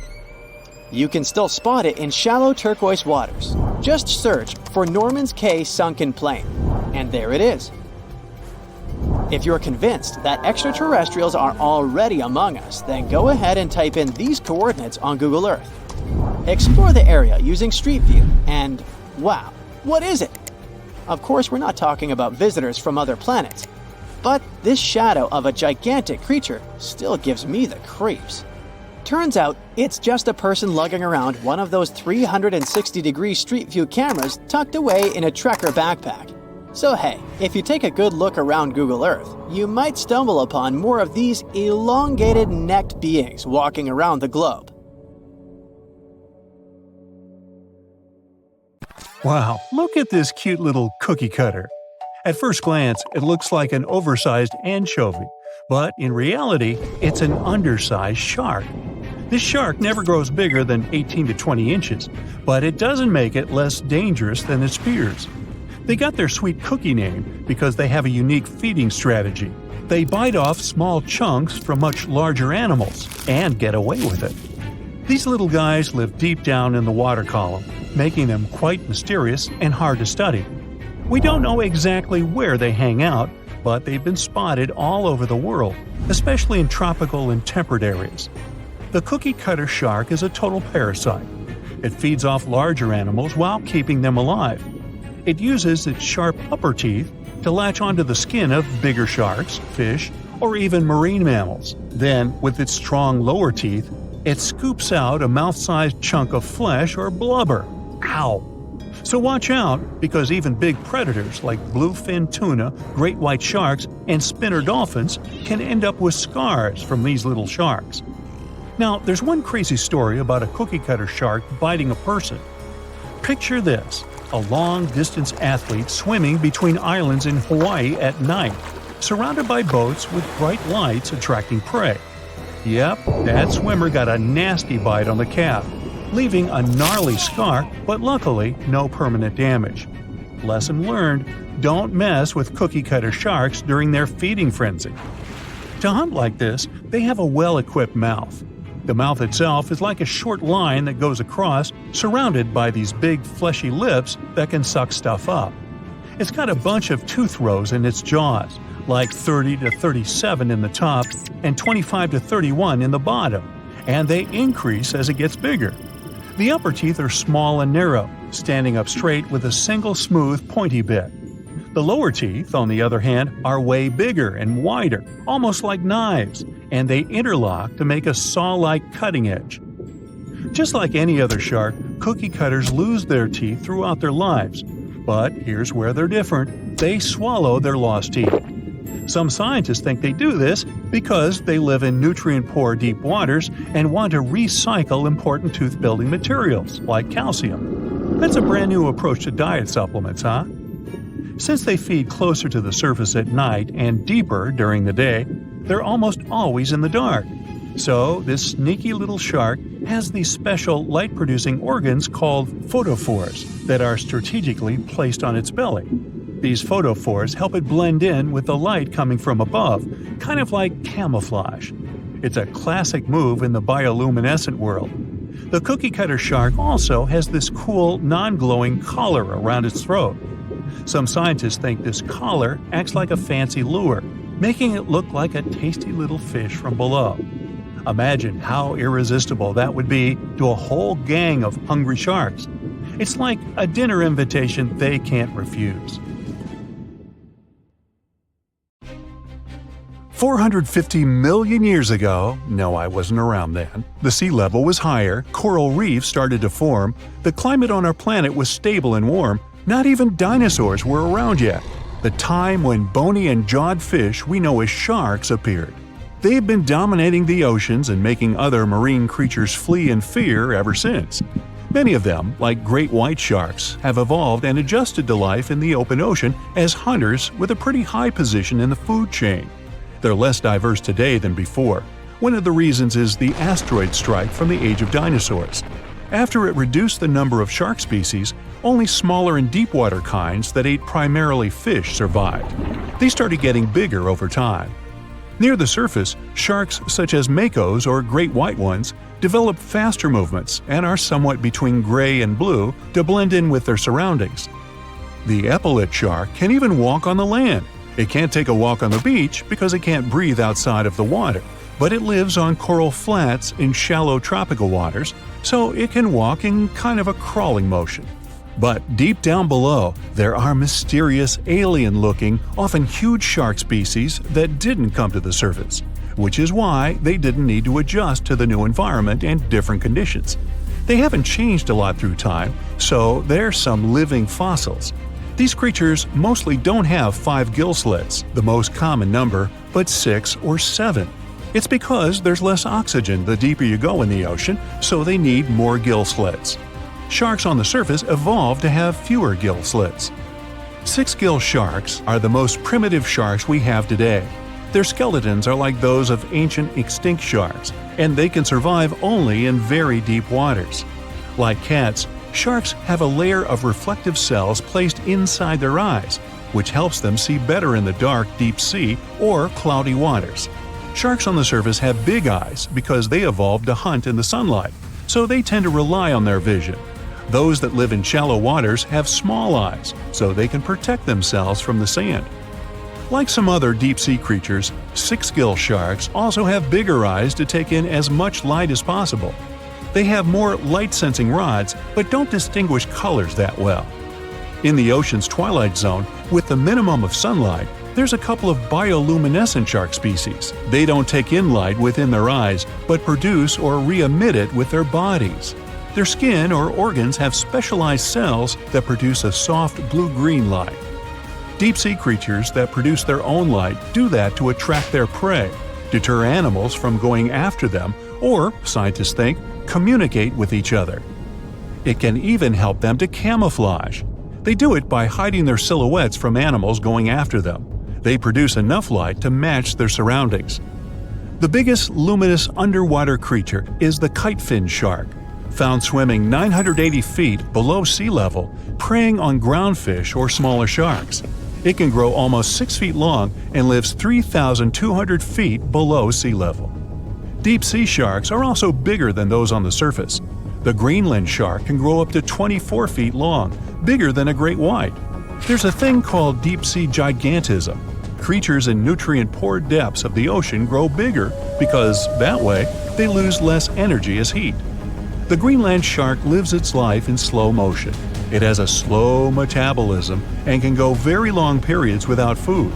You can still spot it in shallow turquoise waters. Just search for Norman's Cay Sunken Plain, and there it is. If you're convinced that extraterrestrials are already among us, then go ahead and type in these coordinates on Google Earth. Explore the area using Street View, and wow, what is it? Of course, we're not talking about visitors from other planets, but this shadow of a gigantic creature still gives me the creeps. Turns out, it's just a person lugging around one of those 360-degree Street View cameras tucked away in a trekker backpack. So hey, if you take a good look around Google Earth, you might stumble upon more of these elongated necked beings walking around the globe. Wow, look at this cute little cookie cutter. At first glance, it looks like an oversized anchovy, but in reality, it's an undersized shark. This shark never grows bigger than 18 to 20 inches, but it doesn't make it less dangerous than its peers. They got their sweet cookie name because they have a unique feeding strategy. They bite off small chunks from much larger animals and get away with it. These little guys live deep down in the water column, making them quite mysterious and hard to study. We don't know exactly where they hang out, but they've been spotted all over the world, especially in tropical and temperate areas. The cookie cutter shark is a total parasite. It feeds off larger animals while keeping them alive. It uses its sharp upper teeth to latch onto the skin of bigger sharks, fish, or even marine mammals. Then, with its strong lower teeth, it scoops out a mouth-sized chunk of flesh or blubber. Ow! So watch out, because even big predators like bluefin tuna, great white sharks, and spinner dolphins can end up with scars from these little sharks. Now, there's one crazy story about a cookie cutter shark biting a person. Picture this: a long-distance athlete swimming between islands in Hawaii at night, surrounded by boats with bright lights attracting prey. Yep, that swimmer got a nasty bite on the calf, leaving a gnarly scar, but luckily no permanent damage. Lesson learned: don't mess with cookie cutter sharks during their feeding frenzy. To hunt like this, they have a well-equipped mouth. The mouth itself is like a short line that goes across, surrounded by these big fleshy lips that can suck stuff up. It's got a bunch of tooth rows in its jaws, like 30 to 37 in the top and 25 to 31 in the bottom, and they increase as it gets bigger. The upper teeth are small and narrow, standing up straight with a single smooth, pointy bit. The lower teeth, on the other hand, are way bigger and wider, almost like knives, and they interlock to make a saw-like cutting edge. Just like any other shark, cookie cutters lose their teeth throughout their lives. But here's where they're different: they swallow their lost teeth. Some scientists think they do this because they live in nutrient-poor deep waters and want to recycle important tooth-building materials, like calcium. That's a brand new approach to diet supplements, huh? Since they feed closer to the surface at night and deeper during the day, they're almost always in the dark. So, this sneaky little shark has these special light-producing organs called photophores that are strategically placed on its belly. These photophores help it blend in with the light coming from above, kind of like camouflage. It's a classic move in the bioluminescent world. The cookie cutter shark also has this cool, non-glowing collar around its throat. Some scientists think this collar acts like a fancy lure, making it look like a tasty little fish from below. Imagine how irresistible that would be to a whole gang of hungry sharks. It's like a dinner invitation they can't refuse. 450 million years ago, no, I wasn't around then, the sea level was higher, coral reefs started to form, the climate on our planet was stable and warm, not even dinosaurs were around yet. The time when bony and jawed fish we know as sharks appeared. They've been dominating the oceans and making other marine creatures flee in fear ever since. Many of them, like great white sharks, have evolved and adjusted to life in the open ocean as hunters with a pretty high position in the food chain. They're less diverse today than before. One of the reasons is the asteroid strike from the age of dinosaurs. After it reduced the number of shark species, only smaller and deep-water kinds that ate primarily fish survived. They started getting bigger over time. Near the surface, sharks such as makos or great white ones develop faster movements and are somewhat between gray and blue to blend in with their surroundings. The epaulet shark can even walk on the land. It can't take a walk on the beach because it can't breathe outside of the water, but it lives on coral flats in shallow tropical waters, so it can walk in kind of a crawling motion. But deep down below, there are mysterious, alien-looking, often huge shark species that didn't come to the surface, which is why they didn't need to adjust to the new environment and different conditions. They haven't changed a lot through time, so they're some living fossils. These creatures mostly don't have 5 gill slits, the most common number, but 6 or 7. It's because there's less oxygen the deeper you go in the ocean, so they need more gill slits. Sharks on the surface evolved to have fewer gill slits. 6-gill sharks are the most primitive sharks we have today. Their skeletons are like those of ancient extinct sharks, and they can survive only in very deep waters. Like cats, sharks have a layer of reflective cells placed inside their eyes, which helps them see better in the dark, deep sea or cloudy waters. Sharks on the surface have big eyes because they evolved to hunt in the sunlight, so they tend to rely on their vision. Those that live in shallow waters have small eyes, so they can protect themselves from the sand. Like some other deep-sea creatures, 6-gill sharks also have bigger eyes to take in as much light as possible. They have more light-sensing rods, but don't distinguish colors that well. In the ocean's twilight zone, with the minimum of sunlight, there's a couple of bioluminescent shark species. They don't take in light within their eyes, but produce or re-emit it with their bodies. Their skin or organs have specialized cells that produce a soft blue-green light. Deep-sea creatures that produce their own light do that to attract their prey, deter animals from going after them, or, scientists think, communicate with each other. It can even help them to camouflage. They do it by hiding their silhouettes from animals going after them. They produce enough light to match their surroundings. The biggest luminous underwater creature is the kitefin shark, found swimming 980 feet below sea level, preying on groundfish or smaller sharks. It can grow almost 6 feet long and lives 3,200 feet below sea level. Deep-sea sharks are also bigger than those on the surface. The Greenland shark can grow up to 24 feet long, bigger than a great white. There's a thing called deep-sea gigantism. Creatures in nutrient-poor depths of the ocean grow bigger because, that way, they lose less energy as heat. The Greenland shark lives its life in slow motion. It has a slow metabolism and can go very long periods without food.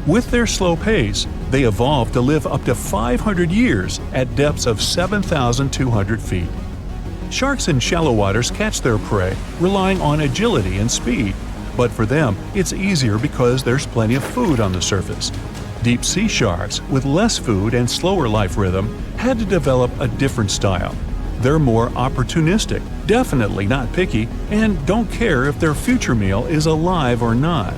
With their slow pace, they evolved to live up to 500 years at depths of 7,200 feet. Sharks in shallow waters catch their prey relying on agility and speed, but for them, it's easier because there's plenty of food on the surface. Deep-sea sharks, with less food and slower life rhythm, had to develop a different style. They're more opportunistic, definitely not picky, and don't care if their future meal is alive or not.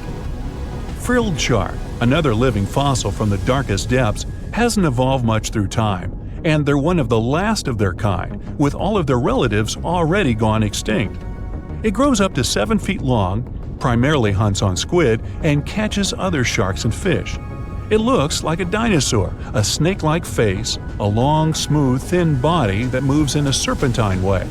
Frilled shark, another living fossil from the darkest depths, hasn't evolved much through time, and they're one of the last of their kind, with all of their relatives already gone extinct. It grows up to 7 feet long, primarily hunts on squid, and catches other sharks and fish. It looks like a dinosaur, a snake-like face, a long, smooth, thin body that moves in a serpentine way.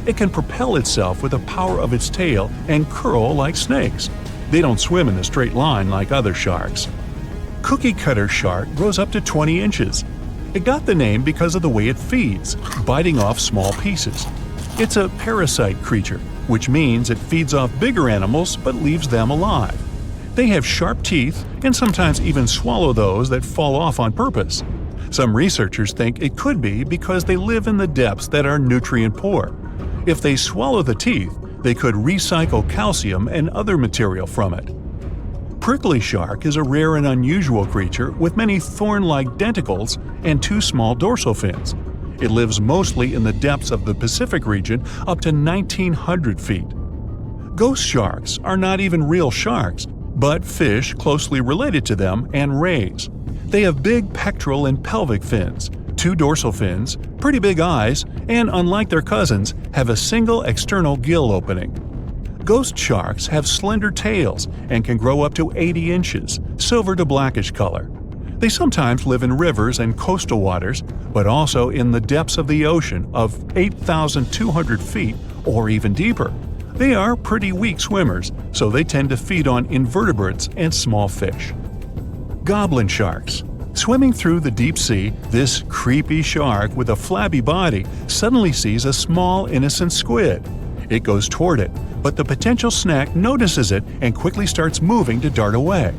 It can propel itself with the power of its tail and curl like snakes. They don't swim in a straight line like other sharks. Cookie cutter shark grows up to 20 inches. It got the name because of the way it feeds, biting off small pieces. It's a parasite creature, which means it feeds off bigger animals but leaves them alive. They have sharp teeth and sometimes even swallow those that fall off on purpose. Some researchers think it could be because they live in the depths that are nutrient poor. If they swallow the teeth, they could recycle calcium and other material from it. Prickly shark is a rare and unusual creature with many thorn-like denticles and 2 small dorsal fins. It lives mostly in the depths of the Pacific region up to 1,900 feet. Ghost sharks are not even real sharks, but fish closely related to them and rays. They have big pectoral and pelvic fins, 2 dorsal fins, pretty big eyes, and unlike their cousins, have a single external gill opening. Ghost sharks have slender tails and can grow up to 80 inches, silver to blackish color. They sometimes live in rivers and coastal waters, but also in the depths of the ocean of 8,200 feet or even deeper. They are pretty weak swimmers, so they tend to feed on invertebrates and small fish. Goblin sharks. Swimming through the deep sea, this creepy shark with a flabby body suddenly sees a small, innocent squid. It goes toward it, but the potential snack notices it and quickly starts moving to dart away.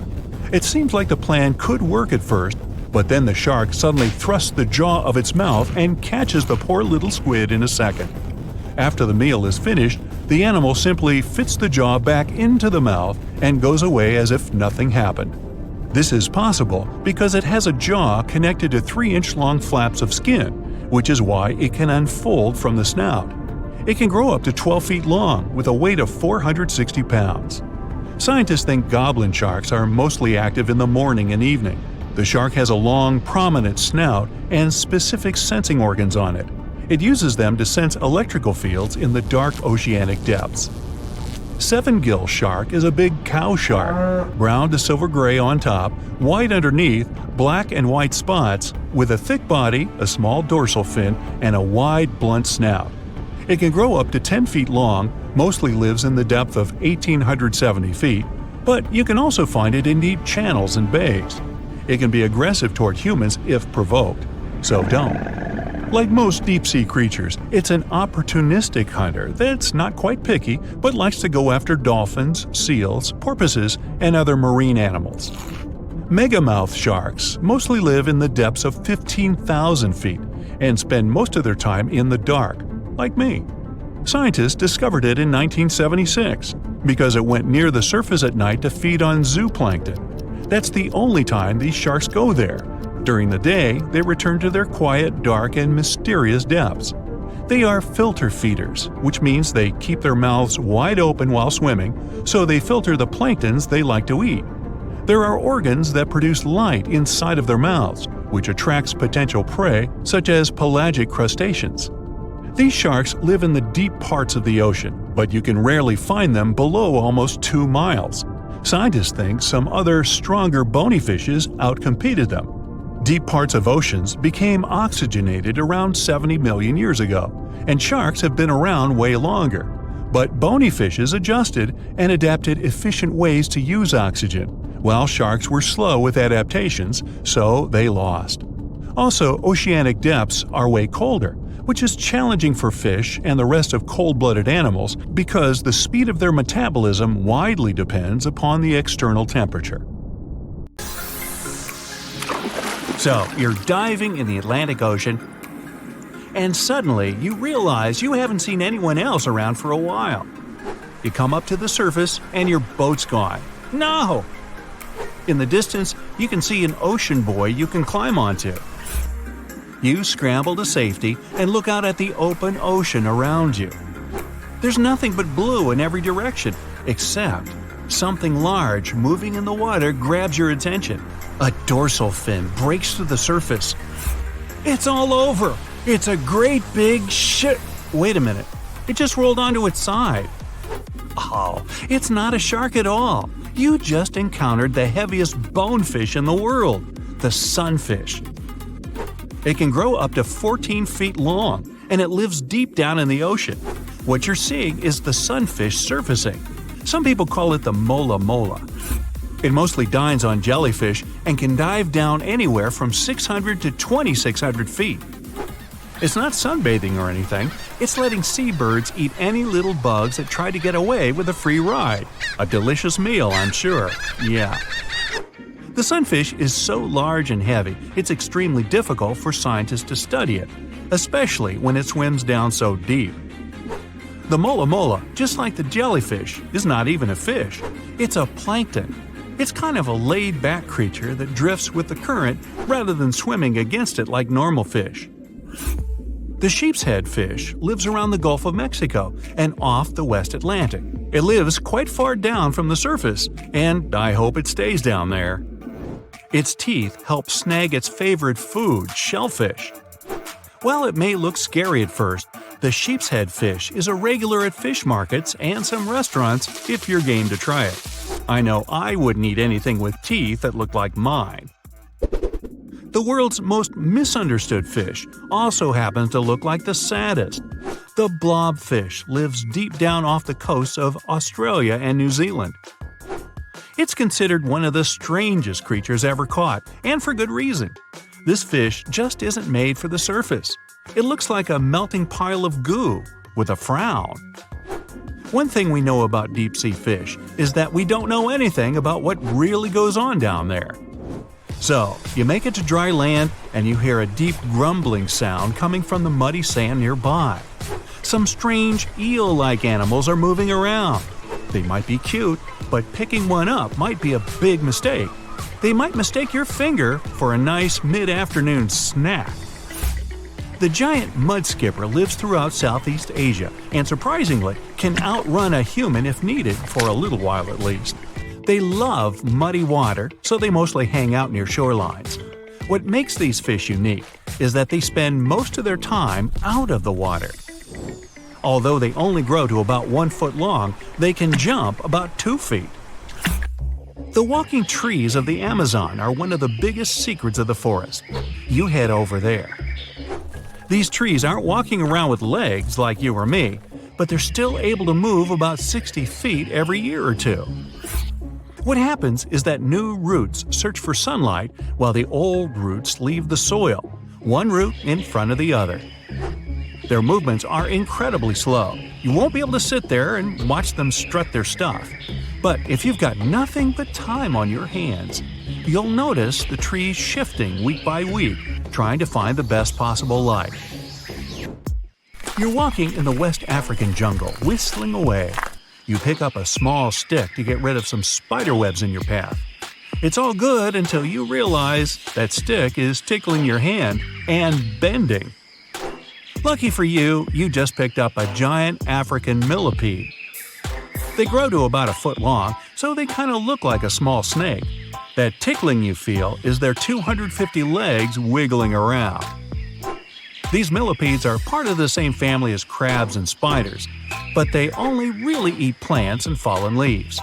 It seems like the plan could work at first, but then the shark suddenly thrusts the jaw of its mouth and catches the poor little squid in a second. After the meal is finished, the animal simply fits the jaw back into the mouth and goes away as if nothing happened. This is possible because it has a jaw connected to 3-inch-long flaps of skin, which is why it can unfold from the snout. It can grow up to 12 feet long with a weight of 460 pounds. Scientists think goblin sharks are mostly active in the morning and evening. The shark has a long, prominent snout and specific sensing organs on it. It uses them to sense electrical fields in the dark oceanic depths. Seven-gill shark is a big cow shark, brown to silver-gray on top, white underneath, black and white spots, with a thick body, a small dorsal fin, and a wide, blunt snout. It can grow up to 10 feet long, mostly lives in the depth of 1,870 feet, but you can also find it in deep channels and bays. It can be aggressive toward humans if provoked, so don't. Like most deep-sea creatures, it's an opportunistic hunter that's not quite picky but likes to go after dolphins, seals, porpoises, and other marine animals. Megamouth sharks mostly live in the depths of 15,000 feet and spend most of their time in the dark, like me. Scientists discovered it in 1976 because it went near the surface at night to feed on zooplankton. That's the only time these sharks go there. During the day, they return to their quiet, dark, and mysterious depths. They are filter feeders, which means they keep their mouths wide open while swimming, so they filter the planktons they like to eat. There are organs that produce light inside of their mouths, which attracts potential prey, such as pelagic crustaceans. These sharks live in the deep parts of the ocean, but you can rarely find them below almost 2 miles. Scientists think some other, stronger bony fishes outcompeted them. Deep parts of oceans became oxygenated around 70 million years ago, and sharks have been around way longer. But bony fishes adjusted and adapted efficient ways to use oxygen, while sharks were slow with adaptations, so they lost. Also, oceanic depths are way colder, which is challenging for fish and the rest of cold-blooded animals because the speed of their metabolism widely depends upon the external temperature. So, you're diving in the Atlantic Ocean, and suddenly you realize you haven't seen anyone else around for a while. You come up to the surface and your boat's gone. No! In the distance, you can see an ocean buoy you can climb onto. You scramble to safety and look out at the open ocean around you. There's nothing but blue in every direction, except something large moving in the water grabs your attention. A dorsal fin breaks through the surface. It's all over! It's a great big shit. Wait a minute. It just rolled onto its side. Oh, it's not a shark at all. You just encountered the heaviest bonefish in the world, the sunfish. It can grow up to 14 feet long, and it lives deep down in the ocean. What you're seeing is the sunfish surfacing. Some people call it the mola mola. It mostly dines on jellyfish and can dive down anywhere from 600 to 2,600 feet. It's not sunbathing or anything, it's letting seabirds eat any little bugs that try to get away with a free ride. A delicious meal, I'm sure. Yeah. The sunfish is so large and heavy, it's extremely difficult for scientists to study it, especially when it swims down so deep. The mola mola, just like the jellyfish, is not even a fish. It's a plankton. It's kind of a laid-back creature that drifts with the current rather than swimming against it like normal fish. The sheep's head fish lives around the Gulf of Mexico and off the West Atlantic. It lives quite far down from the surface, and I hope it stays down there. Its teeth help snag its favorite food, shellfish. While it may look scary at first, the sheep's head fish is a regular at fish markets and some restaurants if you're game to try it. I know I wouldn't eat anything with teeth that looked like mine. The world's most misunderstood fish also happens to look like the saddest. The blobfish lives deep down off the coasts of Australia and New Zealand. It's considered one of the strangest creatures ever caught, and for good reason. This fish just isn't made for the surface. It looks like a melting pile of goo, with a frown. One thing we know about deep-sea fish is that we don't know anything about what really goes on down there. So, you make it to dry land and you hear a deep grumbling sound coming from the muddy sand nearby. Some strange eel-like animals are moving around. They might be cute, but picking one up might be a big mistake. They might mistake your finger for a nice mid-afternoon snack. The giant mud skipper lives throughout Southeast Asia and surprisingly can outrun a human if needed for a little while at least. They love muddy water, so they mostly hang out near shorelines. What makes these fish unique is that they spend most of their time out of the water. Although they only grow to about 1 foot long, they can jump about 2 feet. The walking trees of the Amazon are one of the biggest secrets of the forest. You head over there. These trees aren't walking around with legs like you or me, but they're still able to move about 60 feet every year or two. What happens is that new roots search for sunlight while the old roots leave the soil, one root in front of the other. Their movements are incredibly slow. You won't be able to sit there and watch them strut their stuff. But if you've got nothing but time on your hands, you'll notice the trees shifting week by week, trying to find the best possible light. You're walking in the West African jungle, whistling away. You pick up a small stick to get rid of some spider webs in your path. It's all good until you realize that stick is tickling your hand and bending. Lucky for you, you just picked up a giant African millipede. They grow to about 1 foot long, so they kind of look like a small snake. That tickling you feel is their 250 legs wiggling around. These millipedes are part of the same family as crabs and spiders, but they only really eat plants and fallen leaves.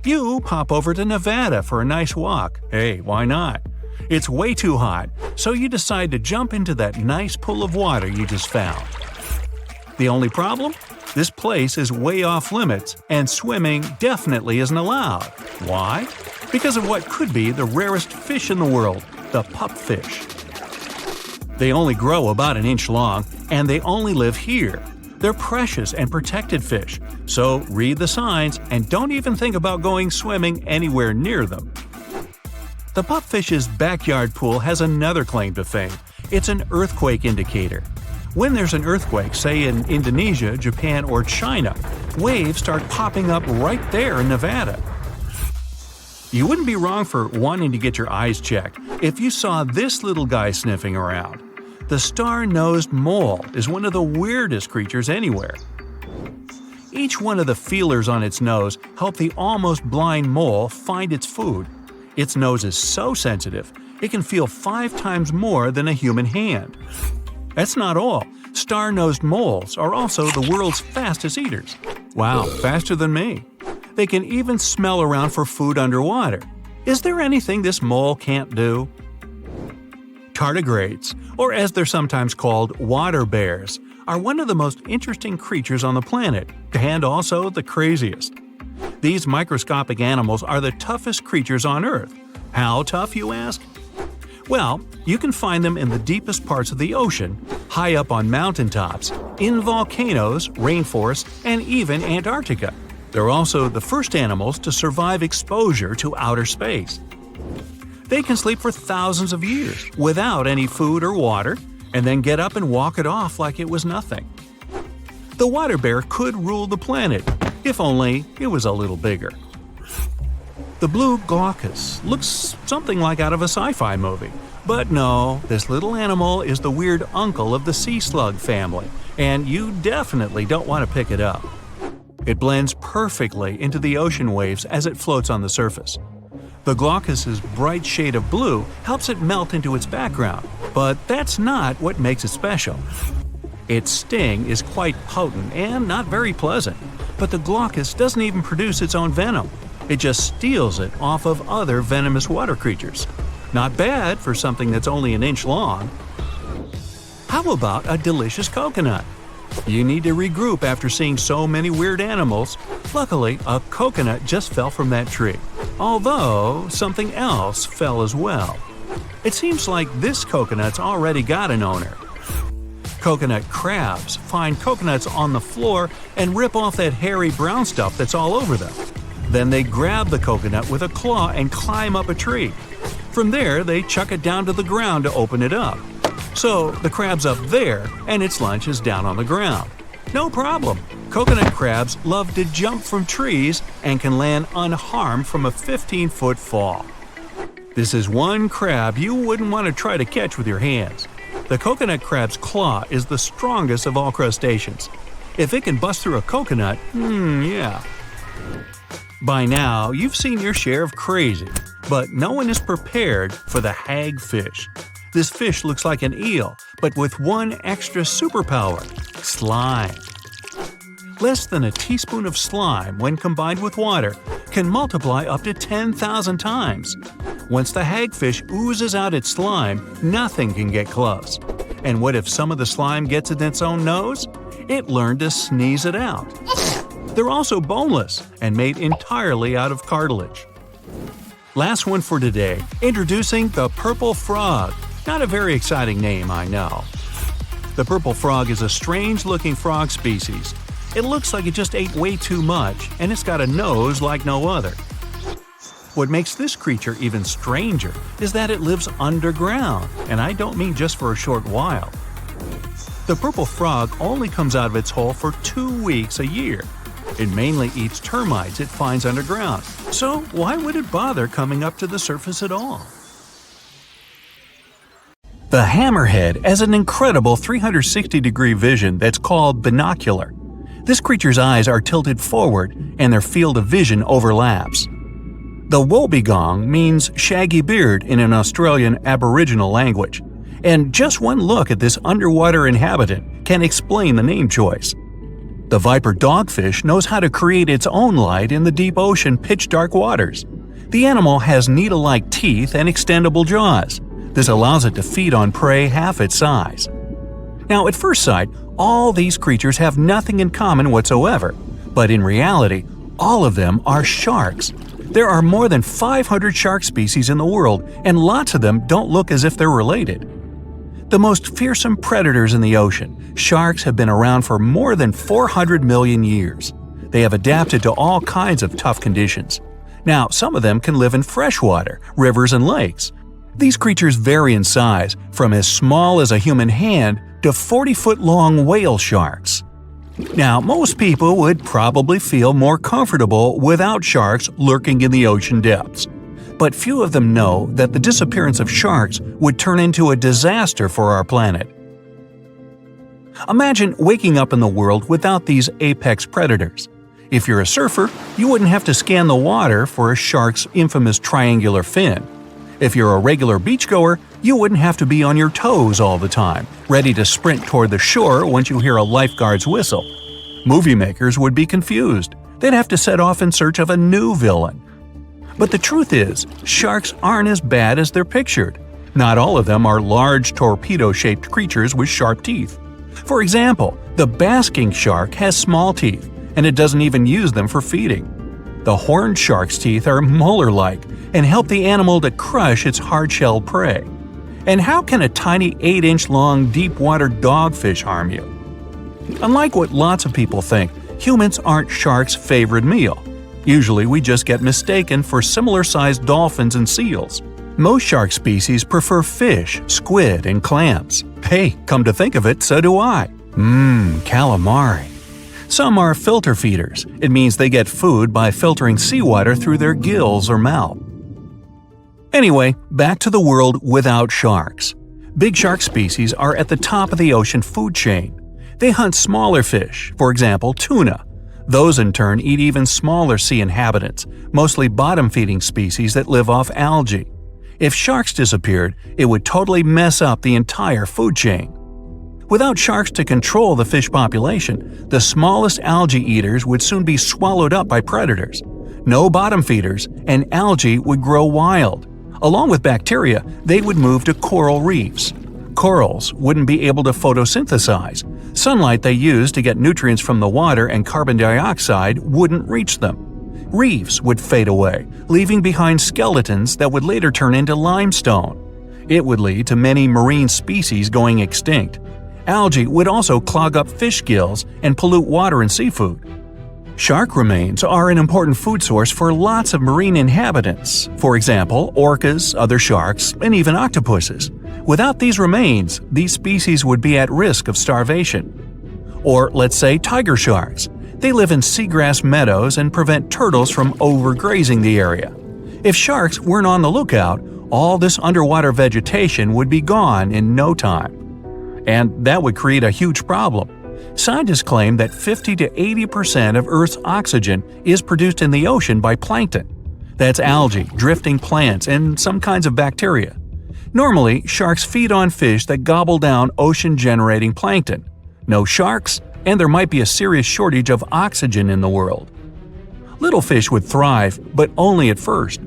You pop over to Nevada for a nice walk. Hey, why not? It's way too hot, so you decide to jump into that nice pool of water you just found. The only problem? This place is way off limits, and swimming definitely isn't allowed. Why? Because of what could be the rarest fish in the world, the pupfish. They only grow about 1 inch long, and they only live here. They're precious and protected fish, so read the signs and don't even think about going swimming anywhere near them. The pupfish's backyard pool has another claim to fame. It's an earthquake indicator. When there's an earthquake, say in Indonesia, Japan, or China, waves start popping up right there in Nevada. You wouldn't be wrong for wanting to get your eyes checked if you saw this little guy sniffing around. The star-nosed mole is one of the weirdest creatures anywhere. Each one of the feelers on its nose help the almost blind mole find its food. Its nose is so sensitive, it can feel 5 times more than a human hand. That's not all. Star-nosed moles are also the world's fastest eaters. Wow, faster than me. They can even smell around for food underwater. Is there anything this mole can't do? Tardigrades, or as they're sometimes called, water bears, are one of the most interesting creatures on the planet, and also the craziest. These microscopic animals are the toughest creatures on Earth. How tough, you ask? Well, you can find them in the deepest parts of the ocean, high up on mountaintops, in volcanoes, rainforests, and even Antarctica. They're also the first animals to survive exposure to outer space. They can sleep for thousands of years without any food or water, and then get up and walk it off like it was nothing. The water bear could rule the planet, if only it was a little bigger. The blue glaucus looks something like out of a sci-fi movie. But no, this little animal is the weird uncle of the sea slug family, and you definitely don't want to pick it up. It blends perfectly into the ocean waves as it floats on the surface. The glaucus's bright shade of blue helps it melt into its background, but that's not what makes it special. Its sting is quite potent and not very pleasant, but the glaucus doesn't even produce its own venom. It just steals it off of other venomous water creatures. Not bad for something that's only an inch long. How about a delicious coconut? You need to regroup after seeing so many weird animals. Luckily, a coconut just fell from that tree, although something else fell as well. It seems like this coconut's already got an owner. Coconut crabs find coconuts on the floor and rip off that hairy brown stuff that's all over them. Then they grab the coconut with a claw and climb up a tree. From there, they chuck it down to the ground to open it up. So the crab's up there and its lunch is down on the ground. No problem. Coconut crabs love to jump from trees and can land unharmed from a 15-foot fall. This is one crab you wouldn't want to try to catch with your hands. The coconut crab's claw is the strongest of all crustaceans. If it can bust through a coconut, yeah. By now, you've seen your share of crazy, but no one is prepared for the hagfish. This fish looks like an eel, but with one extra superpower: slime. Less than a teaspoon of slime, when combined with water, can multiply up to 10,000 times. Once the hagfish oozes out its slime, nothing can get close. And what if some of the slime gets in its own nose? It learned to sneeze it out. They're also boneless and made entirely out of cartilage. Last one for today, introducing the purple frog. Not a very exciting name, I know. The purple frog is a strange-looking frog species. It looks like it just ate way too much, and it's got a nose like no other. What makes this creature even stranger is that it lives underground, and I don't mean just for a short while. The purple frog only comes out of its hole for 2 weeks a year. It mainly eats termites it finds underground, so why would it bother coming up to the surface at all? The hammerhead has an incredible 360-degree vision that's called binocular. This creature's eyes are tilted forward and their field of vision overlaps. The wobbegong means shaggy beard in an Australian Aboriginal language, and just one look at this underwater inhabitant can explain the name choice. The viper dogfish knows how to create its own light in the deep ocean pitch-dark waters. The animal has needle-like teeth and extendable jaws. This allows it to feed on prey half its size. Now, at first sight, all these creatures have nothing in common whatsoever, but in reality, all of them are sharks. There are more than 500 shark species in the world, and lots of them don't look as if they're related. The most fearsome predators in the ocean, sharks have been around for more than 400 million years. They have adapted to all kinds of tough conditions. Now, some of them can live in freshwater, rivers, and lakes. These creatures vary in size, from as small as a human hand to 40-foot-long whale sharks. Now, most people would probably feel more comfortable without sharks lurking in the ocean depths. But few of them know that the disappearance of sharks would turn into a disaster for our planet. Imagine waking up in the world without these apex predators. If you're a surfer, you wouldn't have to scan the water for a shark's infamous triangular fin. If you're a regular beachgoer, you wouldn't have to be on your toes all the time, ready to sprint toward the shore once you hear a lifeguard's whistle. Movie makers would be confused. They'd have to set off in search of a new villain. But the truth is, sharks aren't as bad as they're pictured. Not all of them are large torpedo-shaped creatures with sharp teeth. For example, the basking shark has small teeth, and it doesn't even use them for feeding. The horned shark's teeth are molar-like and help the animal to crush its hard-shelled prey. And how can a tiny 8-inch-long deep-water dogfish harm you? Unlike what lots of people think, humans aren't sharks' favorite meal. Usually we just get mistaken for similar-sized dolphins and seals. Most shark species prefer fish, squid, and clams. Hey, come to think of it, so do I. Calamari. Some are filter feeders. It means they get food by filtering seawater through their gills or mouth. Anyway, back to the world without sharks. Big shark species are at the top of the ocean food chain. They hunt smaller fish, for example, tuna. Those in turn eat even smaller sea inhabitants, mostly bottom-feeding species that live off algae. If sharks disappeared, it would totally mess up the entire food chain. Without sharks to control the fish population, the smallest algae eaters would soon be swallowed up by predators. No bottom feeders, and algae would grow wild. Along with bacteria, they would move to coral reefs. Corals wouldn't be able to photosynthesize. Sunlight they use to get nutrients from the water and carbon dioxide wouldn't reach them. Reefs would fade away, leaving behind skeletons that would later turn into limestone. It would lead to many marine species going extinct. Algae would also clog up fish gills and pollute water and seafood. Shark remains are an important food source for lots of marine inhabitants, for example, orcas, other sharks, and even octopuses. Without these remains, these species would be at risk of starvation. Or let's say tiger sharks. They live in seagrass meadows and prevent turtles from overgrazing the area. If sharks weren't on the lookout, all this underwater vegetation would be gone in no time. And that would create a huge problem. Scientists claim that 50 to 80% of Earth's oxygen is produced in the ocean by plankton. That's algae, drifting plants, and some kinds of bacteria. Normally, sharks feed on fish that gobble down ocean-generating plankton. No sharks, and there might be a serious shortage of oxygen in the world. Little fish would thrive, but only at first.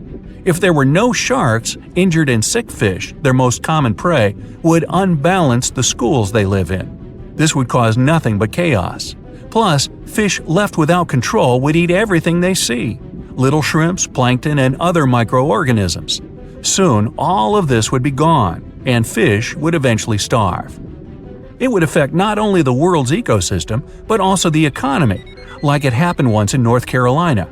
If there were no sharks, injured and sick fish, their most common prey, would unbalance the schools they live in. This would cause nothing but chaos. Plus, fish left without control would eat everything they see – little shrimps, plankton, and other microorganisms. Soon, all of this would be gone, and fish would eventually starve. It would affect not only the world's ecosystem, but also the economy, like it happened once in North Carolina.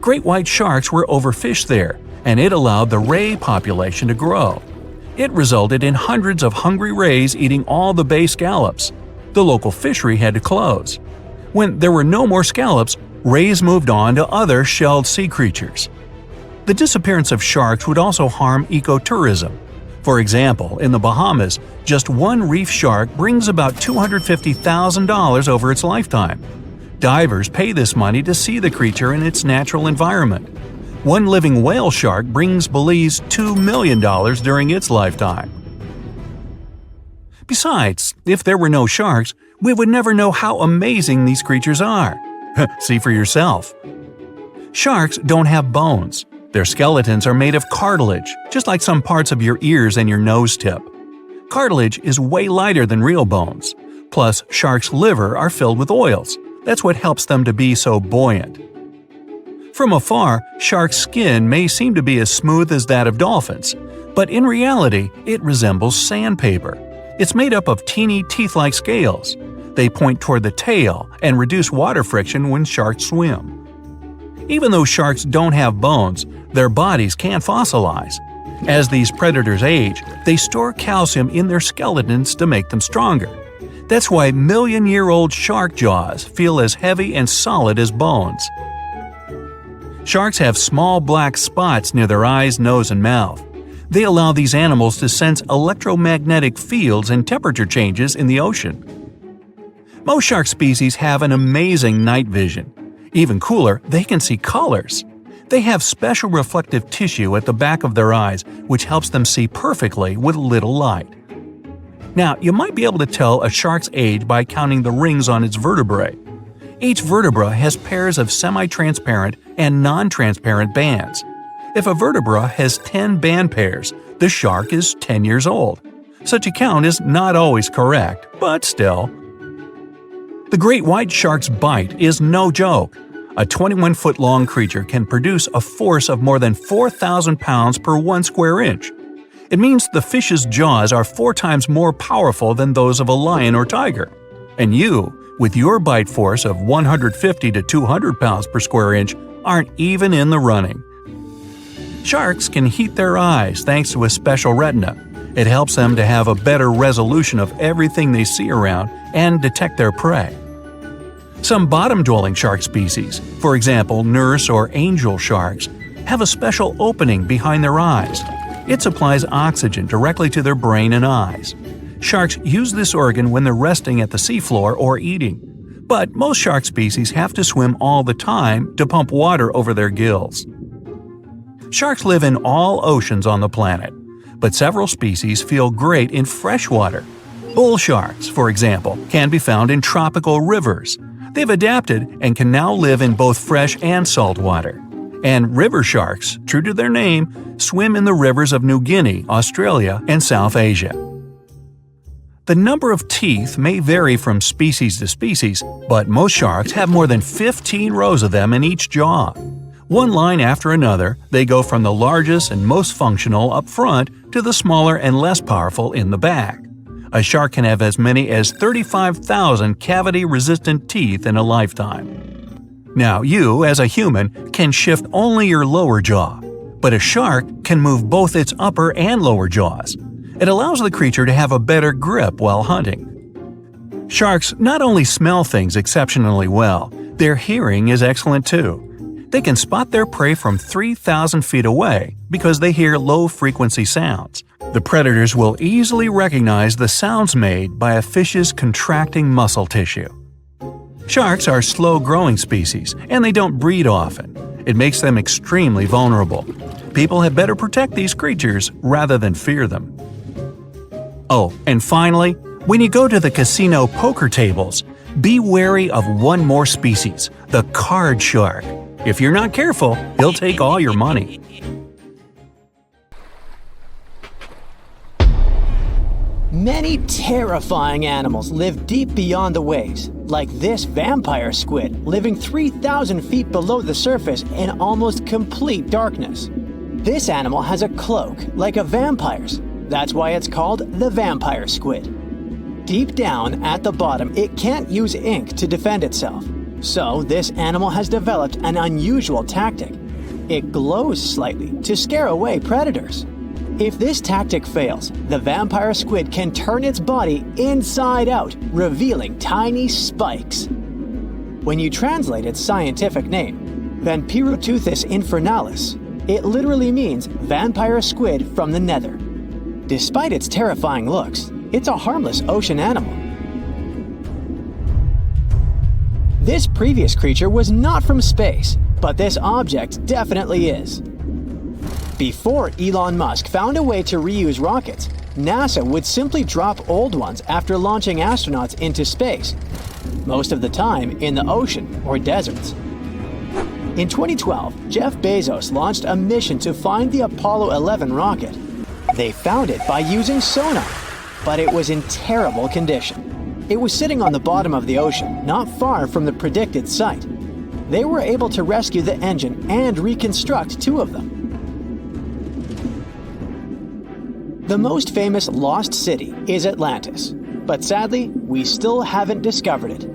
Great white sharks were overfished there, and it allowed the ray population to grow. It resulted in hundreds of hungry rays eating all the bay scallops. The local fishery had to close. When there were no more scallops, rays moved on to other shelled sea creatures. The disappearance of sharks would also harm ecotourism. For example, in the Bahamas, just one reef shark brings about $250,000 over its lifetime. Divers pay this money to see the creature in its natural environment. One living whale shark brings Belize $2 million during its lifetime. Besides, if there were no sharks, we would never know how amazing these creatures are. See for yourself. Sharks don't have bones. Their skeletons are made of cartilage, just like some parts of your ears and your nose tip. Cartilage is way lighter than real bones. Plus, sharks' liver are filled with oils. That's what helps them to be so buoyant. From afar, sharks' skin may seem to be as smooth as that of dolphins, but in reality, it resembles sandpaper. It's made up of teeny teeth-like scales. They point toward the tail and reduce water friction when sharks swim. Even though sharks don't have bones, their bodies can fossilize. As these predators age, they store calcium in their skeletons to make them stronger. That's why million-year-old shark jaws feel as heavy and solid as bones. Sharks have small black spots near their eyes, nose, and mouth. They allow these animals to sense electromagnetic fields and temperature changes in the ocean. Most shark species have an amazing night vision. Even cooler, they can see colors. They have special reflective tissue at the back of their eyes, which helps them see perfectly with little light. Now, you might be able to tell a shark's age by counting the rings on its vertebrae. Each vertebra has pairs of semi-transparent and non-transparent bands. If a vertebra has 10 band pairs, the shark is 10 years old. Such a count is not always correct, but still. The great white shark's bite is no joke. A 21-foot-long creature can produce a force of more than 4,000 pounds per 1 square inch. It means the fish's jaws are 4 times more powerful than those of a lion or tiger. And you, with your bite force of 150 to 200 pounds per square inch, aren't even in the running. Sharks can heat their eyes thanks to a special retina. It helps them to have a better resolution of everything they see around and detect their prey. Some bottom-dwelling shark species, for example nurse or angel sharks, have a special opening behind their eyes. It supplies oxygen directly to their brain and eyes. Sharks use this organ when they're resting at the seafloor or eating. But most shark species have to swim all the time to pump water over their gills. Sharks live in all oceans on the planet, but several species feel great in fresh water. Bull sharks, for example, can be found in tropical rivers. They've adapted and can now live in both fresh and salt water. And river sharks, true to their name, swim in the rivers of New Guinea, Australia, and South Asia. The number of teeth may vary from species to species, but most sharks have more than 15 rows of them in each jaw. One line after another, they go from the largest and most functional up front to the smaller and less powerful in the back. A shark can have as many as 35,000 cavity-resistant teeth in a lifetime. Now, you, as a human, can shift only your lower jaw, but a shark can move both its upper and lower jaws. It allows the creature to have a better grip while hunting. Sharks not only smell things exceptionally well, their hearing is excellent too. They can spot their prey from 3,000 feet away because they hear low-frequency sounds. The predators will easily recognize the sounds made by a fish's contracting muscle tissue. Sharks are slow-growing species, and they don't breed often. It makes them extremely vulnerable. People had better protect these creatures rather than fear them. Oh, and finally, when you go to the casino poker tables, be wary of one more species, the card shark. If you're not careful, he'll take all your money. Many terrifying animals live deep beyond the waves, like this vampire squid living 3,000 feet below the surface in almost complete darkness. This animal has a cloak, like a vampire's. That's why it's called the vampire squid. Deep down at the bottom, it can't use ink to defend itself. So this animal has developed an unusual tactic. It glows slightly to scare away predators. If this tactic fails, the vampire squid can turn its body inside out, revealing tiny spikes. When you translate its scientific name, Vampiroteuthis infernalis, it literally means vampire squid from the nether. Despite its terrifying looks, it's a harmless ocean animal. This previous creature was not from space, but this object definitely is. Before Elon Musk found a way to reuse rockets, NASA would simply drop old ones after launching astronauts into space, most of the time in the ocean or deserts. In 2012, Jeff Bezos launched a mission to find the Apollo 11 rocket. They found it by using sonar, but it was in terrible condition. It was sitting on the bottom of the ocean, not far from the predicted site. They were able to rescue the engine and reconstruct 2 of them. The most famous lost city is Atlantis, but sadly, we still haven't discovered it.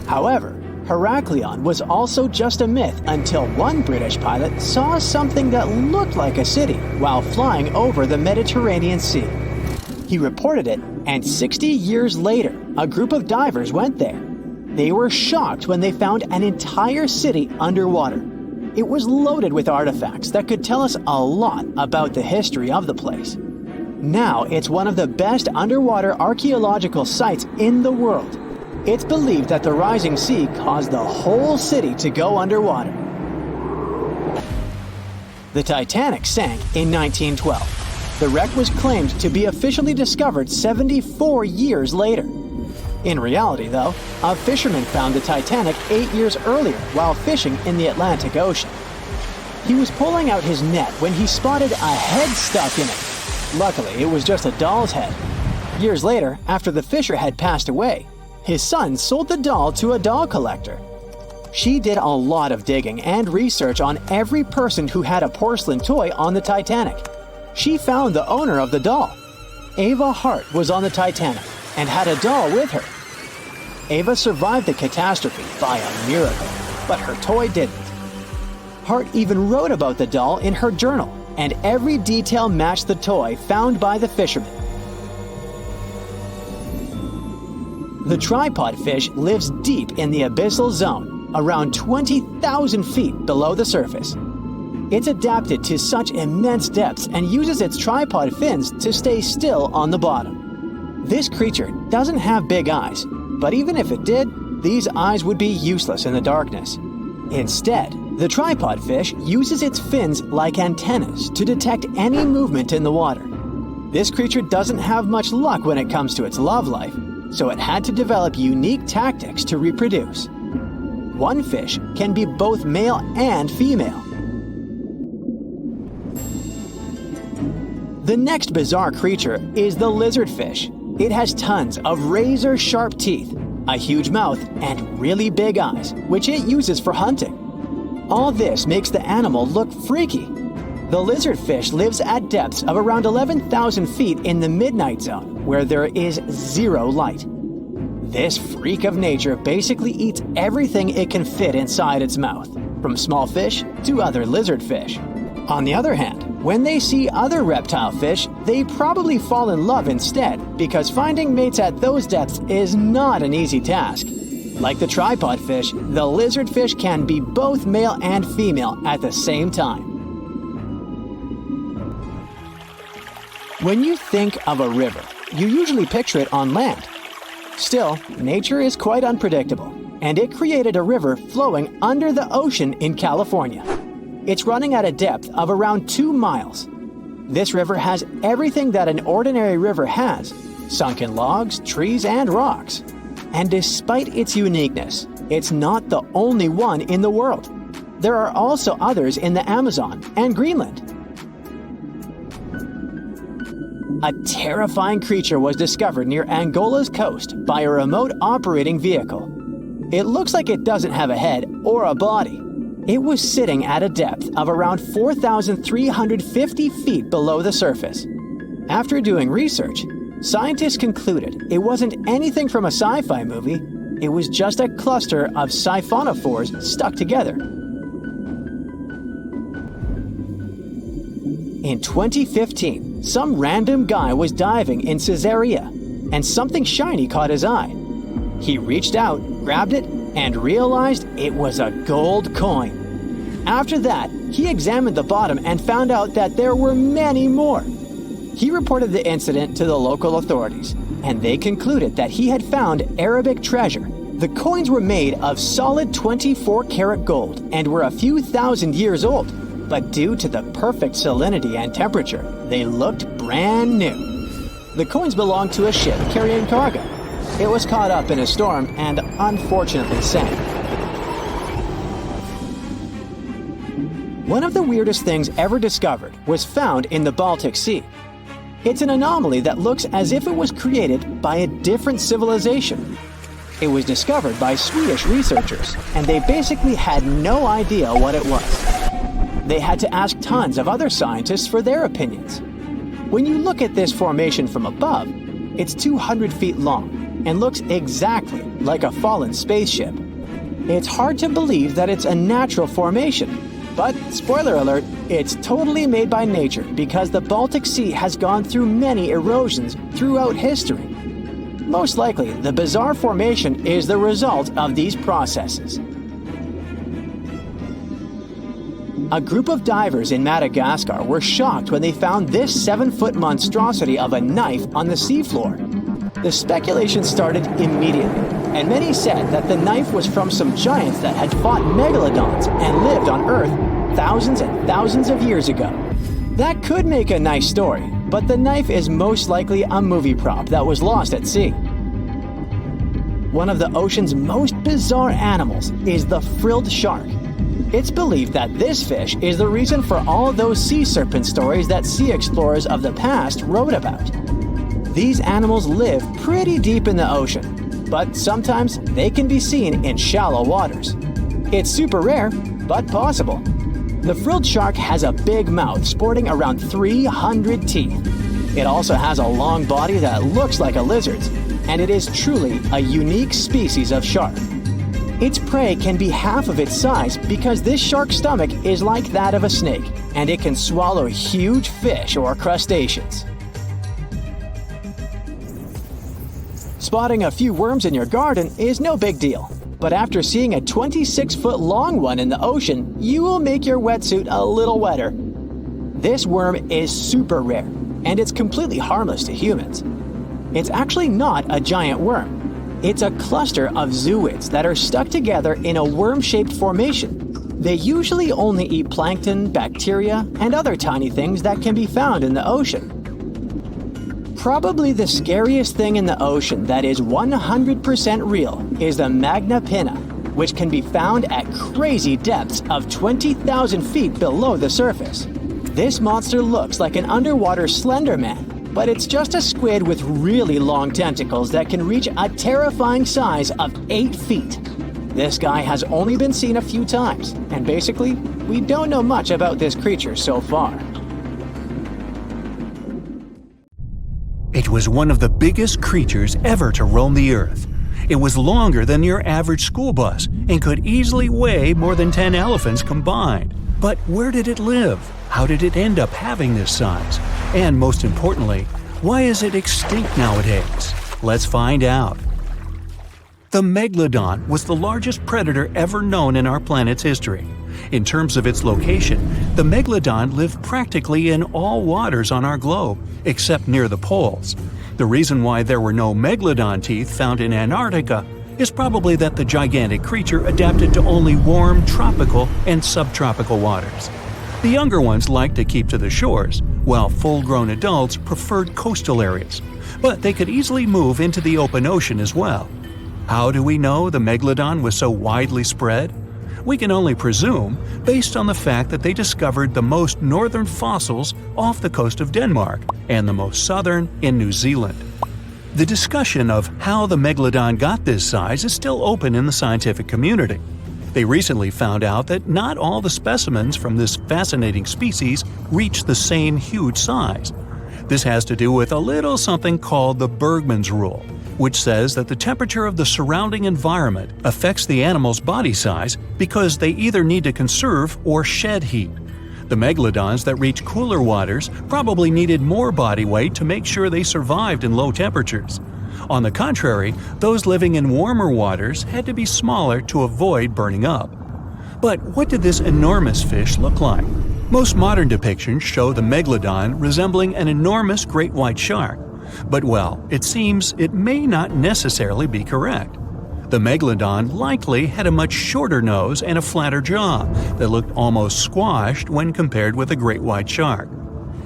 However, Heraklion was also just a myth until one British pilot saw something that looked like a city while flying over the Mediterranean Sea. He reported it, and 60 years later, a group of divers went there. They were shocked when they found an entire city underwater. It was loaded with artifacts that could tell us a lot about the history of the place. Now it's one of the best underwater archaeological sites in the world. It's believed that the rising sea caused the whole city to go underwater. The Titanic sank in 1912. The wreck was claimed to be officially discovered 74 years later. In reality, though, a fisherman found the Titanic 8 years earlier while fishing in the Atlantic Ocean. He was pulling out his net when he spotted a head stuck in it. Luckily, it was just a doll's head. Years later, after the fisher had passed away, his son sold the doll to a doll collector. She did a lot of digging and research on every person who had a porcelain toy on the Titanic. She found the owner of the doll. Ava Hart was on the Titanic and had a doll with her. Ava survived the catastrophe by a miracle, but her toy didn't. Hart even wrote about the doll in her journal, and every detail matched the toy found by the fisherman. The tripod fish lives deep in the abyssal zone, around 20,000 feet below the surface. It's adapted to such immense depths and uses its tripod fins to stay still on the bottom. This creature doesn't have big eyes, but even if it did, these eyes would be useless in the darkness. Instead, the tripod fish uses its fins like antennas to detect any movement in the water. This creature doesn't have much luck when it comes to its love life, so it had to develop unique tactics to reproduce. One fish can be both male and female. The next bizarre creature is the lizardfish. It has tons of razor-sharp teeth, a huge mouth, and really big eyes, which it uses for hunting. All this makes the animal look freaky. The lizardfish lives at depths of around 11,000 feet in the midnight zone, where there is zero light. This freak of nature basically eats everything it can fit inside its mouth, from small fish to other lizardfish. On the other hand, when they see other reptile fish, they probably fall in love instead, because finding mates at those depths is not an easy task. Like the tripod fish, the lizardfish can be both male and female at the same time. When you think of a river, you usually picture it on land. Still, nature is quite unpredictable, and it created a river flowing under the ocean in California. It's running at a depth of around 2 miles. This river has everything that an ordinary river has: sunken logs, trees, and rocks. And despite its uniqueness, it's not the only one in the world. There are also others in the Amazon and Greenland. A terrifying creature was discovered near Angola's coast by a remote operating vehicle. It looks like it doesn't have a head or a body. It was sitting at a depth of around 4,350 feet below the surface. After doing research, scientists concluded it wasn't anything from a sci-fi movie. It was just a cluster of siphonophores stuck together. In 2015, some random guy was diving in Caesarea, and something shiny caught his eye. He reached out, grabbed it, and realized it was a gold coin. After that, he examined the bottom and found out that there were many more. He reported the incident to the local authorities, and they concluded that he had found Arabic treasure. The coins were made of solid 24-karat gold and were a few thousand years old, but due to the perfect salinity and temperature, they looked brand new. The coins belonged to a ship carrying cargo. It was caught up in a storm and unfortunately sank. One of the weirdest things ever discovered was found in the Baltic Sea. It's an anomaly that looks as if it was created by a different civilization. It was discovered by Swedish researchers, and they basically had no idea what it was. They had to ask tons of other scientists for their opinions. When you look at this formation from above, it's 200 feet long and looks exactly like a fallen spaceship. It's hard to believe that it's a natural formation. But, spoiler alert, it's totally made by nature because the Baltic Sea has gone through many erosions throughout history. Most likely, the bizarre formation is the result of these processes. A group of divers in Madagascar were shocked when they found this 7-foot monstrosity of a knife on the seafloor. The speculation started immediately, and many said that the knife was from some giants that had fought megalodons and lived on Earth thousands and thousands of years ago. That could make a nice story, but the knife is most likely a movie prop that was lost at sea. One of the ocean's most bizarre animals is the frilled shark. It's believed that this fish is the reason for all those sea serpent stories that sea explorers of the past wrote about. These animals live pretty deep in the ocean, but sometimes they can be seen in shallow waters. It's super rare, but possible. The frilled shark has a big mouth sporting around 300 teeth. It also has a long body that looks like a lizard's, and it is truly a unique species of shark. Its prey can be half of its size because this shark's stomach is like that of a snake, and it can swallow huge fish or crustaceans. Spotting a few worms in your garden is no big deal, but after seeing a 26-foot-long one in the ocean, you will make your wetsuit a little wetter. This worm is super rare, and it's completely harmless to humans. It's actually not a giant worm. It's a cluster of zooids that are stuck together in a worm-shaped formation. They usually only eat plankton, bacteria, and other tiny things that can be found in the ocean. Probably the scariest thing in the ocean that is 100% real is the magna pinna, which can be found at crazy depths of 20,000 feet below the surface. This monster looks like an underwater Slender Man, but it's just a squid with really long tentacles that can reach a terrifying size of 8 feet. This guy has only been seen a few times, and basically, we don't know much about this creature so far. It was one of the biggest creatures ever to roam the Earth. It was longer than your average school bus and could easily weigh more than 10 elephants combined. But where did it live? How did it end up having this size? And most importantly, why is it extinct nowadays? Let's find out. The Megalodon was the largest predator ever known in our planet's history. In terms of its location, the Megalodon lived practically in all waters on our globe, except near the poles. The reason why there were no Megalodon teeth found in Antarctica is probably that the gigantic creature adapted to only warm tropical and subtropical waters. The younger ones liked to keep to the shores, while full-grown adults preferred coastal areas, but they could easily move into the open ocean as well. How do we know the Megalodon was so widely spread? We can only presume, based on the fact that they discovered the most northern fossils off the coast of Denmark and the most southern in New Zealand. The discussion of how the Megalodon got this size is still open in the scientific community. They recently found out that not all the specimens from this fascinating species reach the same huge size. This has to do with a little something called the Bergmann's Rule, which says that the temperature of the surrounding environment affects the animal's body size because they either need to conserve or shed heat. The megalodons that reach cooler waters probably needed more body weight to make sure they survived in low temperatures. On the contrary, those living in warmer waters had to be smaller to avoid burning up. But what did this enormous fish look like? Most modern depictions show the megalodon resembling an enormous great white shark. But well, it seems it may not necessarily be correct. The megalodon likely had a much shorter nose and a flatter jaw that looked almost squashed when compared with a great white shark.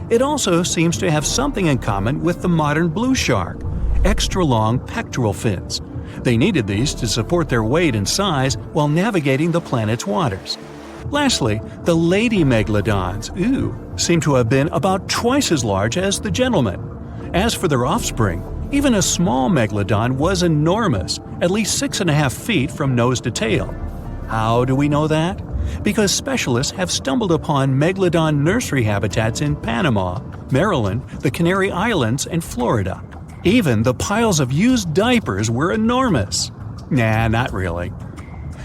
It also seems to have something in common with the modern blue shark: extra-long pectoral fins. They needed these to support their weight and size while navigating the planet's waters. Lastly, the lady megalodons, seem to have been about twice as large as the gentlemen. As for their offspring, even a small megalodon was enormous, at least 6.5 feet from nose to tail. How do we know that? Because specialists have stumbled upon megalodon nursery habitats in Panama, Maryland, the Canary Islands, and Florida. Even the piles of used diapers were enormous. Nah, not really.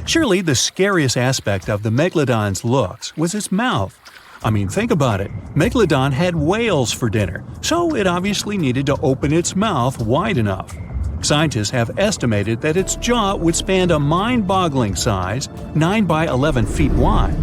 Surely the scariest aspect of the megalodon's looks was its mouth. I mean, think about it. Megalodon had whales for dinner, so it obviously needed to open its mouth wide enough. Scientists have estimated that its jaw would span a mind-boggling size, 9 by 11 feet wide.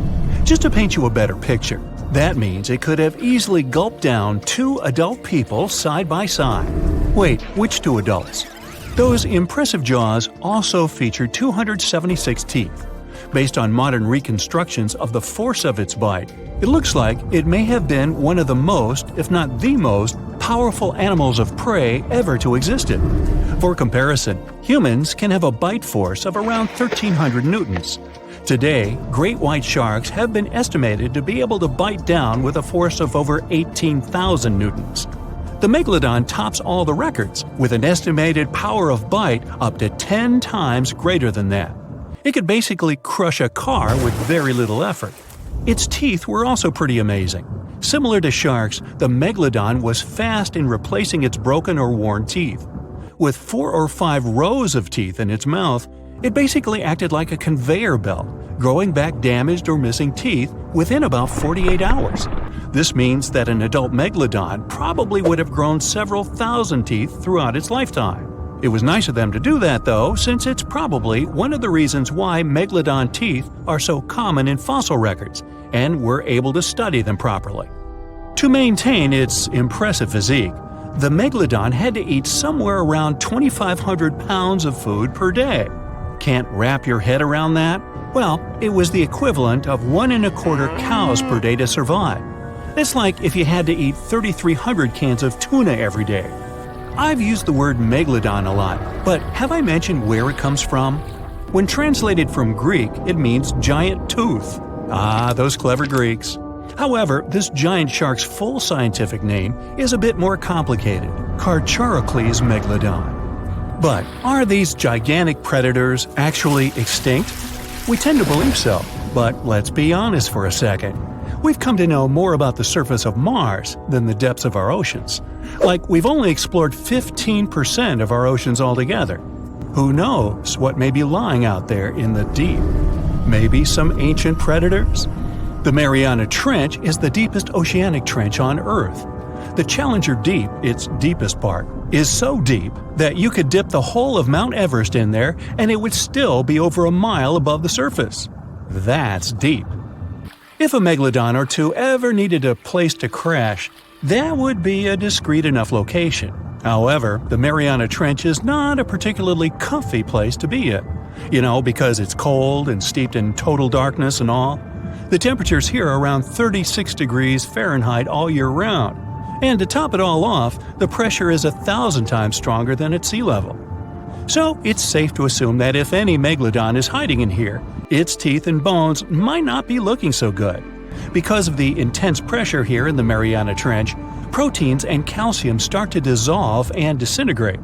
Just to paint you a better picture, that means it could have easily gulped down 2 adult people side by side. Wait, which 2 adults? Those impressive jaws also feature 276 teeth. Based on modern reconstructions of the force of its bite, it looks like it may have been one of the most, if not the most, powerful animals of prey ever to exist. For comparison, humans can have a bite force of around 1,300 newtons. Today, great white sharks have been estimated to be able to bite down with a force of over 18,000 newtons. The megalodon tops all the records, with an estimated power of bite up to 10 times greater than that. It could basically crush a car with very little effort. Its teeth were also pretty amazing. Similar to sharks, the megalodon was fast in replacing its broken or worn teeth. With 4 or 5 rows of teeth in its mouth, it basically acted like a conveyor belt, growing back damaged or missing teeth within about 48 hours. This means that an adult megalodon probably would have grown several thousand teeth throughout its lifetime. It was nice of them to do that, though, since it's probably one of the reasons why megalodon teeth are so common in fossil records, and we're able to study them properly. To maintain its impressive physique, the megalodon had to eat somewhere around 2,500 pounds of food per day. Can't wrap your head around that? Well, it was the equivalent of 1.25 cows per day to survive. It's like if you had to eat 3,300 cans of tuna every day. I've used the word megalodon a lot, but have I mentioned where it comes from? When translated from Greek, it means giant tooth. Ah, those clever Greeks. However, this giant shark's full scientific name is a bit more complicated: Carcharocles megalodon. But are these gigantic predators actually extinct? We tend to believe so, but let's be honest for a second. We've come to know more about the surface of Mars than the depths of our oceans. Like, we've only explored 15% of our oceans altogether. Who knows what may be lying out there in the deep? Maybe some ancient predators? The Mariana Trench is the deepest oceanic trench on Earth. The Challenger Deep, its deepest part, is so deep that you could dip the whole of Mount Everest in there and it would still be over a mile above the surface. That's deep. If a megalodon or two ever needed a place to crash, that would be a discreet enough location. However, the Mariana Trench is not a particularly comfy place to be in. Because it's cold and steeped in total darkness and all. The temperatures here are around 36 degrees Fahrenheit all year round. And to top it all off, the pressure is 1,000 times stronger than at sea level. So it's safe to assume that if any megalodon is hiding in here, its teeth and bones might not be looking so good. Because of the intense pressure here in the Mariana Trench, proteins and calcium start to dissolve and disintegrate.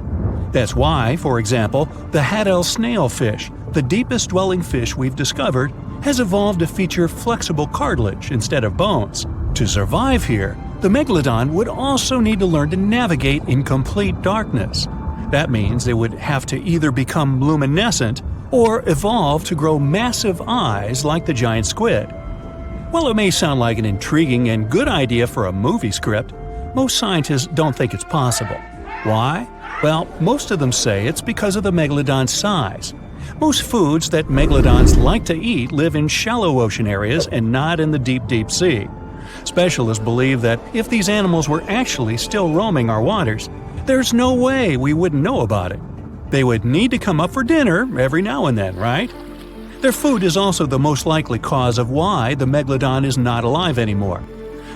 That's why, for example, the Haddell snailfish, the deepest dwelling fish we've discovered, has evolved to feature flexible cartilage instead of bones. To survive here, the megalodon would also need to learn to navigate in complete darkness. That means it would have to either become luminescent or evolve to grow massive eyes like the giant squid. While it may sound like an intriguing and good idea for a movie script, most scientists don't think it's possible. Why? Well, most of them say it's because of the megalodon's size. Most foods that megalodons like to eat live in shallow ocean areas and not in the deep, deep sea. Specialists believe that if these animals were actually still roaming our waters, there's no way we wouldn't know about it. They would need to come up for dinner every now and then, right? Their food is also the most likely cause of why the megalodon is not alive anymore.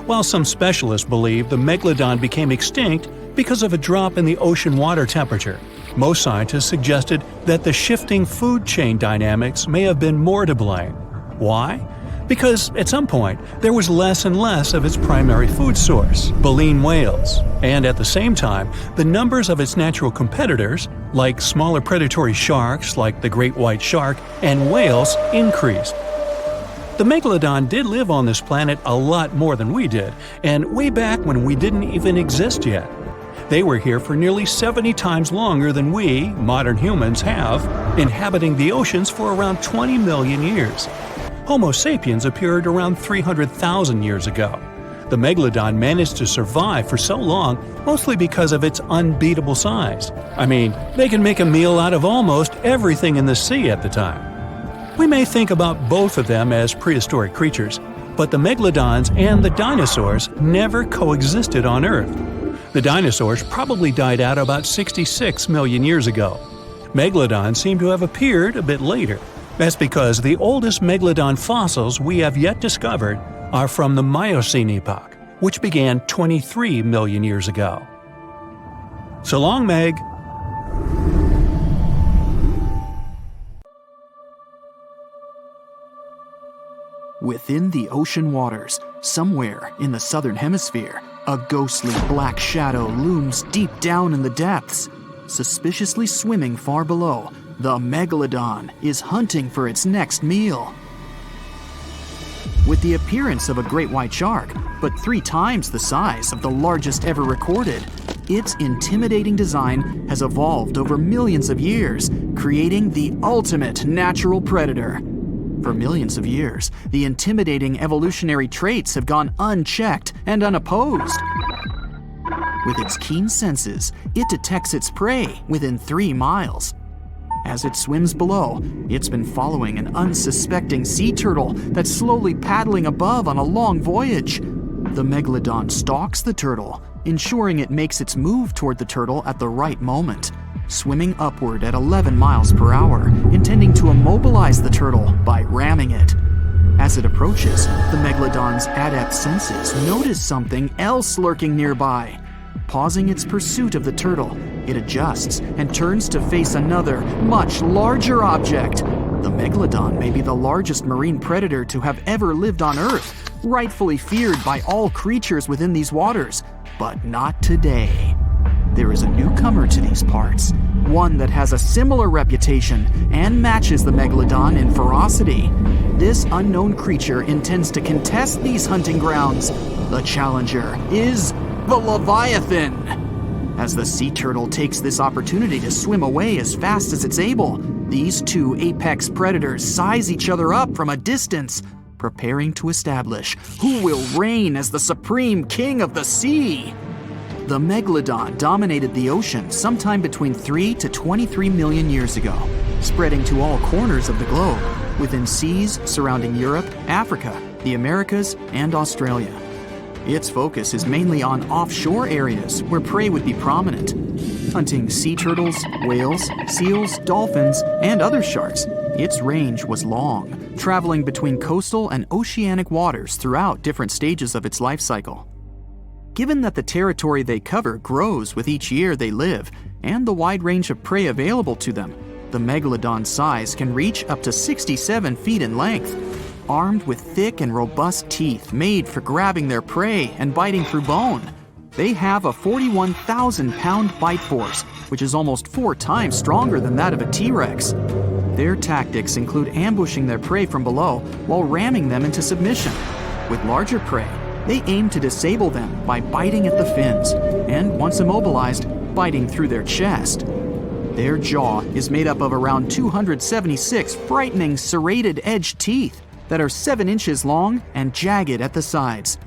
While some specialists believe the megalodon became extinct because of a drop in the ocean water temperature, most scientists suggested that the shifting food chain dynamics may have been more to blame. Why? Because at some point, there was less and less of its primary food source, baleen whales, and at the same time, the numbers of its natural competitors, like smaller predatory sharks like the great white shark and whales, increased. The megalodon did live on this planet a lot more than we did, and way back when we didn't even exist yet. They were here for nearly 70 times longer than we, modern humans, have, inhabiting the oceans for around 20 million years. Homo sapiens appeared around 300,000 years ago. The megalodon managed to survive for so long mostly because of its unbeatable size. I mean, they can make a meal out of almost everything in the sea at the time. We may think about both of them as prehistoric creatures, but the megalodons and the dinosaurs never coexisted on Earth. The dinosaurs probably died out about 66 million years ago. Megalodons seem to have appeared a bit later. That's because the oldest megalodon fossils we have yet discovered are from the Miocene epoch, which began 23 million years ago. So long, Meg! Within the ocean waters, somewhere in the southern hemisphere, a ghostly black shadow looms deep down in the depths. Suspiciously swimming far below, the Megalodon is hunting for its next meal. With the appearance of a great white shark, but 3 times the size of the largest ever recorded, its intimidating design has evolved over millions of years, creating the ultimate natural predator. For millions of years, the intimidating evolutionary traits have gone unchecked and unopposed. With its keen senses, it detects its prey within 3 miles. As it swims below, it's been following an unsuspecting sea turtle that's slowly paddling above on a long voyage. The Megalodon stalks the turtle, ensuring it makes its move toward the turtle at the right moment, swimming upward at 11 miles per hour, intending to immobilize the turtle by ramming it. As it approaches, the Megalodon's adept senses notice something else lurking nearby. Pausing its pursuit of the turtle, it adjusts and turns to face another, much larger object. The Megalodon may be the largest marine predator to have ever lived on Earth, rightfully feared by all creatures within these waters, but not today. There is a newcomer to these parts, one that has a similar reputation and matches the Megalodon in ferocity. This unknown creature intends to contest these hunting grounds. The challenger is the Leviathan. As the sea turtle takes this opportunity to swim away as fast as it's able, these two apex predators size each other up from a distance, preparing to establish who will reign as the supreme king of the sea. The Megalodon dominated the ocean sometime between 3 to 23 million years ago, spreading to all corners of the globe, within seas surrounding Europe, Africa, the Americas, and Australia. Its focus is mainly on offshore areas where prey would be prominent, hunting sea turtles, whales, seals, dolphins, and other sharks. Its range was long, traveling between coastal and oceanic waters throughout different stages of its life cycle. Given that the territory they cover grows with each year they live, and the wide range of prey available to them, the Megalodon's size can reach up to 67 feet in length. Armed with thick and robust teeth made for grabbing their prey and biting through bone, they have a 41,000-pound bite force, which is almost 4 times stronger than that of a T-Rex. Their tactics include ambushing their prey from below while ramming them into submission. With larger prey, they aim to disable them by biting at the fins, and once immobilized, biting through their chest. Their jaw is made up of around 276 frightening serrated edged teeth that are 7 inches long and jagged at the sides.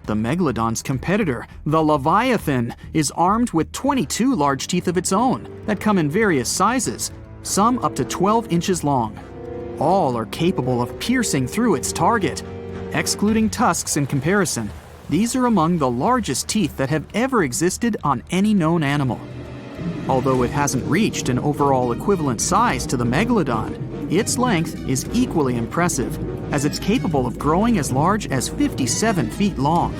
The Megalodon's competitor, the Leviathan, is armed with 22 large teeth of its own that come in various sizes, some up to 12 inches long. All are capable of piercing through its target. Excluding tusks in comparison, these are among the largest teeth that have ever existed on any known animal. Although it hasn't reached an overall equivalent size to the Megalodon, its length is equally impressive, as it's capable of growing as large as 57 feet long.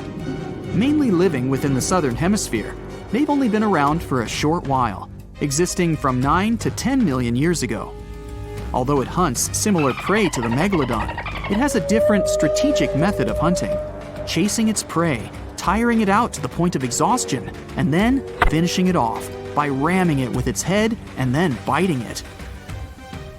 Mainly living within the southern hemisphere, they've only been around for a short while, existing from 9 to 10 million years ago. Although it hunts similar prey to the Megalodon, it has a different strategic method of hunting, chasing its prey, tiring it out to the point of exhaustion, and then finishing it off by ramming it with its head and then biting it.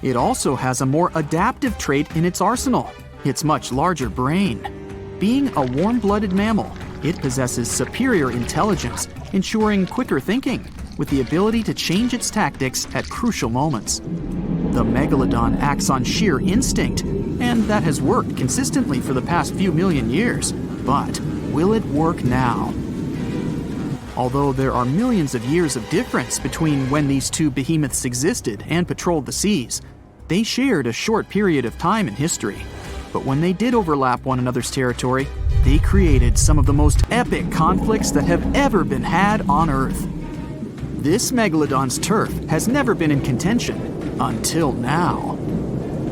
It also has a more adaptive trait in its arsenal, its much larger brain. Being a warm-blooded mammal, it possesses superior intelligence, ensuring quicker thinking, with the ability to change its tactics at crucial moments. The Megalodon acts on sheer instinct, and that has worked consistently for the past few million years. But will it work now? Although there are millions of years of difference between when these two behemoths existed and patrolled the seas, they shared a short period of time in history. But when they did overlap one another's territory, they created some of the most epic conflicts that have ever been had on Earth. This Megalodon's turf has never been in contention until now.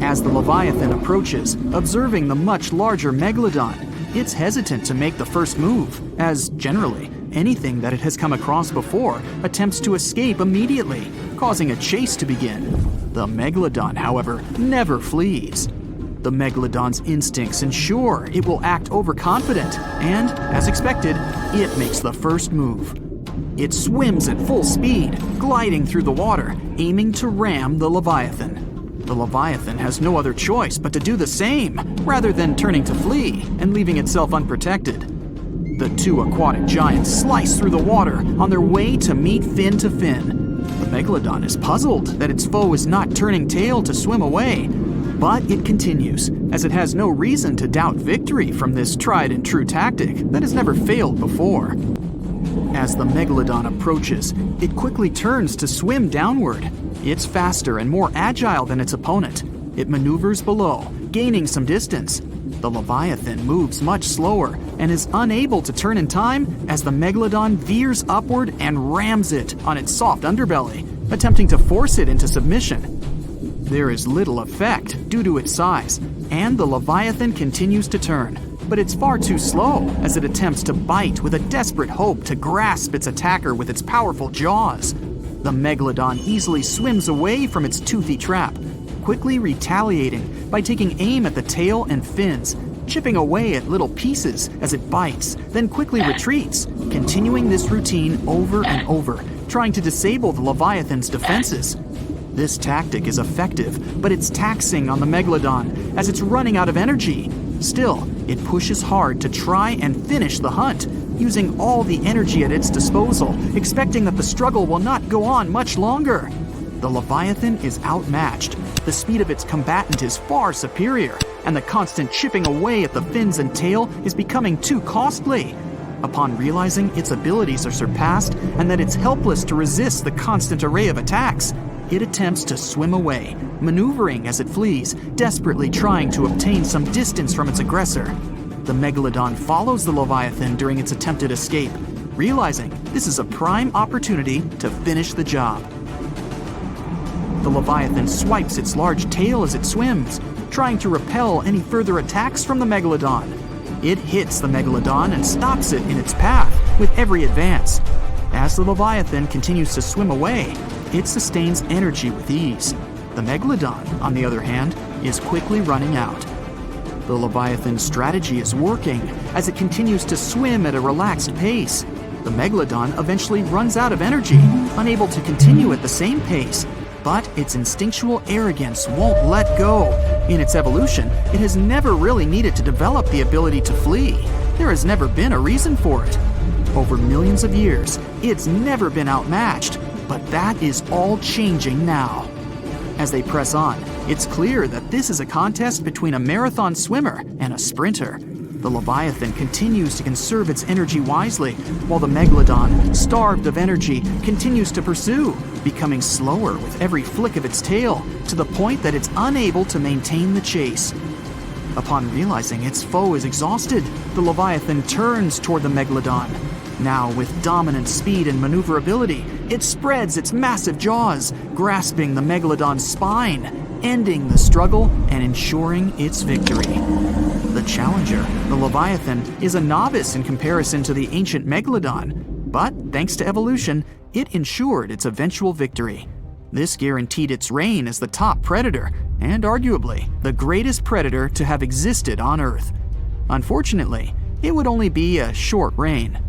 As the Leviathan approaches, observing the much larger Megalodon, it's hesitant to make the first move, as generally, anything that it has come across before attempts to escape immediately, causing a chase to begin. The Megalodon, however, never flees. The Megalodon's instincts ensure it will act overconfident, and, as expected, it makes the first move. It swims at full speed, gliding through the water, aiming to ram the Leviathan. The Leviathan has no other choice but to do the same, rather than turning to flee and leaving itself unprotected. The two aquatic giants slice through the water on their way to meet fin to fin. The Megalodon is puzzled that its foe is not turning tail to swim away, but it continues, as it has no reason to doubt victory from this tried and true tactic that has never failed before. As the Megalodon approaches, it quickly turns to swim downward. It's faster and more agile than its opponent. It maneuvers below, gaining some distance. The Leviathan moves much slower and is unable to turn in time as the Megalodon veers upward and rams it on its soft underbelly, attempting to force it into submission. There is little effect due to its size, and the Leviathan continues to turn, but it's far too slow as it attempts to bite with a desperate hope to grasp its attacker with its powerful jaws. The Megalodon easily swims away from its toothy trap, quickly retaliating by taking aim at the tail and fins, chipping away at little pieces as it bites, then quickly retreats, continuing this routine over and over, trying to disable the Leviathan's defenses. This tactic is effective, but it's taxing on the Megalodon as it's running out of energy. Still, it pushes hard to try and finish the hunt, using all the energy at its disposal, expecting that the struggle will not go on much longer. The Leviathan is outmatched. The speed of its combatant is far superior, and the constant chipping away at the fins and tail is becoming too costly. Upon realizing its abilities are surpassed and that it's helpless to resist the constant array of attacks, it attempts to swim away, maneuvering as it flees, desperately trying to obtain some distance from its aggressor. The Megalodon follows the Leviathan during its attempted escape, realizing this is a prime opportunity to finish the job. The Leviathan swipes its large tail as it swims, trying to repel any further attacks from the Megalodon. It hits the Megalodon and stops it in its path with every advance. As the Leviathan continues to swim away, it sustains energy with ease. The Megalodon, on the other hand, is quickly running out. The Leviathan's strategy is working as it continues to swim at a relaxed pace. The Megalodon eventually runs out of energy, unable to continue at the same pace, but its instinctual arrogance won't let go. In its evolution, it has never really needed to develop the ability to flee. There has never been a reason for it. Over millions of years, it's never been outmatched, but that is all changing now. As they press on, it's clear that this is a contest between a marathon swimmer and a sprinter. The Leviathan continues to conserve its energy wisely, while the Megalodon, starved of energy, continues to pursue, becoming slower with every flick of its tail, to the point that it's unable to maintain the chase. Upon realizing its foe is exhausted, the Leviathan turns toward the Megalodon. Now, with dominant speed and maneuverability, it spreads its massive jaws, grasping the Megalodon's spine, ending the struggle and ensuring its victory. The challenger, the Leviathan, is a novice in comparison to the ancient Megalodon, but thanks to evolution, it ensured its eventual victory. This guaranteed its reign as the top predator, and arguably the greatest predator to have existed on Earth. Unfortunately, it would only be a short reign.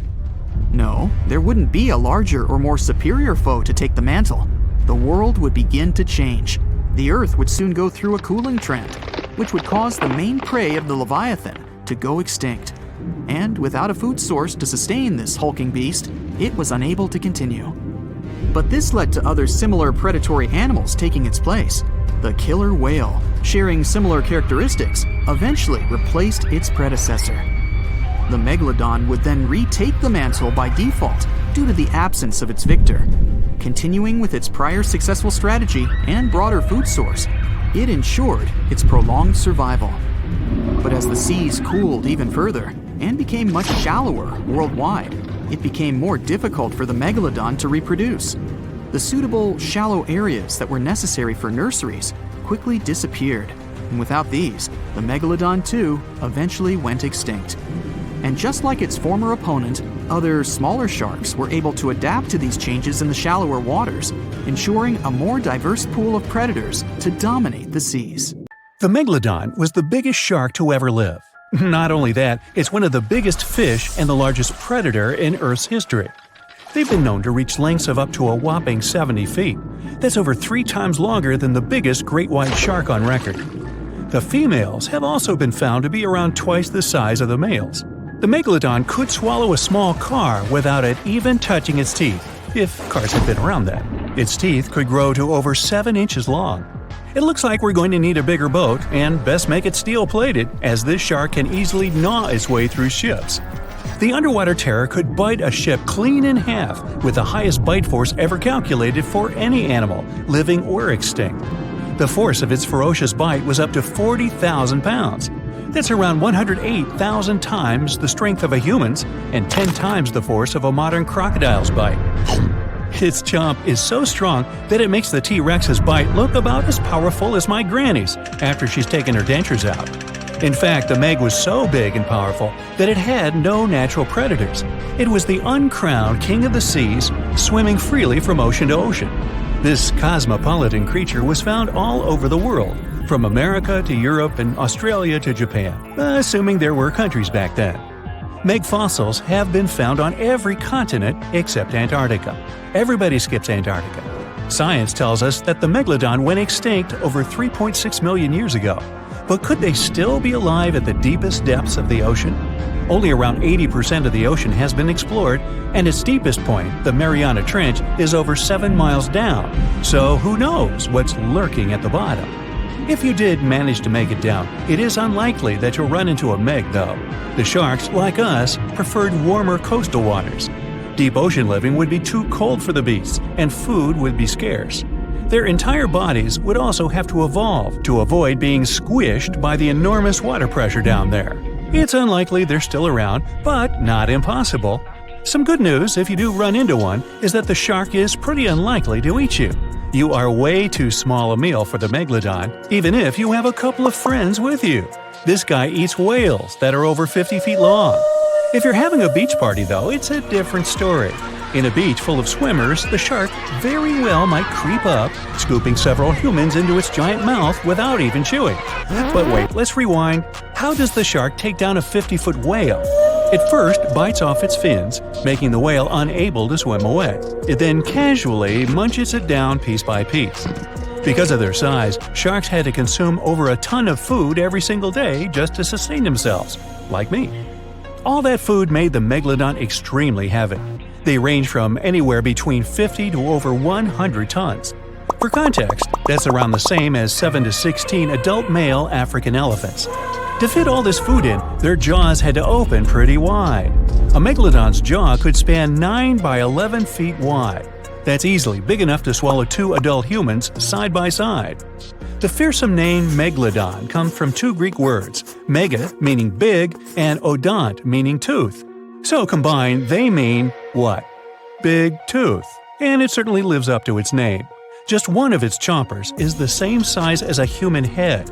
No, there wouldn't be a larger or more superior foe to take the mantle. The world would begin to change. The Earth would soon go through a cooling trend, which would cause the main prey of the Leviathan to go extinct. And without a food source to sustain this hulking beast, it was unable to continue. But this led to other similar predatory animals taking its place. The killer whale, sharing similar characteristics, eventually replaced its predecessor. The Megalodon would then retake the mantle by default due to the absence of its victor. Continuing with its prior successful strategy and broader food source, it ensured its prolonged survival. But as the seas cooled even further and became much shallower worldwide, it became more difficult for the Megalodon to reproduce. The suitable shallow areas that were necessary for nurseries quickly disappeared, and without these, the Megalodon too eventually went extinct. And just like its former opponent, other smaller sharks were able to adapt to these changes in the shallower waters, ensuring a more diverse pool of predators to dominate the seas. The Megalodon was the biggest shark to ever live. Not only that, it's one of the biggest fish and the largest predator in Earth's history. They've been known to reach lengths of up to a whopping 70 feet. That's over 3 times longer than the biggest great white shark on record. The females have also been found to be around twice the size of the males. The Megalodon could swallow a small car without it even touching its teeth, if cars had been around that. Its teeth could grow to over 7 inches long. It looks like we're going to need a bigger boat, and best make it steel-plated, as this shark can easily gnaw its way through ships. The underwater terror could bite a ship clean in half, with the highest bite force ever calculated for any animal, living or extinct. The force of its ferocious bite was up to 40,000 pounds. That's around 108,000 times the strength of a human's and 10 times the force of a modern crocodile's bite. Its chomp is so strong that it makes the T-Rex's bite look about as powerful as my granny's after she's taken her dentures out. In fact, the Meg was so big and powerful that it had no natural predators. It was the uncrowned king of the seas, swimming freely from ocean to ocean. This cosmopolitan creature was found all over the world, from America to Europe and Australia to Japan, assuming there were countries back then. Meg fossils have been found on every continent except Antarctica. Everybody skips Antarctica. Science tells us that the Megalodon went extinct over 3.6 million years ago. But could they still be alive at the deepest depths of the ocean? Only around 80% of the ocean has been explored, and its deepest point, the Mariana Trench, is over 7 miles down. So who knows what's lurking at the bottom? If you did manage to make it down, it is unlikely that you'll run into a Meg, though. The sharks, like us, preferred warmer coastal waters. Deep ocean living would be too cold for the beasts, and food would be scarce. Their entire bodies would also have to evolve to avoid being squished by the enormous water pressure down there. It's unlikely they're still around, but not impossible. Some good news, if you do run into one, is that the shark is pretty unlikely to eat you. You are way too small a meal for the Megalodon, even if you have a couple of friends with you. This guy eats whales that are over 50 feet long. If you're having a beach party, though, it's a different story. In a beach full of swimmers, the shark very well might creep up, scooping several humans into its giant mouth without even chewing. But wait, let's rewind. How does the shark take down a 50-foot whale? It first bites off its fins, making the whale unable to swim away. It then casually munches it down piece by piece. Because of their size, sharks had to consume over a ton of food every single day just to sustain themselves, like me. All that food made the Megalodon extremely heavy. They range from anywhere between 50 to over 100 tons. For context, that's around the same as 7 to 16 adult male African elephants. To fit all this food in, their jaws had to open pretty wide. A Megalodon's jaw could span 9 by 11 feet wide. That's easily big enough to swallow 2 adult humans side by side. The fearsome name Megalodon comes from 2 Greek words, mega meaning big and odont meaning tooth. So combined, they mean what? Big tooth. And it certainly lives up to its name. Just one of its chompers is the same size as a human head.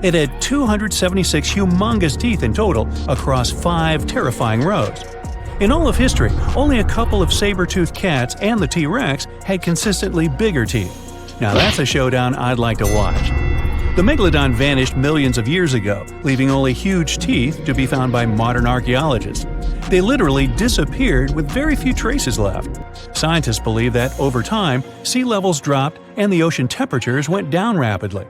It had 276 humongous teeth in total across 5 terrifying rows. In all of history, only a couple of saber-toothed cats and the T-Rex had consistently bigger teeth. Now that's a showdown I'd like to watch. The Megalodon vanished millions of years ago, leaving only huge teeth to be found by modern archaeologists. They literally disappeared with very few traces left. Scientists believe that over time, sea levels dropped and the ocean temperatures went down rapidly.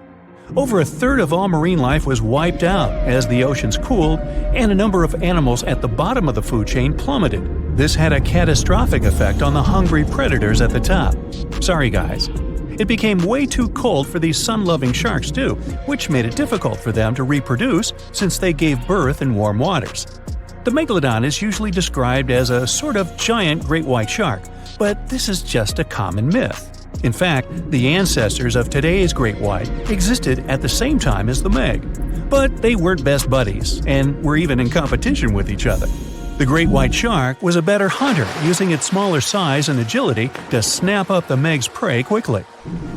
Over a third of all marine life was wiped out as the oceans cooled, and a number of animals at the bottom of the food chain plummeted. This had a catastrophic effect on the hungry predators at the top. Sorry guys. It became way too cold for these sun-loving sharks too, which made it difficult for them to reproduce since they gave birth in warm waters. The Megalodon is usually described as a sort of giant great white shark, but this is just a common myth. In fact, the ancestors of today's great white existed at the same time as the Meg. But they weren't best buddies, and were even in competition with each other. The great white shark was a better hunter, using its smaller size and agility to snap up the Meg's prey quickly.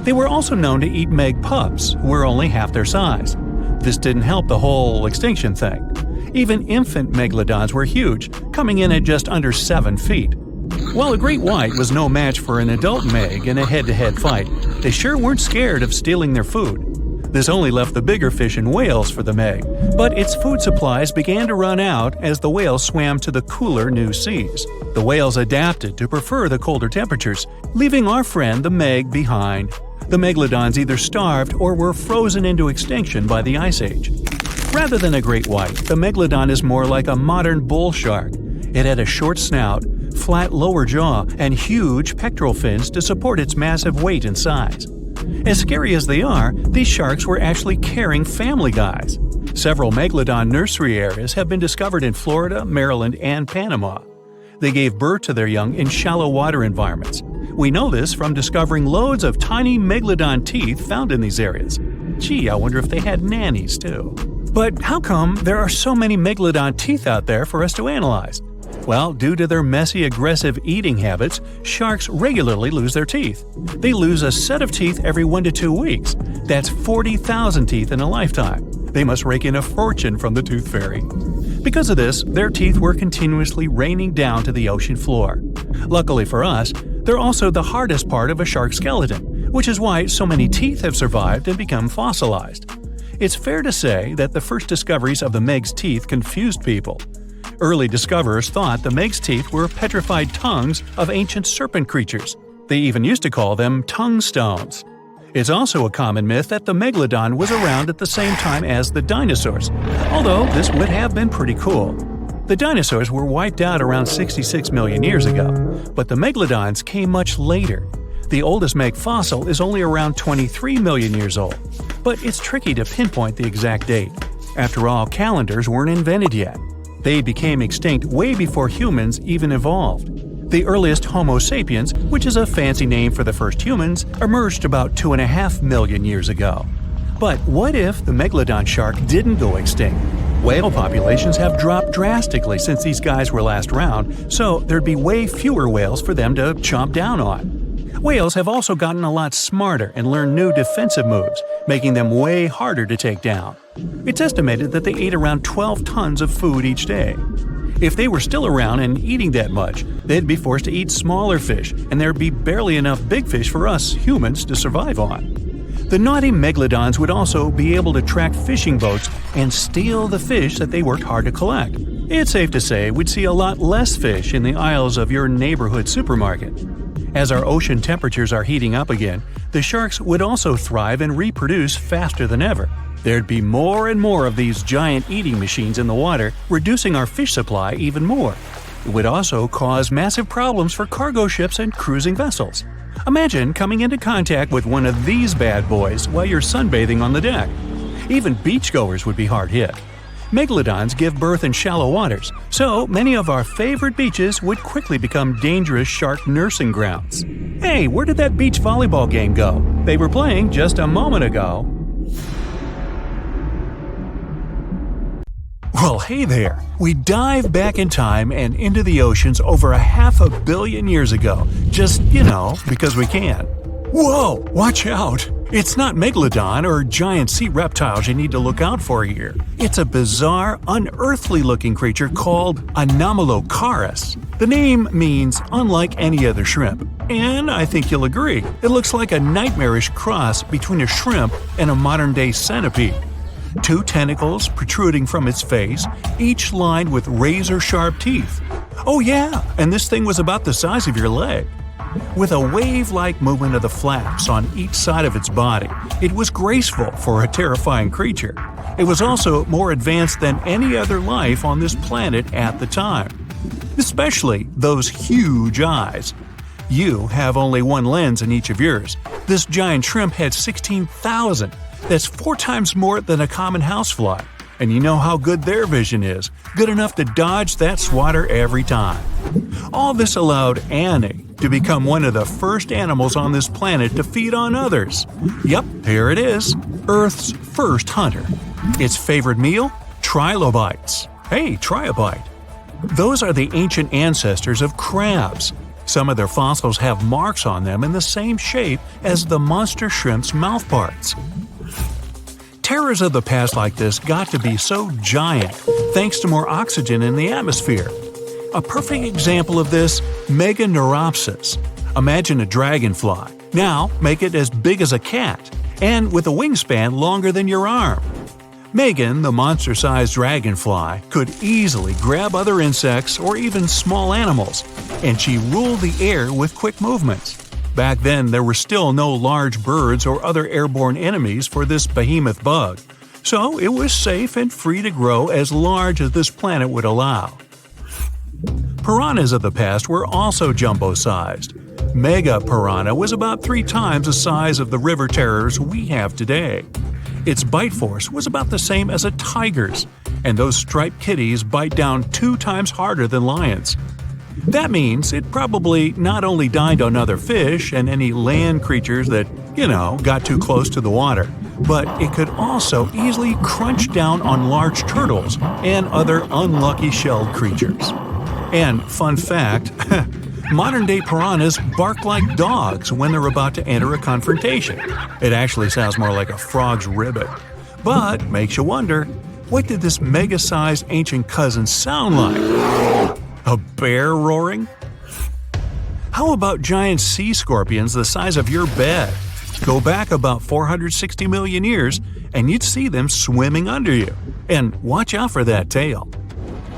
They were also known to eat Meg pups, who were only half their size. This didn't help the whole extinction thing. Even infant Megalodons were huge, coming in at just under 7 feet. While a great white was no match for an adult Meg in a head-to-head fight, they sure weren't scared of stealing their food. This only left the bigger fish and whales for the Meg, but its food supplies began to run out as the whales swam to the cooler new seas. The whales adapted to prefer the colder temperatures, leaving our friend the Meg behind. The Megalodons either starved or were frozen into extinction by the Ice Age. Rather than a great white, the Megalodon is more like a modern bull shark. It had a short snout, flat lower jaw, and huge pectoral fins to support its massive weight and size. As scary as they are, these sharks were actually caring family guys. Several Megalodon nursery areas have been discovered in Florida, Maryland, and Panama. They gave birth to their young in shallow water environments. We know this from discovering loads of tiny Megalodon teeth found in these areas. Gee, I wonder if they had nannies too. But how come there are so many Megalodon teeth out there for us to analyze? Well, due to their messy, aggressive eating habits, sharks regularly lose their teeth. They lose a set of teeth every 1 to 2 weeks. That's 40,000 teeth in a lifetime. They must rake in a fortune from the tooth fairy. Because of this, their teeth were continuously raining down to the ocean floor. Luckily for us, they're also the hardest part of a shark's skeleton, which is why so many teeth have survived and become fossilized. It's fair to say that the first discoveries of the Meg's teeth confused people. Early discoverers thought the Meg's teeth were petrified tongues of ancient serpent creatures. They even used to call them tongue stones. It's also a common myth that the Megalodon was around at the same time as the dinosaurs, although this would have been pretty cool. The dinosaurs were wiped out around 66 million years ago, but the Megalodons came much later. The oldest Meg fossil is only around 23 million years old, but it's tricky to pinpoint the exact date. After all, calendars weren't invented yet. They became extinct way before humans even evolved. The earliest Homo sapiens, which is a fancy name for the first humans, emerged about 2.5 million years ago. But what if the Megalodon shark didn't go extinct? Whale populations have dropped drastically since these guys were last around, so there'd be way fewer whales for them to chomp down on. Whales have also gotten a lot smarter and learned new defensive moves, making them way harder to take down. It's estimated that they ate around 12 tons of food each day. If they were still around and eating that much, they'd be forced to eat smaller fish, and there'd be barely enough big fish for us humans to survive on. The naughty Megalodons would also be able to track fishing boats and steal the fish that they worked hard to collect. It's safe to say we'd see a lot less fish in the aisles of your neighborhood supermarket. As our ocean temperatures are heating up again, the sharks would also thrive and reproduce faster than ever. There'd be more and more of these giant eating machines in the water, reducing our fish supply even more. It would also cause massive problems for cargo ships and cruising vessels. Imagine coming into contact with one of these bad boys while you're sunbathing on the deck. Even beachgoers would be hard hit. Megalodons give birth in shallow waters, so many of our favorite beaches would quickly become dangerous shark nursing grounds. Hey, where did that beach volleyball game go? They were playing just a moment ago. Well, hey there! We dive back in time and into the oceans over 500 million years ago, just, because we can. Whoa! Watch out! It's not Megalodon or giant sea reptiles you need to look out for here. It's a bizarre, unearthly-looking creature called Anomalocaris. The name means unlike any other shrimp, and I think you'll agree, it looks like a nightmarish cross between a shrimp and a modern-day centipede. 2 tentacles protruding from its face, each lined with razor-sharp teeth. Oh yeah, and this thing was about the size of your leg. With a wave-like movement of the flaps on each side of its body, it was graceful for a terrifying creature. It was also more advanced than any other life on this planet at the time. Especially those huge eyes. You have only one lens in each of yours. This giant shrimp had 16,000. That's 4 times more than a common housefly. And you know how good their vision is, good enough to dodge that swatter every time. All this allowed Annie to become one of the first animals on this planet to feed on others. Yep, here it is, Earth's first hunter. Its favorite meal? Trilobites. Hey, try a bite. Those are the ancient ancestors of crabs. Some of their fossils have marks on them in the same shape as the monster shrimp's mouthparts. Terrors of the past like this got to be so giant thanks to more oxygen in the atmosphere. A perfect example of this, Meganeuropsis. Imagine a dragonfly. Now make it as big as a cat, and with a wingspan longer than your arm. Megan, the monster-sized dragonfly, could easily grab other insects or even small animals, and she ruled the air with quick movements. Back then, there were still no large birds or other airborne enemies for this behemoth bug, so it was safe and free to grow as large as this planet would allow. Piranhas of the past were also jumbo-sized. Mega piranha was about 3 times the size of the river terrors we have today. Its bite force was about the same as a tiger's, and those striped kitties bite down 2 times harder than lions. That means it probably not only dined on other fish and any land creatures that, got too close to the water, but it could also easily crunch down on large turtles and other unlucky shelled creatures. And fun fact, modern-day piranhas bark like dogs when they're about to enter a confrontation. It actually sounds more like a frog's ribbit. But makes you wonder, what did this mega-sized ancient cousin sound like? A bear roaring? How about giant sea scorpions the size of your bed? Go back about 460 million years, and you'd see them swimming under you. And watch out for that tail.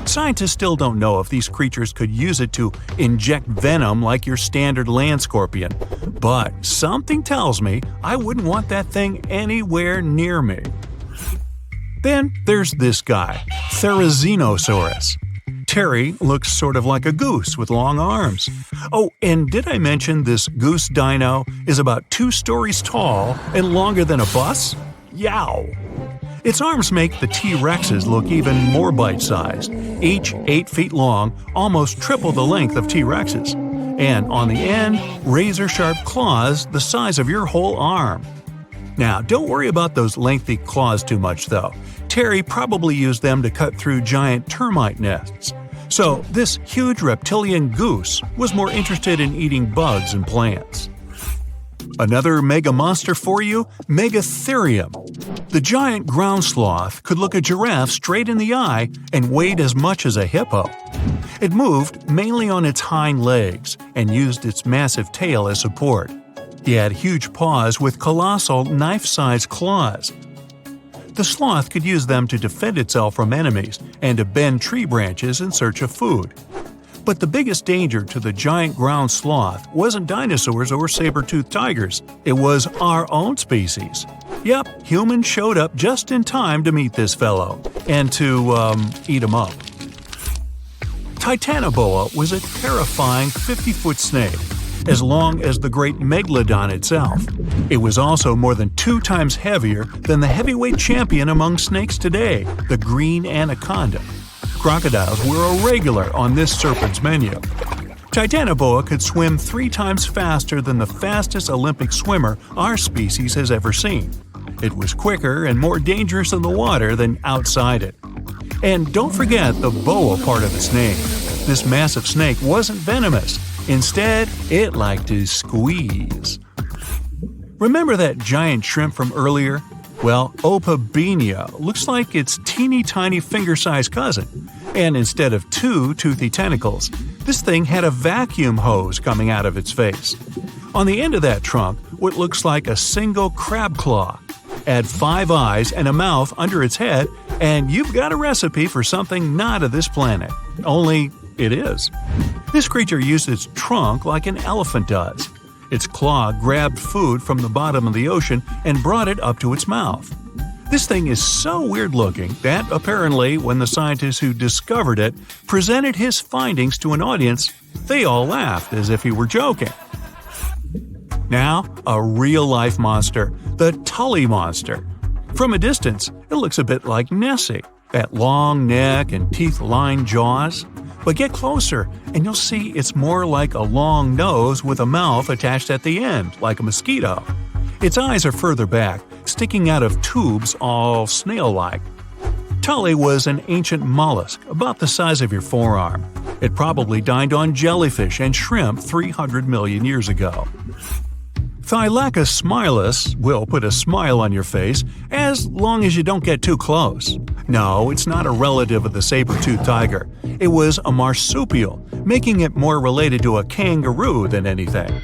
Scientists still don't know if these creatures could use it to inject venom like your standard land scorpion, but something tells me I wouldn't want that thing anywhere near me. Then there's this guy, Therizinosaurus. Terry looks sort of like a goose with long arms. Oh, and did I mention this goose dino is about 2 stories tall and longer than a bus? Yow! Its arms make the T-Rexes look even more bite-sized, each 8 feet long, almost triple the length of T-Rexes. And on the end, razor-sharp claws the size of your whole arm. Now, don't worry about those lengthy claws too much, though. Terry probably used them to cut through giant termite nests. So, this huge reptilian goose was more interested in eating bugs and plants. Another mega monster for you, Megatherium. The giant ground sloth could look a giraffe straight in the eye and weighed as much as a hippo. It moved mainly on its hind legs and used its massive tail as support. He had huge paws with colossal knife-sized claws. The sloth could use them to defend itself from enemies and to bend tree branches in search of food. But the biggest danger to the giant ground sloth wasn't dinosaurs or saber-toothed tigers, it was our own species. Yep, humans showed up just in time to meet this fellow, and to, eat him up. Titanoboa was a terrifying 50-foot snake, as long as the great Megalodon itself. It was also more than 2 times heavier than the heavyweight champion among snakes today, the green anaconda. Crocodiles were a regular on this serpent's menu. Titanoboa could swim 3 times faster than the fastest Olympic swimmer our species has ever seen. It was quicker and more dangerous in the water than outside it. And don't forget the boa part of its name. This massive snake wasn't venomous. Instead, it liked to squeeze. Remember that giant shrimp from earlier? Well, Opabenia looks like its teeny-tiny finger-sized cousin. And instead of 2 toothy tentacles, this thing had a vacuum hose coming out of its face. On the end of that trunk, what looks like a single crab claw. Add 5 eyes and a mouth under its head, and you've got a recipe for something not of this planet. Only it is. This creature used its trunk like an elephant does. Its claw grabbed food from the bottom of the ocean and brought it up to its mouth. This thing is so weird-looking that, apparently, when the scientists who discovered it presented his findings to an audience, they all laughed as if he were joking. Now, a real-life monster, the Tully monster. From a distance, it looks a bit like Nessie, that long neck and teeth-lined jaws. But get closer, and you'll see it's more like a long nose with a mouth attached at the end, like a mosquito. Its eyes are further back, sticking out of tubes all snail-like. Tully was an ancient mollusk, about the size of your forearm. It probably dined on jellyfish and shrimp 300 million years ago. Thylacus smilus will put a smile on your face as long as you don't get too close. No, it's not a relative of the saber-toothed tiger. It was a marsupial, making it more related to a kangaroo than anything.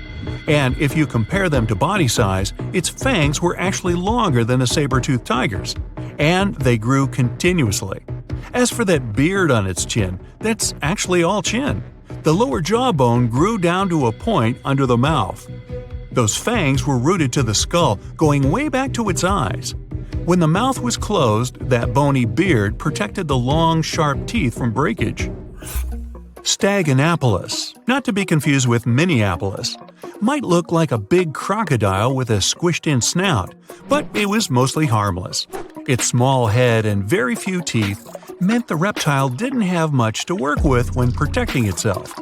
And if you compare them to body size, its fangs were actually longer than a saber-toothed tiger's. And they grew continuously. As for that beard on its chin, that's actually all chin. The lower jawbone grew down to a point under the mouth. Those fangs were rooted to the skull, going way back to its eyes. When the mouth was closed, that bony beard protected the long, sharp teeth from breakage. Staganapolis, not to be confused with Minneapolis, might look like a big crocodile with a squished-in snout, but it was mostly harmless. Its small head and very few teeth meant the reptile didn't have much to work with when protecting itself.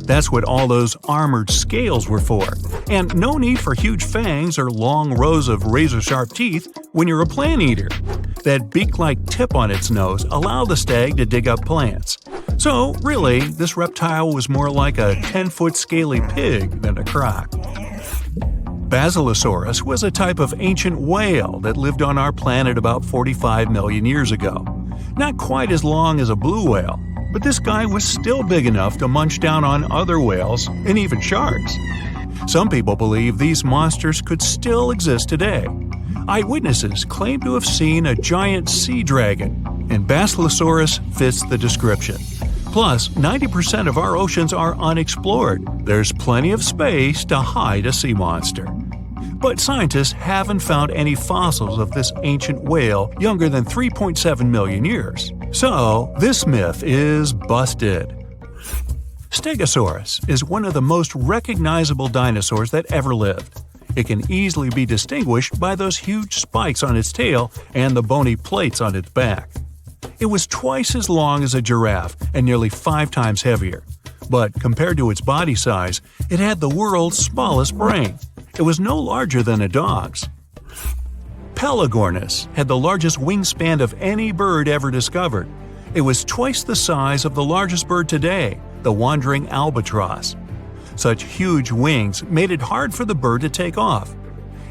That's what all those armored scales were for, and no need for huge fangs or long rows of razor-sharp teeth when you're a plant eater. That beak-like tip on its nose allowed the stag to dig up plants. So, really, this reptile was more like a 10-foot scaly pig than a croc. Basilosaurus was a type of ancient whale that lived on our planet about 45 million years ago. Not quite as long as a blue whale, but this guy was still big enough to munch down on other whales and even sharks. Some people believe these monsters could still exist today. Eyewitnesses claim to have seen a giant sea dragon, and Basilosaurus fits the description. Plus, 90% of our oceans are unexplored. There's plenty of space to hide a sea monster. But scientists haven't found any fossils of this ancient whale younger than 3.7 million years. So, this myth is busted. Stegosaurus is one of the most recognizable dinosaurs that ever lived. It can easily be distinguished by those huge spikes on its tail and the bony plates on its back. It was twice as long as a giraffe and nearly 5 times heavier. But compared to its body size, it had the world's smallest brain. It was no larger than a dog's. Pelagornis had the largest wingspan of any bird ever discovered. It was twice the size of the largest bird today, the wandering albatross. Such huge wings made it hard for the bird to take off.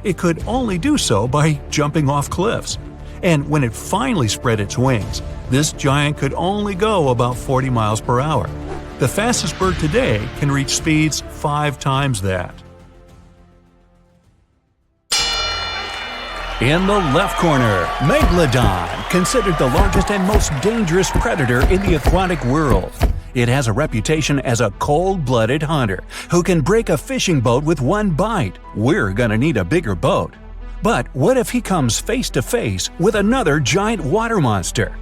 It could only do so by jumping off cliffs. And when it finally spread its wings, this giant could only go about 40 miles per hour. The fastest bird today can reach speeds 5 times that. In the left corner, Megalodon, considered the largest and most dangerous predator in the aquatic world. It has a reputation as a cold-blooded hunter who can break a fishing boat with one bite. We're gonna need a bigger boat. But what if he comes face to face with another giant water monster?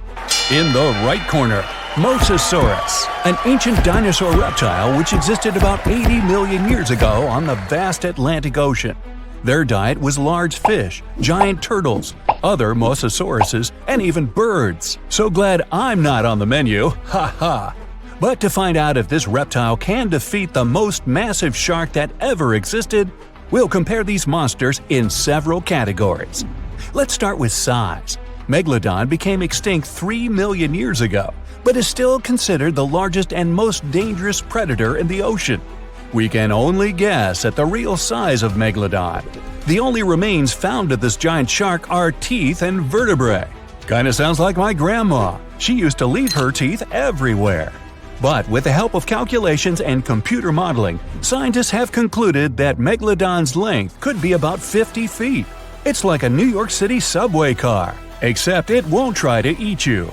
In the right corner, Mosasaurus, an ancient dinosaur reptile which existed about 80 million years ago on the vast Atlantic Ocean. Their diet was large fish, giant turtles, other mosasauruses, and even birds. So glad I'm not on the menu, ha ha! But to find out if this reptile can defeat the most massive shark that ever existed, we'll compare these monsters in several categories. Let's start with size. Megalodon became extinct 3 million years ago, but is still considered the largest and most dangerous predator in the ocean. We can only guess at the real size of Megalodon. The only remains found of this giant shark are teeth and vertebrae. Kinda sounds like my grandma. She used to leave her teeth everywhere. But with the help of calculations and computer modeling, scientists have concluded that Megalodon's length could be about 50 feet. It's like a New York City subway car, except it won't try to eat you.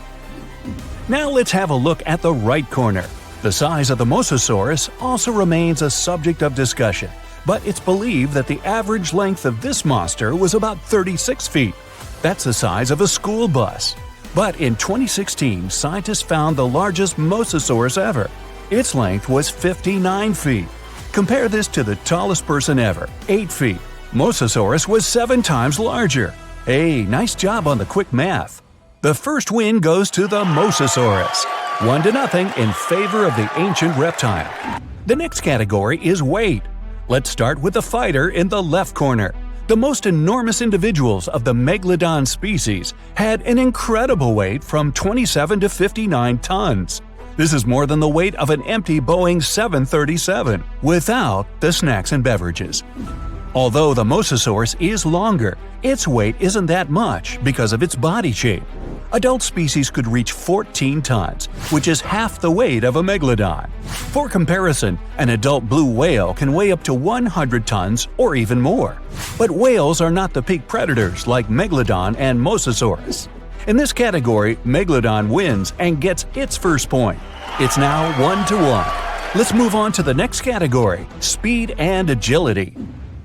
Now let's have a look at the right corner. The size of the Mosasaurus also remains a subject of discussion, but it's believed that the average length of this monster was about 36 feet. That's the size of a school bus. But in 2016, scientists found the largest Mosasaurus ever. Its length was 59 feet. Compare this to the tallest person ever, 8 feet. Mosasaurus was 7 times larger. Hey, nice job on the quick math. The first win goes to the Mosasaurus, 1-0 in favor of the ancient reptile. The next category is weight. Let's start with the fighter in the left corner. The most enormous individuals of the Megalodon species had an incredible weight from 27 to 59 tons. This is more than the weight of an empty Boeing 737, without the snacks and beverages. Although the Mosasaurus is longer, its weight isn't that much because of its body shape. Adult species could reach 14 tons, which is half the weight of a Megalodon. For comparison, an adult blue whale can weigh up to 100 tons or even more. But whales are not the peak predators like Megalodon and Mosasaurus. In this category, Megalodon wins and gets its first point. It's now 1-1. Let's move on to the next category, speed and agility.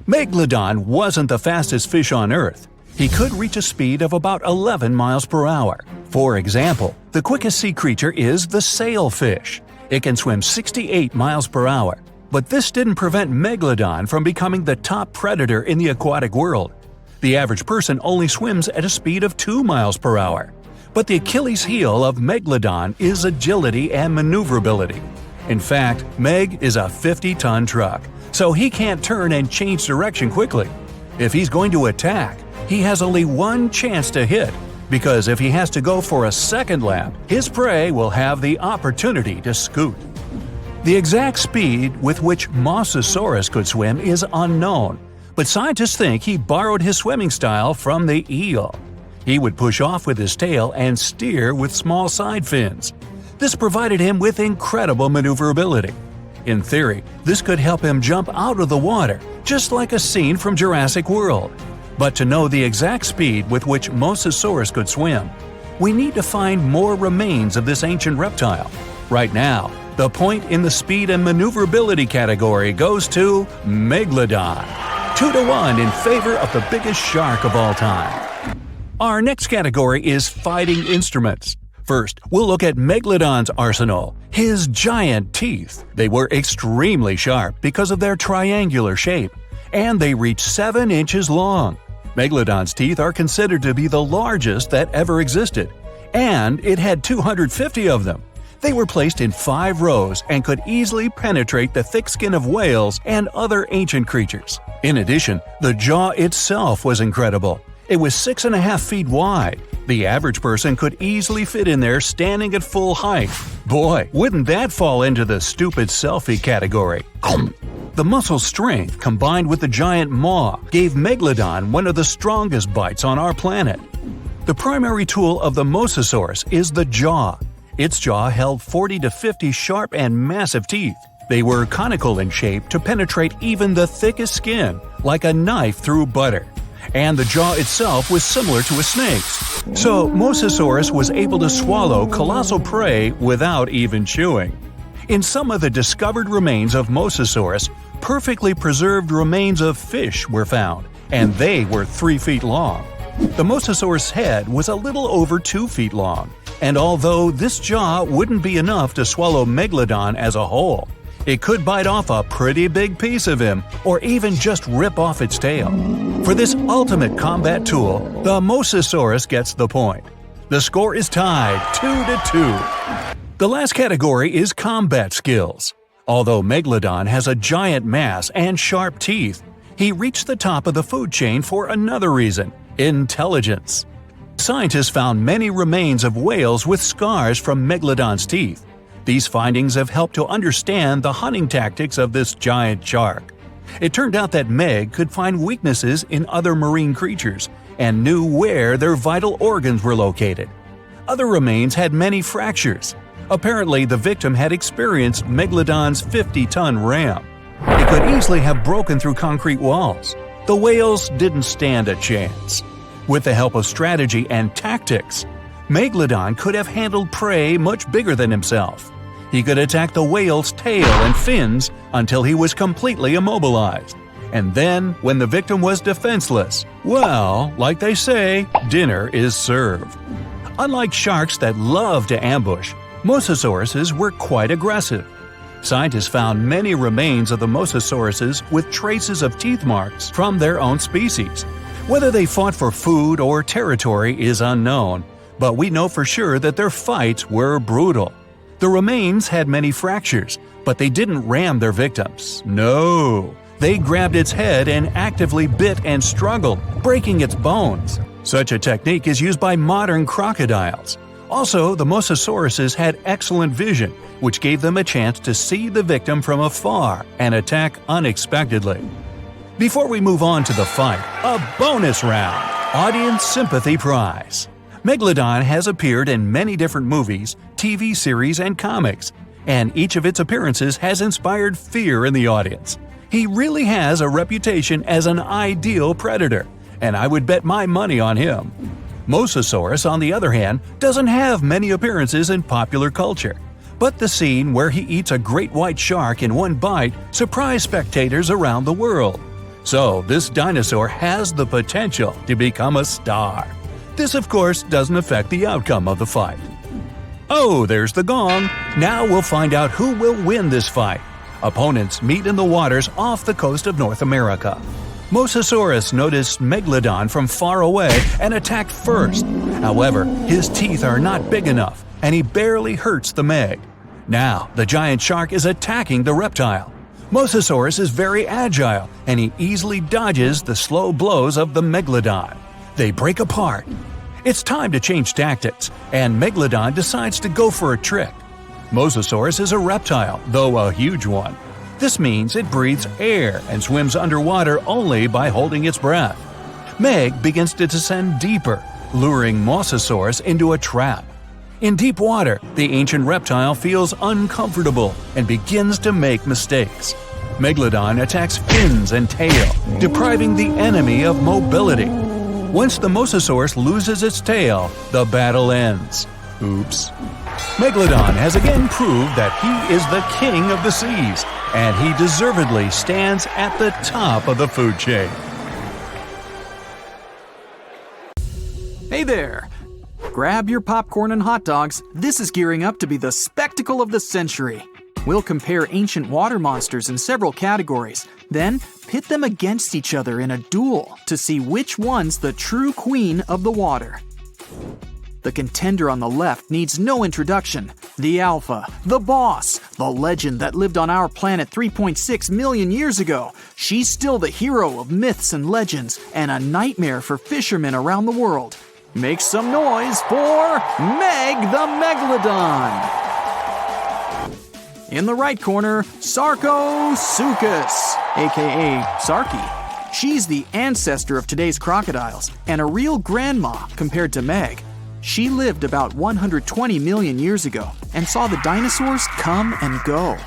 Megalodon wasn't the fastest fish on Earth. He could reach a speed of about 11 miles per hour. For example, the quickest sea creature is the sailfish. It can swim 68 miles per hour. But this didn't prevent Megalodon from becoming the top predator in the aquatic world. The average person only swims at a speed of 2 miles per hour. But the Achilles heel of Megalodon is agility and maneuverability. In fact, Meg is a 50-ton truck, so he can't turn and change direction quickly. If he's going to attack, he has only one chance to hit, because if he has to go for a second lap, his prey will have the opportunity to scoot. The exact speed with which Mosasaurus could swim is unknown, but scientists think he borrowed his swimming style from the eel. He would push off with his tail and steer with small side fins. This provided him with incredible maneuverability. In theory, this could help him jump out of the water, just like a scene from Jurassic World. But to know the exact speed with which Mosasaurus could swim, we need to find more remains of this ancient reptile. Right now, the point in the speed and maneuverability category goes to Megalodon. 2-1 in favor of the biggest shark of all time. Our next category is fighting instruments. First, we'll look at Megalodon's arsenal, his giant teeth. They were extremely sharp because of their triangular shape, and they reach 7 inches long. Megalodon's teeth are considered to be the largest that ever existed, and it had 250 of them. They were placed in 5 rows and could easily penetrate the thick skin of whales and other ancient creatures. In addition, the jaw itself was incredible. It was 6.5 feet wide. The average person could easily fit in there standing at full height. Boy, wouldn't that fall into the stupid selfie category. The muscle strength combined with the giant maw gave Megalodon one of the strongest bites on our planet. The primary tool of the Mosasaurus is the jaw. Its jaw held 40 to 50 sharp and massive teeth. They were conical in shape to penetrate even the thickest skin, like a knife through butter. And the jaw itself was similar to a snake's. So Mosasaurus was able to swallow colossal prey without even chewing. In some of the discovered remains of Mosasaurus, perfectly preserved remains of fish were found, and they were 3 feet long. The Mosasaurus' head was a little over 2 feet long, and although this jaw wouldn't be enough to swallow Megalodon as a whole, it could bite off a pretty big piece of him or even just rip off its tail. For this ultimate combat tool, the Mosasaurus gets the point. The score is tied 2-2. The last category is combat skills. Although Megalodon has a giant mass and sharp teeth, he reached the top of the food chain for another reason – intelligence. Scientists found many remains of whales with scars from Megalodon's teeth. These findings have helped to understand the hunting tactics of this giant shark. It turned out that Meg could find weaknesses in other marine creatures and knew where their vital organs were located. Other remains had many fractures. Apparently, the victim had experienced Megalodon's 50-ton ram. It could easily have broken through concrete walls. The whales didn't stand a chance. With the help of strategy and tactics, Megalodon could have handled prey much bigger than himself. He could attack the whale's tail and fins until he was completely immobilized. And then, when the victim was defenseless, well, like they say, dinner is served. Unlike sharks that love to ambush, Mosasauruses were quite aggressive. Scientists found many remains of the Mosasauruses with traces of teeth marks from their own species. Whether they fought for food or territory is unknown, but we know for sure that their fights were brutal. The remains had many fractures, but they didn't ram their victims. No, they grabbed its head and actively bit and struggled, breaking its bones. Such a technique is used by modern crocodiles. Also, the Mosasauruses had excellent vision, which gave them a chance to see the victim from afar and attack unexpectedly. Before we move on to the fight, a bonus round, Audience Sympathy Prize. Megalodon has appeared in many different movies, TV series, and comics, and each of its appearances has inspired fear in the audience. He really has a reputation as an ideal predator, and I would bet my money on him. Mosasaurus, on the other hand, doesn't have many appearances in popular culture, but the scene where he eats a great white shark in one bite surprised spectators around the world. So this dinosaur has the potential to become a star. This, of course, doesn't affect the outcome of the fight. Oh, there's the gong. Now we'll find out who will win this fight. Opponents meet in the waters off the coast of North America. Mosasaurus noticed Megalodon from far away and attacked first. However, his teeth are not big enough, and he barely hurts the Meg. Now, the giant shark is attacking the reptile. Mosasaurus is very agile, and he easily dodges the slow blows of the Megalodon. They break apart. It's time to change tactics, and Megalodon decides to go for a trick. Mosasaurus is a reptile, though a huge one. This means it breathes air and swims underwater only by holding its breath. Meg begins to descend deeper, luring Mosasaurus into a trap. In deep water, the ancient reptile feels uncomfortable and begins to make mistakes. Megalodon attacks fins and tail, depriving the enemy of mobility. Once the mosasaurus loses its tail, the battle ends. Oops. Megalodon has again proved that he is the king of the seas, and he deservedly stands at the top of the food chain. Hey there! Grab your popcorn and hot dogs. This is gearing up to be the spectacle of the century. We'll compare ancient water monsters in several categories, then pit them against each other in a duel to see which one's the true queen of the water. The contender on the left needs no introduction. The alpha, the boss, the legend that lived on our planet 3.6 million years ago. She's still the hero of myths and legends and a nightmare for fishermen around the world. Make some noise for Meg the Megalodon! In the right corner, Sarcosuchus, aka Sarky. She's the ancestor of today's crocodiles and a real grandma compared to Meg. She lived about 120 million years ago and saw the dinosaurs come and go.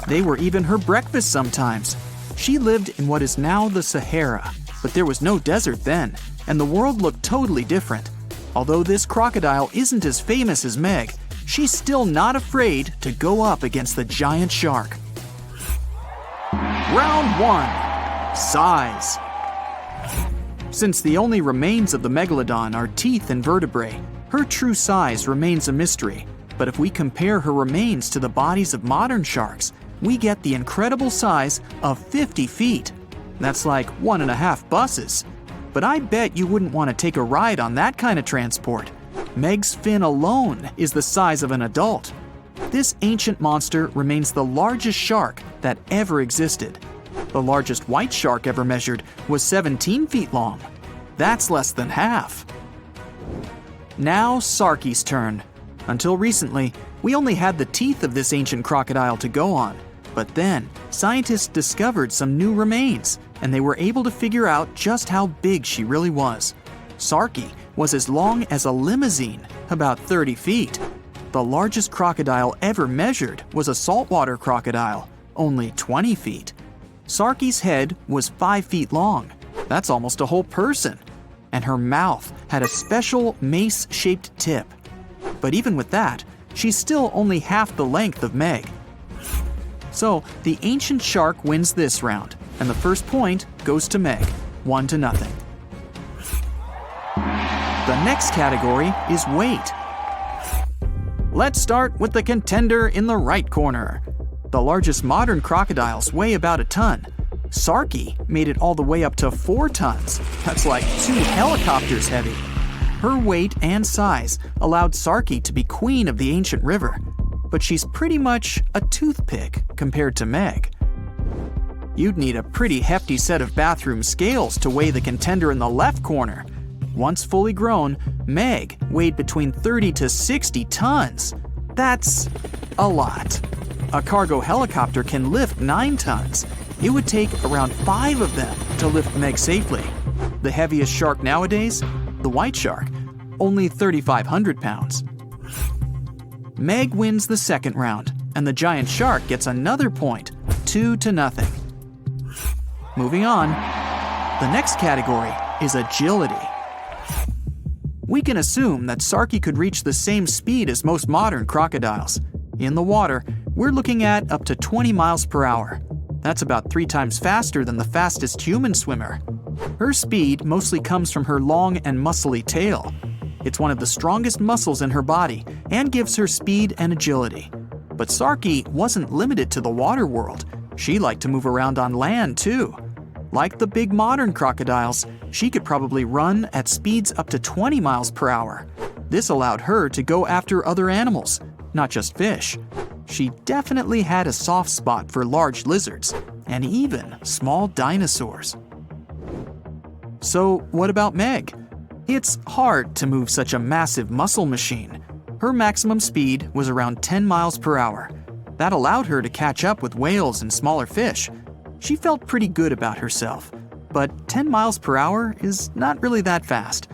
They were even her breakfast sometimes. She lived in what is now the Sahara, but there was no desert then, and the world looked totally different. Although this crocodile isn't as famous as Meg, she's still not afraid to go up against the giant shark. Round 1. Size. Since the only remains of the Megalodon are teeth and vertebrae, her true size remains a mystery. But if we compare her remains to the bodies of modern sharks, we get the incredible size of 50 feet. That's like 1.5 buses. But I bet you wouldn't want to take a ride on that kind of transport. Meg's fin alone is the size of an adult. This ancient monster remains the largest shark that ever existed. The largest white shark ever measured was 17 feet long. That's less than half. Now Sarky's turn. Until recently, we only had the teeth of this ancient crocodile to go on. But then, scientists discovered some new remains, and they were able to figure out just how big she really was. Sarky was as long as a limousine, about 30 feet. The largest crocodile ever measured was a saltwater crocodile, only 20 feet. Sarky's head was 5 feet long. That's almost a whole person. And her mouth had a special mace-shaped tip. But even with that, she's still only half the length of Meg. So, the ancient shark wins this round, and the first point goes to Meg, 1-0. The next category is weight. Let's start with the contender in the right corner. The largest modern crocodiles weigh about a ton. Sarky made it all the way up to 4 tons. That's like 2 helicopters heavy. Her weight and size allowed Sarky to be queen of the ancient river. But she's pretty much a toothpick compared to Meg. You'd need a pretty hefty set of bathroom scales to weigh the contender in the left corner. Once fully grown, Meg weighed between 30 to 60 tons. That's a lot. A cargo helicopter can lift 9 tons. It would take around 5 of them to lift Meg safely. The heaviest shark nowadays, the white shark, only 3,500 pounds. Meg wins the second round, and the giant shark gets another point, 2-0. Moving on, the next category is agility. We can assume that Sarky could reach the same speed as most modern crocodiles. In the water, we're looking at up to 20 miles per hour. That's about 3 times faster than the fastest human swimmer. Her speed mostly comes from her long and muscly tail. It's one of the strongest muscles in her body and gives her speed and agility. But Sarky wasn't limited to the water world. She liked to move around on land too. Like the big modern crocodiles, she could probably run at speeds up to 20 miles per hour. This allowed her to go after other animals, not just fish. She definitely had a soft spot for large lizards and even small dinosaurs. So what about Meg? It's hard to move such a massive muscle machine. Her maximum speed was around 10 miles per hour. That allowed her to catch up with whales and smaller fish. She felt pretty good about herself, but 10 miles per hour is not really that fast.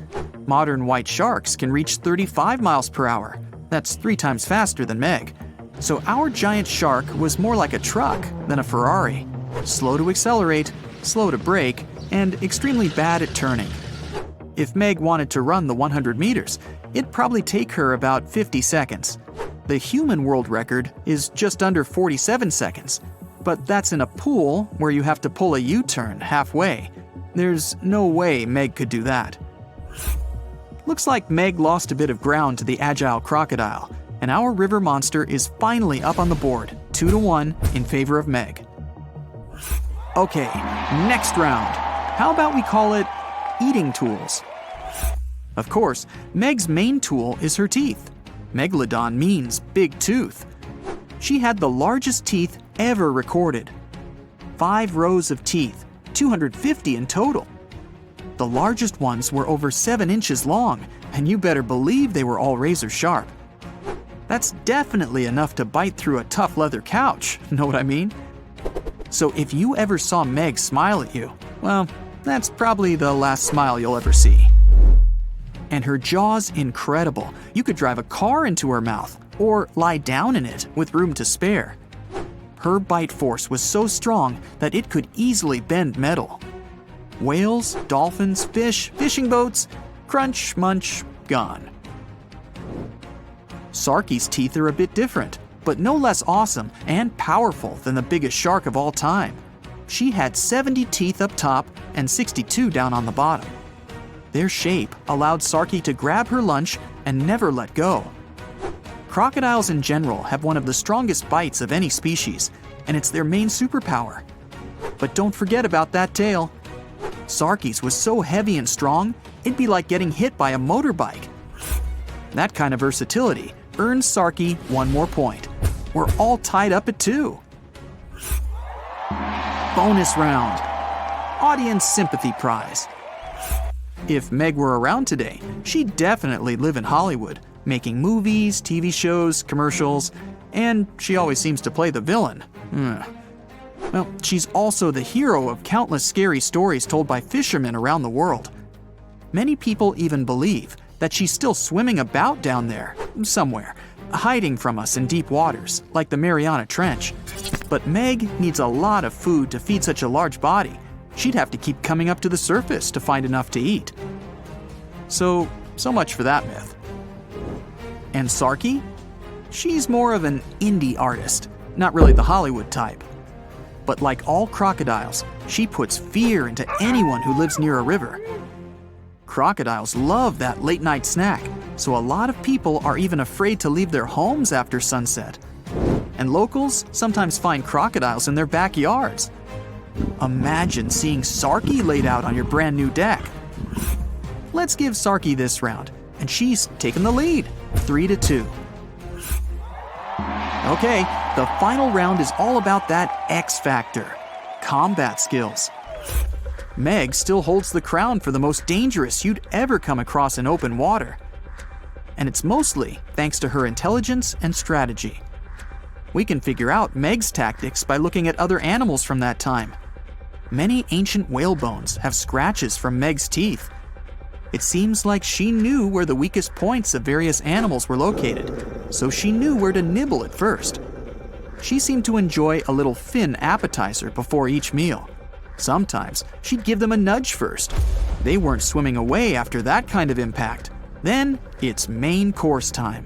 Modern white sharks can reach 35 miles per hour. That's 3 times faster than Meg. So our giant shark was more like a truck than a Ferrari. Slow to accelerate, slow to brake, and extremely bad at turning. If Meg wanted to run the 100 meters, it'd probably take her about 50 seconds. The human world record is just under 47 seconds, but that's in a pool where you have to pull a U-turn halfway. There's no way Meg could do that. Looks like Meg lost a bit of ground to the agile crocodile, and our river monster is finally up on the board, 2-1 in favor of Meg. Okay, next round. How about we call it eating tools? Of course, Meg's main tool is her teeth. Megalodon means big tooth. She had the largest teeth ever recorded. 5 rows of teeth, 250 in total. The largest ones were over 7 inches long, and you better believe they were all razor sharp. That's definitely enough to bite through a tough leather couch, know what I mean? So if you ever saw Meg smile at you, well, that's probably the last smile you'll ever see. And her jaw's incredible. You could drive a car into her mouth, or lie down in it with room to spare. Her bite force was so strong that it could easily bend metal. Whales, dolphins, fish, fishing boats, crunch, munch, gone. Sarki's teeth are a bit different, but no less awesome and powerful than the biggest shark of all time. She had 70 teeth up top and 62 down on the bottom. Their shape allowed Sarki to grab her lunch and never let go. Crocodiles in general have one of the strongest bites of any species, and it's their main superpower. But don't forget about that tail. Sarki's was so heavy and strong, it'd be like getting hit by a motorbike. That kind of versatility earns Sarki 1 more point. We're all tied up at 2. Bonus round. Audience sympathy prize. If Meg were around today, she'd definitely live in Hollywood, making movies, TV shows, commercials, and she always seems to play the villain. Well, she's also the hero of countless scary stories told by fishermen around the world. Many people even believe that she's still swimming about down there, somewhere, hiding from us in deep waters, like the Mariana Trench. But Meg needs a lot of food to feed such a large body. She'd have to keep coming up to the surface to find enough to eat. So much for that myth. And Sarki? She's more of an indie artist, not really the Hollywood type. But like all crocodiles, she puts fear into anyone who lives near a river. Crocodiles love that late-night snack, so a lot of people are even afraid to leave their homes after sunset. And locals sometimes find crocodiles in their backyards. Imagine seeing Sarki laid out on your brand new deck. Let's give Sarki this round, and she's taken the lead, 3-2. Okay, the final round is all about that X factor, combat skills. Meg still holds the crown for the most dangerous you'd ever come across in open water. And it's mostly thanks to her intelligence and strategy. We can figure out Meg's tactics by looking at other animals from that time. Many ancient whale bones have scratches from Meg's teeth. It seems like she knew where the weakest points of various animals were located, so she knew where to nibble at first. She seemed to enjoy a little fin appetizer before each meal. Sometimes she'd give them a nudge first. They weren't swimming away after that kind of impact. Then it's main course time.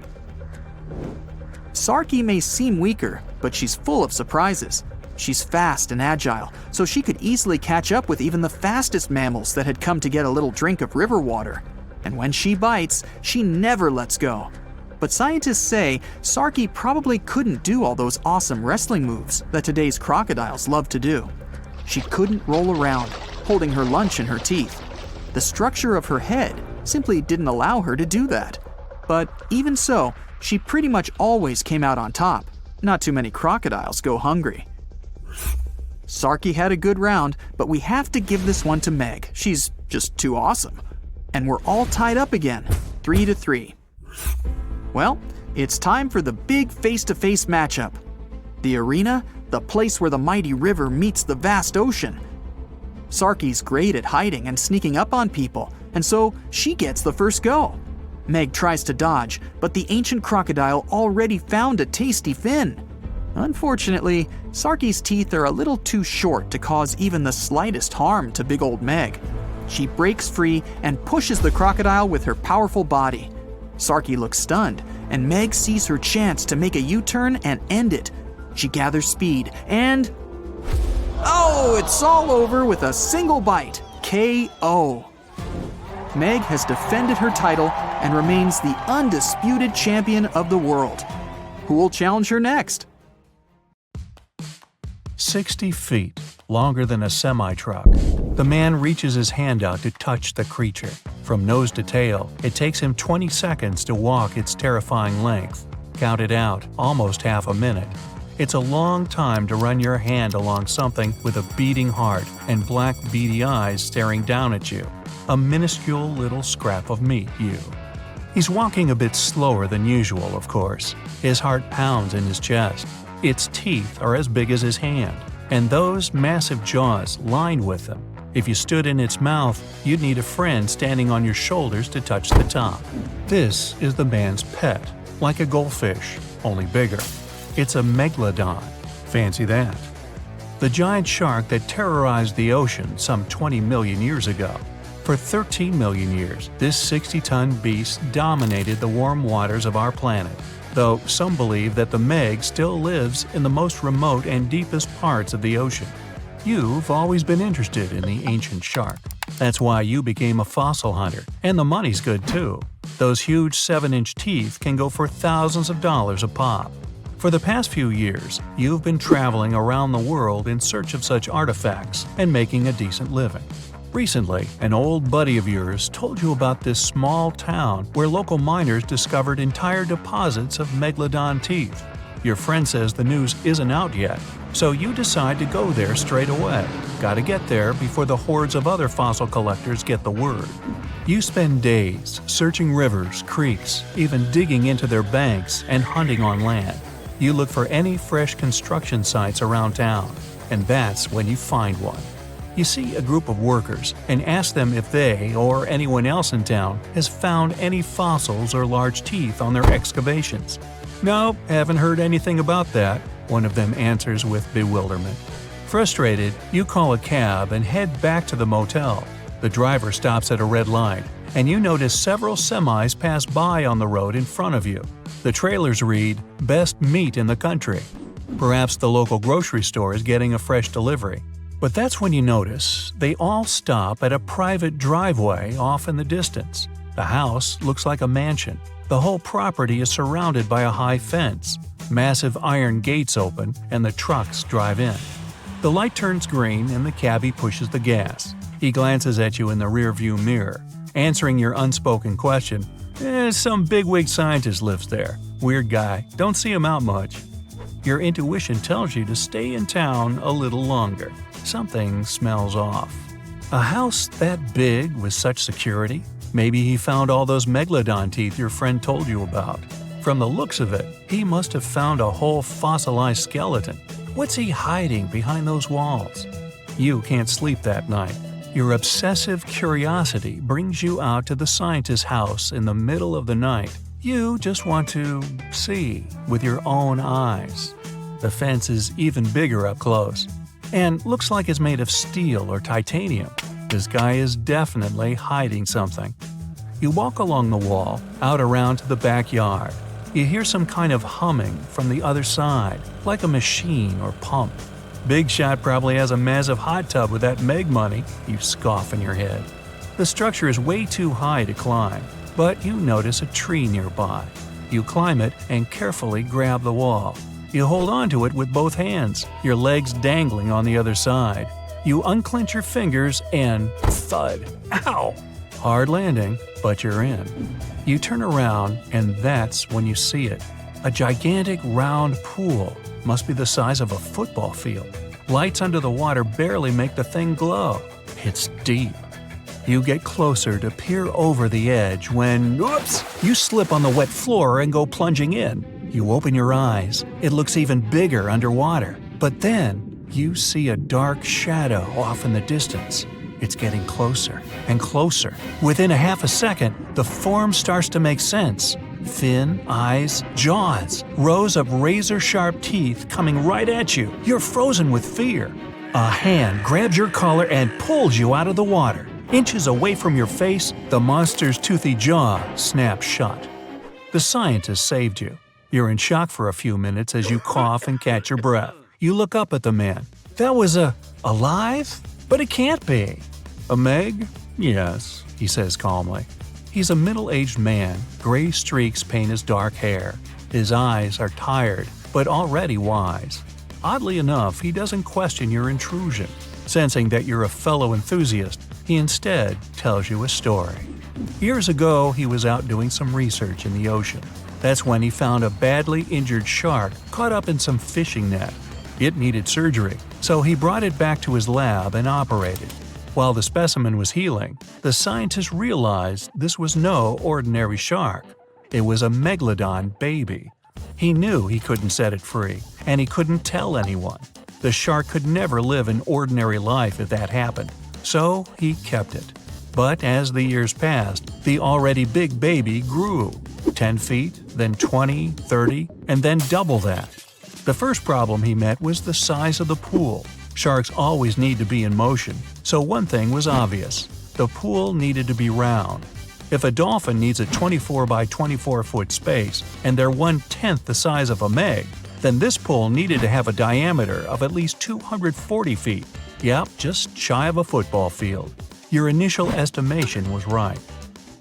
Sarki may seem weaker, but she's full of surprises. She's fast and agile, so she could easily catch up with even the fastest mammals that had come to get a little drink of river water. And when she bites, she never lets go. But scientists say Sarki probably couldn't do all those awesome wrestling moves that today's crocodiles love to do. She couldn't roll around, holding her lunch in her teeth. The structure of her head simply didn't allow her to do that. But even so, she pretty much always came out on top. Not too many crocodiles go hungry. Sarki had a good round, but we have to give this one to Meg. She's just too awesome. And we're all tied up again, 3-3. Well, it's time for the big face-to-face matchup. The arena, the place where the mighty river meets the vast ocean. Sarki's great at hiding and sneaking up on people, and so she gets the first go. Meg tries to dodge, but the ancient crocodile already found a tasty fin. Unfortunately, Sarki's teeth are a little too short to cause even the slightest harm to big old Meg. She breaks free and pushes the crocodile with her powerful body. Sarki looks stunned, and Meg sees her chance to make a U-turn and end it. She gathers speed and... oh, it's all over with a single bite. KO. Meg has defended her title and remains the undisputed champion of the world. Who will challenge her next? 60 feet, longer than a semi-truck. The man reaches his hand out to touch the creature. From nose to tail, it takes him 20 seconds to walk its terrifying length. Counted out, almost half a minute. It's a long time to run your hand along something with a beating heart and black beady eyes staring down at you. A minuscule little scrap of meat, you. He's walking a bit slower than usual, of course. His heart pounds in his chest. Its teeth are as big as his hand, and those massive jaws lined with them. If you stood in its mouth, you'd need a friend standing on your shoulders to touch the top. This is the man's pet, like a goldfish, only bigger. It's a Megalodon. Fancy that. The giant shark that terrorized the ocean some 20 million years ago. For 13 million years, this 60-ton beast dominated the warm waters of our planet, though some believe that the Meg still lives in the most remote and deepest parts of the ocean. You've always been interested in the ancient shark. That's why you became a fossil hunter, and the money's good too. Those huge 7-inch teeth can go for thousands of dollars a pop. For the past few years, you've been traveling around the world in search of such artifacts and making a decent living. Recently, an old buddy of yours told you about this small town where local miners discovered entire deposits of Megalodon teeth. Your friend says the news isn't out yet, so you decide to go there straight away. Gotta get there before the hordes of other fossil collectors get the word. You spend days searching rivers, creeks, even digging into their banks and hunting on land. You look for any fresh construction sites around town, and that's when you find one. You see a group of workers and ask them if they or anyone else in town has found any fossils or large teeth on their excavations. "Nope, haven't heard anything about that," one of them answers with bewilderment. Frustrated, you call a cab and head back to the motel. The driver stops at a red light, and you notice several semis pass by on the road in front of you. The trailers read, "Best meat in the country." Perhaps the local grocery store is getting a fresh delivery. But that's when you notice they all stop at a private driveway off in the distance. The house looks like a mansion. The whole property is surrounded by a high fence. Massive iron gates open and the trucks drive in. The light turns green and the cabbie pushes the gas. He glances at you in the rearview mirror, answering your unspoken question. Some bigwig scientist lives there. Weird guy. Don't see him out much." Your intuition tells you to stay in town a little longer. Something smells off. A house that big with such security? Maybe he found all those Megalodon teeth your friend told you about. From the looks of it, he must have found a whole fossilized skeleton. What's he hiding behind those walls? You can't sleep that night. Your obsessive curiosity brings you out to the scientist's house in the middle of the night. You just want to see with your own eyes. The fence is even bigger up close, and looks like it's made of steel or titanium. This guy is definitely hiding something. You walk along the wall, out around to the backyard. You hear some kind of humming from the other side, like a machine or pump. Big Shot probably has a massive hot tub with that Meg money, you scoff in your head. The structure is way too high to climb, but you notice a tree nearby. You climb it and carefully grab the wall. You hold onto it with both hands, your legs dangling on the other side. You unclench your fingers and thud. Ow! Hard landing, but you're in. You turn around and that's when you see it. A gigantic round pool. Must be the size of a football field. Lights under the water barely make the thing glow. It's deep. You get closer to peer over the edge when, oops, you slip on the wet floor and go plunging in. You open your eyes. It looks even bigger underwater. But then, you see a dark shadow off in the distance. It's getting closer and closer. Within a half a second, the form starts to make sense. Fin, eyes, jaws, rows of razor-sharp teeth coming right at you. You're frozen with fear. A hand grabs your collar and pulls you out of the water. Inches away from your face, the monster's toothy jaw snaps shut. The scientist saved you. You're in shock for a few minutes as you cough and catch your breath. You look up at the man. That was alive? But it can't be. A Meg? Yes, he says calmly. He's a middle-aged man. Gray streaks paint his dark hair. His eyes are tired, but already wise. Oddly enough, he doesn't question your intrusion. Sensing that you're a fellow enthusiast, he instead tells you a story. Years ago, he was out doing some research in the ocean. That's when he found a badly injured shark caught up in some fishing net. It needed surgery, so he brought it back to his lab and operated. While the specimen was healing, the scientist realized this was no ordinary shark. It was a Megalodon baby. He knew he couldn't set it free, and he couldn't tell anyone. The shark could never live an ordinary life if that happened, so he kept it. But as the years passed, the already big baby grew. 10 feet, then 20, 30, and then double that. The first problem he met was the size of the pool. Sharks always need to be in motion, so one thing was obvious. The pool needed to be round. If a dolphin needs a 24 by 24 foot space, and they're 1/10 the size of a Meg, then this pool needed to have a diameter of at least 240 feet. Yep, just shy of a football field. Your initial estimation was right.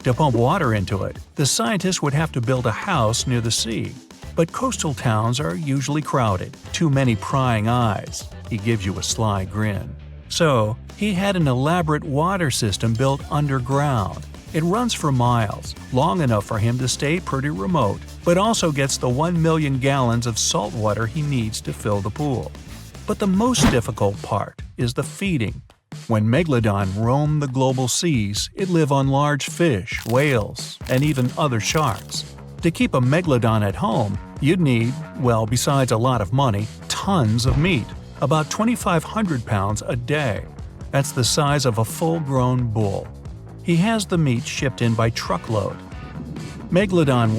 To pump water into it, the scientists would have to build a house near the sea. But coastal towns are usually crowded, too many prying eyes. He gives you a sly grin. So, he had an elaborate water system built underground. It runs for miles, long enough for him to stay pretty remote, but also gets the 1 million gallons of salt water he needs to fill the pool. But the most difficult part is the feeding. When Megalodon roam the global seas, it live on large fish, whales, and even other sharks. To keep a Megalodon at home, you'd need, well, besides a lot of money, tons of meat, about 2,500 pounds a day. That's the size of a full-grown bull. He has the meat shipped in by truckload. Megalodon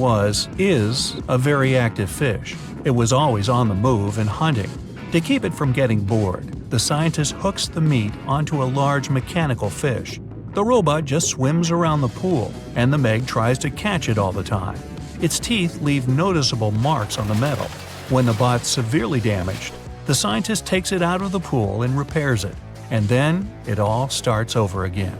is a very active fish. It was always on the move and hunting. To keep it from getting bored, the scientist hooks the meat onto a large mechanical fish. The robot just swims around the pool, and the Meg tries to catch it all the time. Its teeth leave noticeable marks on the metal. When the bot's severely damaged, the scientist takes it out of the pool and repairs it, and then it all starts over again.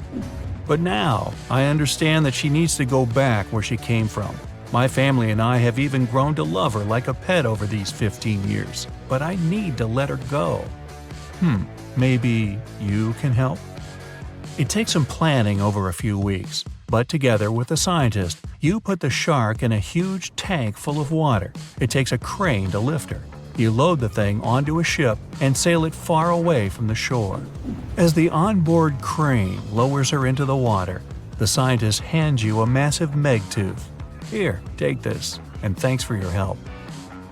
But now, I understand that she needs to go back where she came from. My family and I have even grown to love her like a pet over these 15 years, but I need to let her go. Maybe you can help? It takes some planning over a few weeks, but together with the scientist, you put the shark in a huge tank full of water. It takes a crane to lift her. You load the thing onto a ship and sail it far away from the shore. As the onboard crane lowers her into the water, the scientist hands you a massive Meg tooth. Here, take this, and thanks for your help.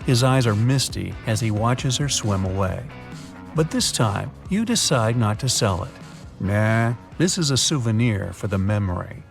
His eyes are misty as he watches her swim away. But this time, you decide not to sell it. Nah, this is a souvenir for the memory.